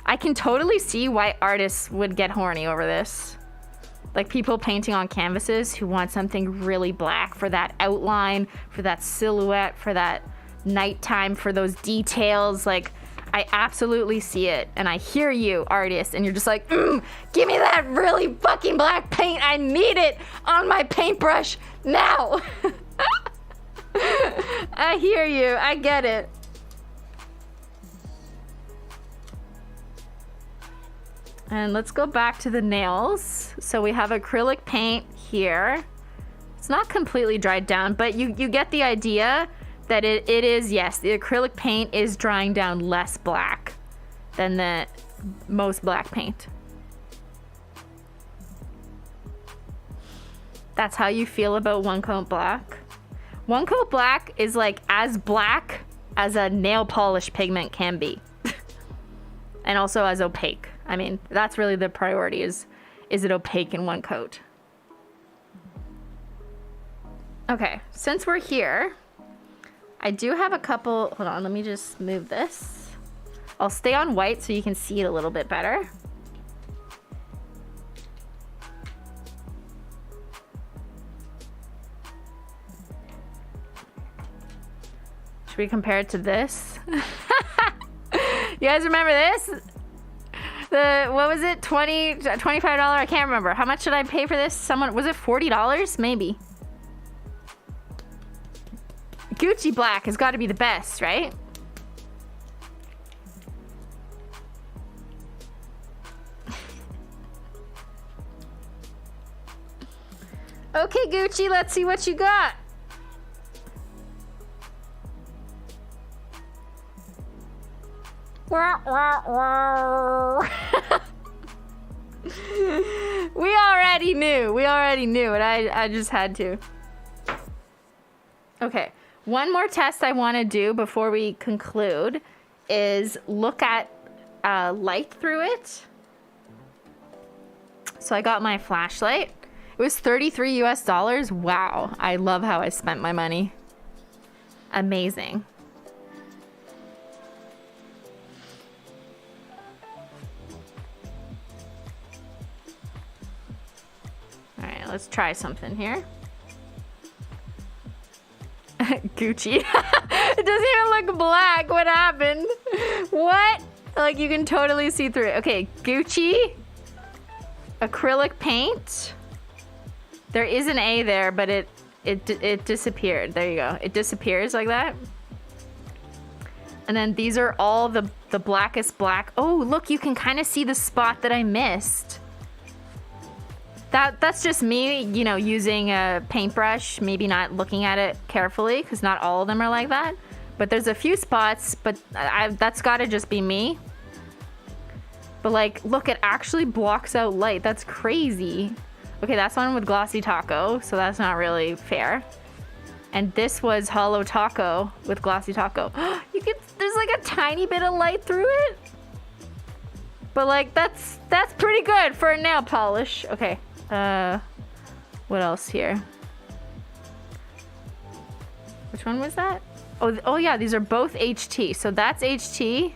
I can totally see why artists would get horny over this. Like people painting on canvases who want something really black for that outline, for that silhouette, for that nighttime, for those details. Like, I absolutely see it. And I hear you, artist, and you're just like, give me that really fucking black paint. I need it on my paintbrush now. I hear you. I get it. And let's go back to the nails. So we have acrylic paint here. It's not completely dried down, but you get the idea that it is, yes, the acrylic paint is drying down less black than the most black paint. That's how you feel about one coat black? One coat black is like as black as a nail polish pigment can be. And also as opaque. I mean, that's really the priority, is it opaque in one coat? Okay, since we're here, I do have a couple, hold on, let me just move this. I'll stay on white so you can see it a little bit better. Should we compare it to this? You guys remember this? What was it? $25? I can't remember. How much did I pay for this? Was it $40? Maybe. Gucci Black has got to be the best, right? Okay, Gucci, let's see what you got. We already knew, and I just had to. Okay, one more test I want to do before we conclude is look at light through it. So I got my flashlight. It was $33 US. Wow, I love how I spent my money. Amazing. All right, let's try something here. Gucci. It doesn't even look black. What happened? What? Like, you can totally see through it. Okay, Gucci. Acrylic paint. There is an A there, but it disappeared. There you go. It disappears like that. And then these are all the blackest black. Oh, look, you can kind of see the spot that I missed. That's just me, you know, using a paintbrush, maybe not looking at it carefully, because not all of them are like that. But there's a few spots, but that's got to just be me. But like, look, it actually blocks out light. That's crazy. Okay, that's one with Glossy Taco, so that's not really fair. And this was Holo Taco with Glossy Taco. There's like a tiny bit of light through it. But like, that's pretty good for a nail polish. Okay. What else here? Which one was that? Oh yeah, these are both HT. So that's HT.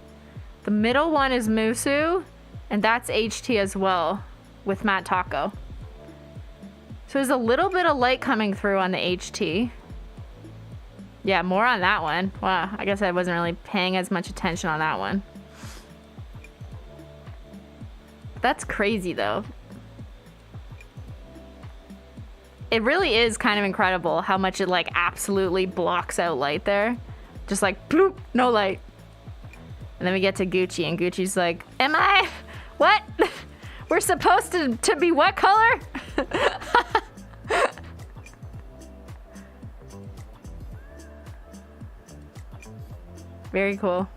The middle one is Musou, and that's HT as well with Matte Taco. So there's a little bit of light coming through on the HT. Yeah, more on that one. Wow, I guess I wasn't really paying as much attention on that one. That's crazy though. It really is kind of incredible how much it like absolutely blocks out light there. Just like, bloop, no light. And then we get to Gucci, and Gucci's like, am I? What? We're supposed to be what color? Very cool.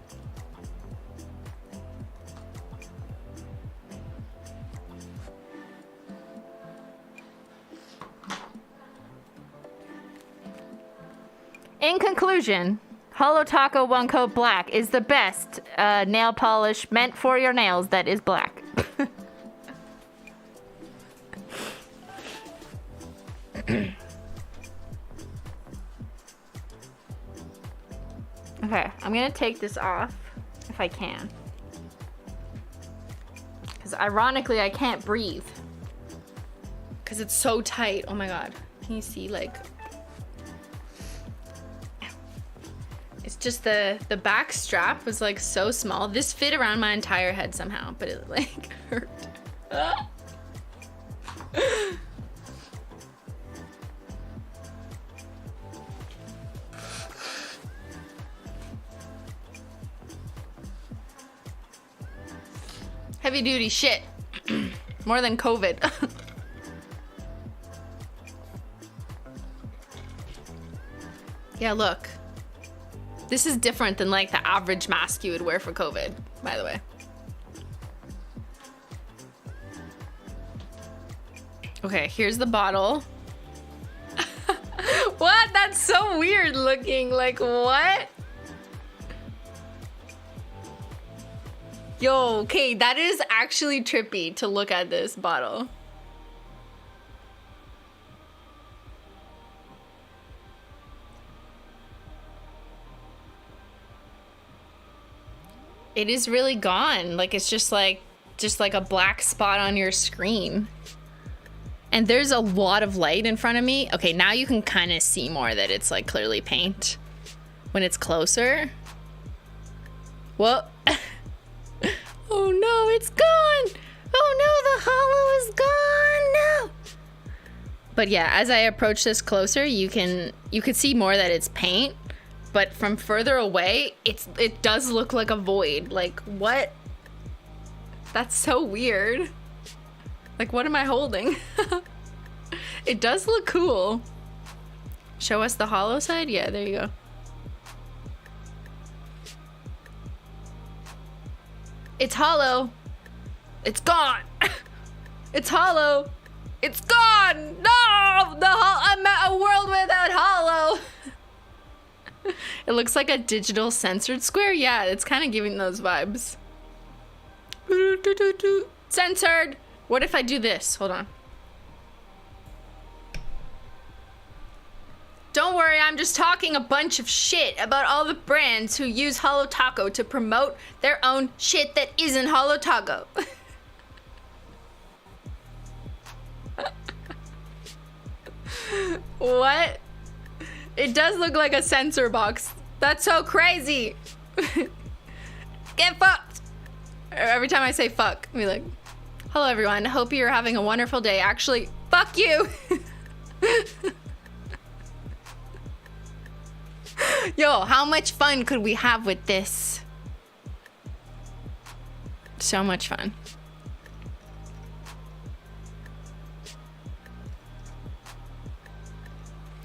In conclusion, Holo Taco One Coat Black is the best nail polish meant for your nails that is black. Okay, I'm gonna take this off if I can. Because ironically, I can't breathe. Because it's so tight. Oh my god. Can you see, like... It's just the back strap was like so small. This fit around my entire head somehow, but it like hurt. Heavy duty shit. More than COVID. Yeah, look. This is different than like the average mask you would wear for COVID, by the way. Okay, here's the bottle. What? That's so weird looking. Like, what? Yo, okay, that is actually trippy to look at this bottle. It is really gone. Like, it's just like a black spot on your screen. And there's a lot of light in front of me. Okay, now you can kind of see more that it's like clearly paint when it's closer. Whoa. Oh no, it's gone. Oh no, the hollow is gone. No. But yeah, as I approach this closer, you could see more that it's paint. But from further away, it does look like a void. Like, what? That's so weird. Like, what am I holding? It does look cool. Show us the hollow side? Yeah, there you go. It's hollow. It's gone. It's hollow. It's gone. No! I'm at a world without hollow. It looks like a digital censored square. Yeah, it's kind of giving those vibes. Censored. What if I do this? Hold on. Don't worry, I'm just talking a bunch of shit about all the brands who use Holo Taco to promote their own shit that isn't Holo Taco. What? It does look like a censor box. That's so crazy. Get fucked. Every time I say fuck, I'll be like, hello everyone, hope you're having a wonderful day. Actually, fuck you. Yo, how much fun could we have with this? So much fun.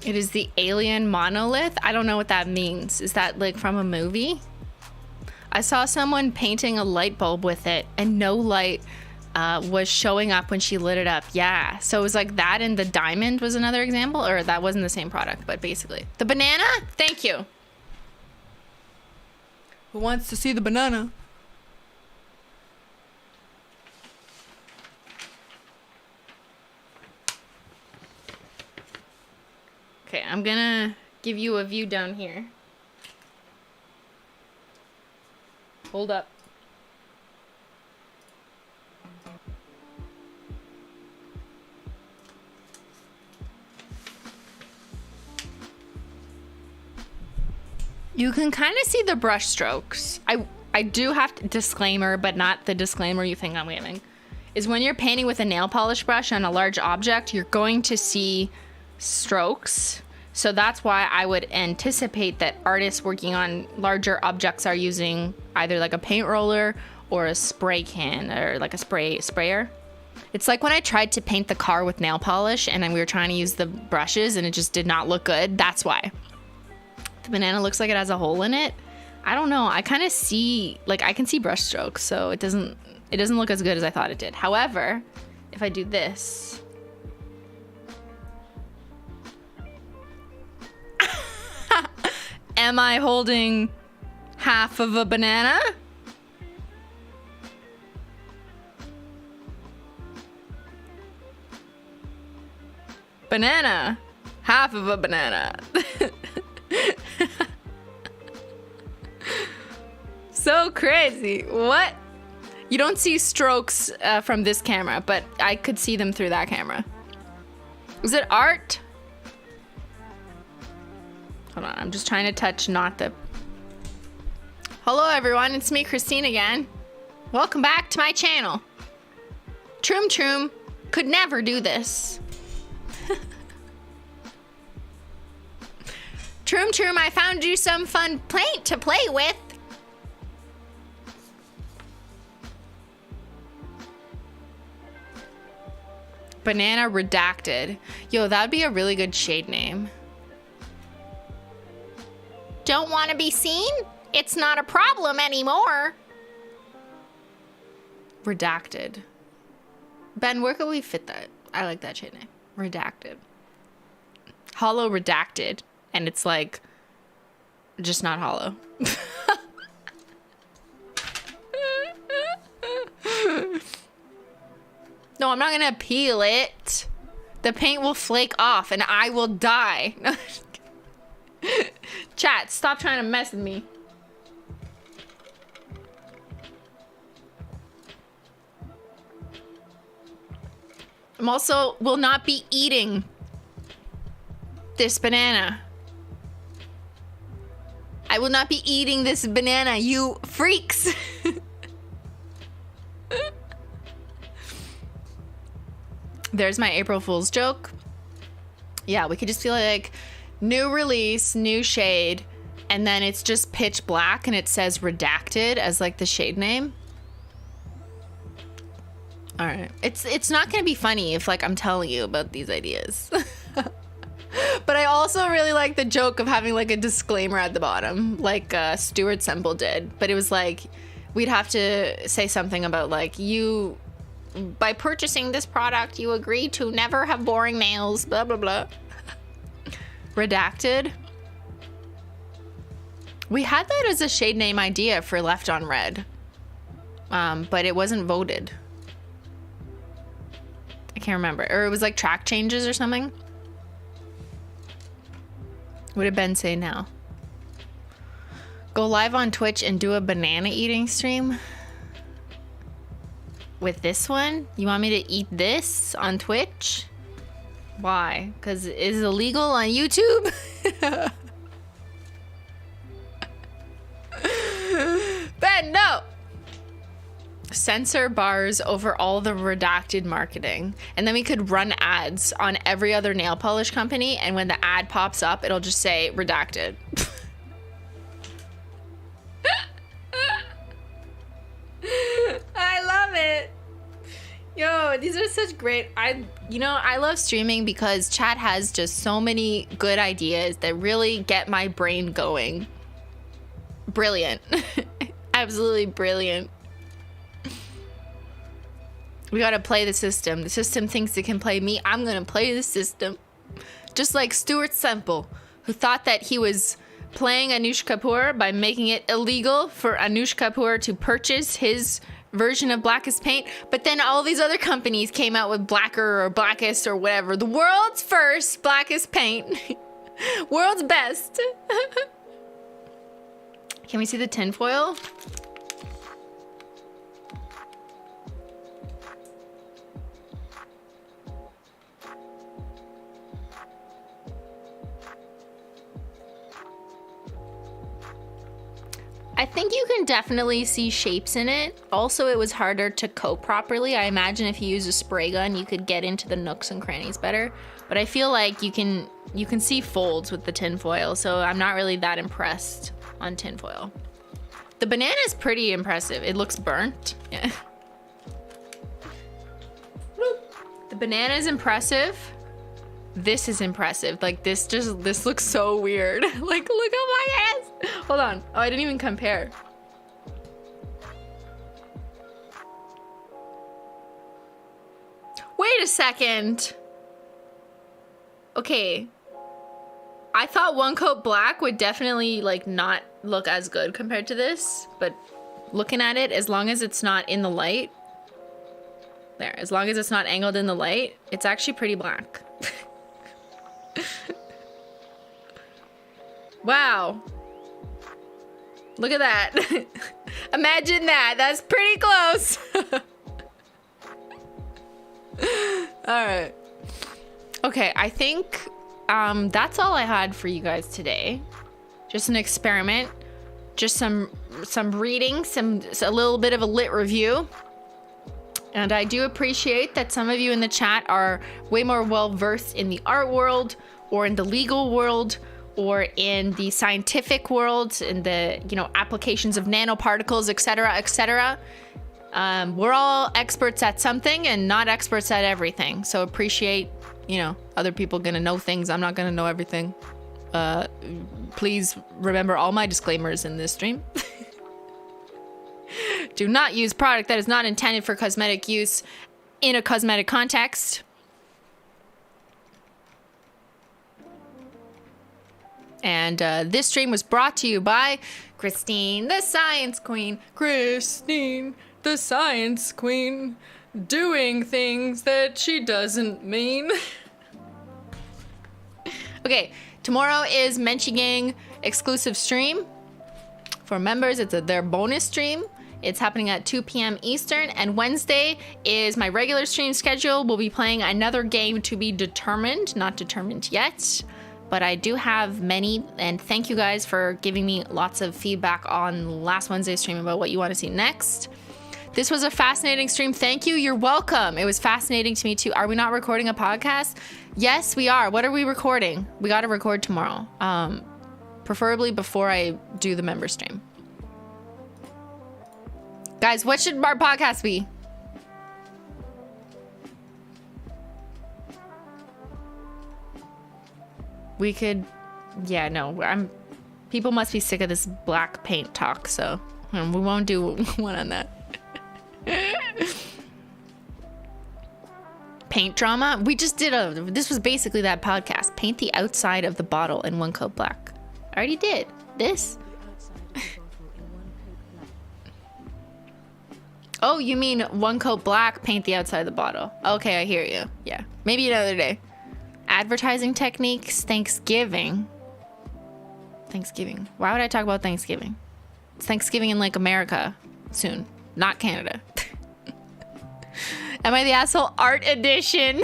It is the alien monolith. I don't know what that means. Is that like from a movie? I saw someone painting a light bulb with it and no light was showing up when she lit it up. Yeah, so it was like that, and the diamond was another example, or that wasn't the same product, but basically. The banana? Thank you. Who wants to see the banana? Okay, I'm gonna give you a view down here. Hold up. You can kind of see the brush strokes. I do have to, disclaimer, but not the disclaimer you think I'm giving, is when you're painting with a nail polish brush on a large object, you're going to see strokes. So that's why I would anticipate that artists working on larger objects are using either like a paint roller or a spray can, or like a sprayer. It's like when I tried to paint the car with nail polish and then we were trying to use the brushes and it just did not look good. That's why. The banana looks like it has a hole in it. I don't know. I kind of see, like, I can see brush strokes, so it doesn't look as good as I thought it did. However, if I do this, am I holding half of a banana? Banana. Half of a banana. So crazy. What? You don't see strokes from this camera, but I could see them through that camera. Is it art? Hold on, I'm just trying to touch not the... Hello everyone, it's me, CrIsTiNe again. Welcome back to my channel. Troom Troom could never do this. Troom Troom, I found you some fun paint to play with. Banana Redacted. Yo, that'd be a really good shade name. Don't want to be seen? It's not a problem anymore. Redacted. Ben, where could we fit that? I like that shade name. Redacted. Hollow Redacted. And it's like, just not hollow. No, I'm not gonna peel it. The paint will flake off and I will die. Chat, stop trying to mess with me. I'm also will not be eating this banana. I will not be eating this banana, you freaks. There's my April Fool's joke. Yeah, we could just feel like new release, new shade, and then it's just pitch black and it says redacted as like the shade name. All right. It's not going to be funny if like I'm telling you about these ideas. But I also really like the joke of having like a disclaimer at the bottom, like Stuart Semple did. But it was like, we'd have to say something about like, you, by purchasing this product, you agree to never have boring nails, blah, blah, blah. Redacted. We had that as a shade name idea for Left on Red. But it wasn't voted. I can't remember. Or it was like track changes or something. What did Ben say now? Go live on Twitch and do a banana eating stream? With this one? You want me to eat this on Twitch? Why? Because it's illegal on YouTube? Ben, no! Censor bars over all the redacted marketing. And then we could run ads on every other nail polish company, and when the ad pops up, it'll just say redacted. I love it. Yo, these are such great... I love streaming because chat has just so many good ideas that really get my brain going. Brilliant. Absolutely brilliant. We gotta play the system. The system thinks it can play me. I'm gonna play the system. Just like Stuart Semple, who thought that he was playing Anush Kapoor by making it illegal for Anush Kapoor to purchase his version of Blackest paint. But then all these other companies came out with Blacker or Blackest or whatever. The world's first Blackest paint. World's best. Can we see the tinfoil? I think you can definitely see shapes in it. Also, it was harder to coat properly. I imagine if you use a spray gun, you could get into the nooks and crannies better. But I feel like you can see folds with the tinfoil, so I'm not really that impressed on tinfoil. The banana is pretty impressive. It looks burnt. Yeah. The banana is impressive. This is impressive. Like this looks so weird. Like look at my hands. Hold on. Oh, I didn't even compare. Wait a second. Okay. I thought One Coat Black would definitely like not look as good compared to this, but looking at it, as long as it's not in the light, there, as long as it's not angled in the light, it's actually pretty black. Wow. Look at that. Imagine that. That's pretty close. All right. Okay, I think that's all I had for you guys today. Just an experiment. Just some reading, a little bit of a lit review. And I do appreciate that some of you in the chat are way more well-versed in the art world or in the legal world or in the scientific world, in the, you know, applications of nanoparticles, etc., etc. We're all experts at something and not experts at everything. So appreciate, you know, other people gonna know things. I'm not gonna know everything. Please remember all my disclaimers in this stream. Do not use product that is not intended for cosmetic use in a cosmetic context. And this stream was brought to you by CrIsTiNe the SciEncE Queen. CrIsTiNe the SciEncE Queen. Doing things that she doesn't mean. Okay, tomorrow is Menchie Gang exclusive stream. For members, it's their bonus stream. It's happening at 2 p.m. Eastern. And Wednesday is my regular stream schedule. We'll be playing another game to be determined. Not determined yet. But I do have many, and thank you guys for giving me lots of feedback on last Wednesday's stream about what you want to see next. This was a fascinating stream. Thank you. You're welcome. It was fascinating to me too. Are we not recording a podcast? Yes, we are. What are we recording? We got to record tomorrow. Preferably before I do the member stream. Guys, what should our podcast be? We could, yeah, no, people must be sick of this black paint talk, so we won't do one on that. Paint drama? We just did this was basically that podcast. Paint the outside of the bottle in One Coat Black. I already did this. Oh, you mean One Coat Black, paint the outside of the bottle. Okay, I hear you. Yeah, maybe another day. Advertising techniques, Thanksgiving. Why would I talk about Thanksgiving? It's Thanksgiving in like America soon, not Canada. Am I the asshole art edition?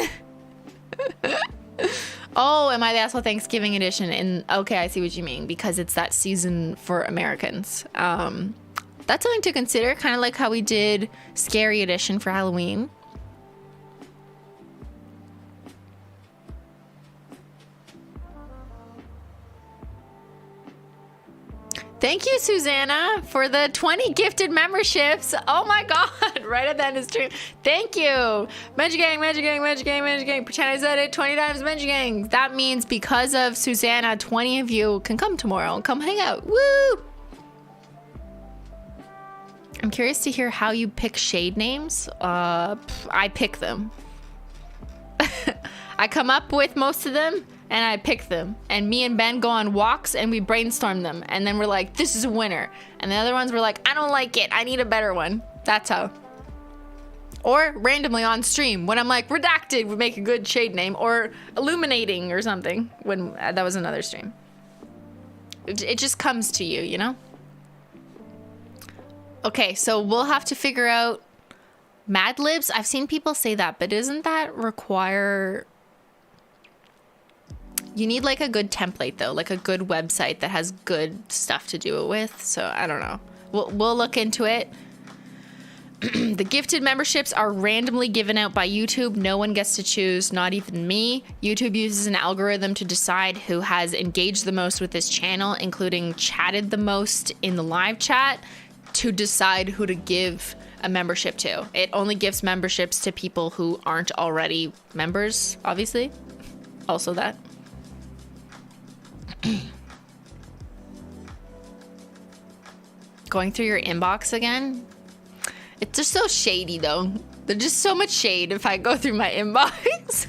Oh, am I the asshole Thanksgiving edition? And okay, I see what you mean, because it's that season for Americans. That's something to consider, kind of like how we did Scary Edition for Halloween. Thank you, Susanna, for the 20 gifted memberships. Oh my God, right at the end of the stream. Thank you. Menchie Gang, Menchie Gang, Menchie Gang, Menchie Gang. Pretend I said it 20 times, Menchie Gang. That means because of Susanna, 20 of you can come tomorrow and come hang out. Woo! I'm curious to hear how you pick shade names. I pick them. I come up with most of them and I pick them. And me and Ben go on walks and we brainstorm them. And then we're like, this is a winner. And the other ones were like, I don't like it. I need a better one. That's how. Or randomly on stream when I'm like, redacted would make a good shade name, or illuminating or something, when that was another stream. It just comes to you, you know? Okay, so we'll have to figure out Mad Libs. I've seen people say that, but doesn't that require... You need like a good template though, like a good website that has good stuff to do it with. So I don't know. We'll look into it. The gifted memberships are randomly given out by YouTube. No one gets to choose, not even me. YouTube uses an algorithm to decide who has engaged the most with this channel, including chatted the most in the live chat, to decide who to give a membership to. It only gives memberships to people who aren't already members, obviously. Also that. Going through your inbox again? It's just so shady though. There's just so much shade if I go through my inbox.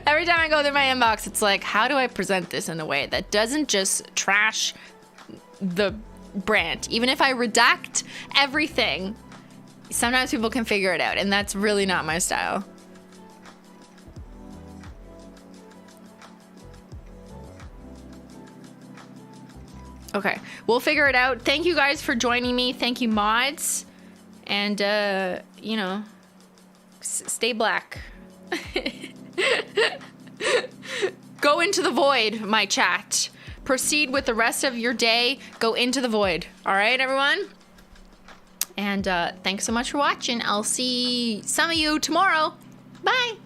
Every time I go through my inbox, it's like, how do I present this in a way that doesn't just trash the brand? Even if I redact everything, sometimes people can figure it out, and that's really not my style. Okay, we'll figure it out. Thank you guys for joining me. Thank you, mods. And, you know, stay black. Go into the void, my chat. Proceed with the rest of your day. Go into the void. All right, everyone? And thanks so much for watching. I'll see some of you tomorrow. Bye.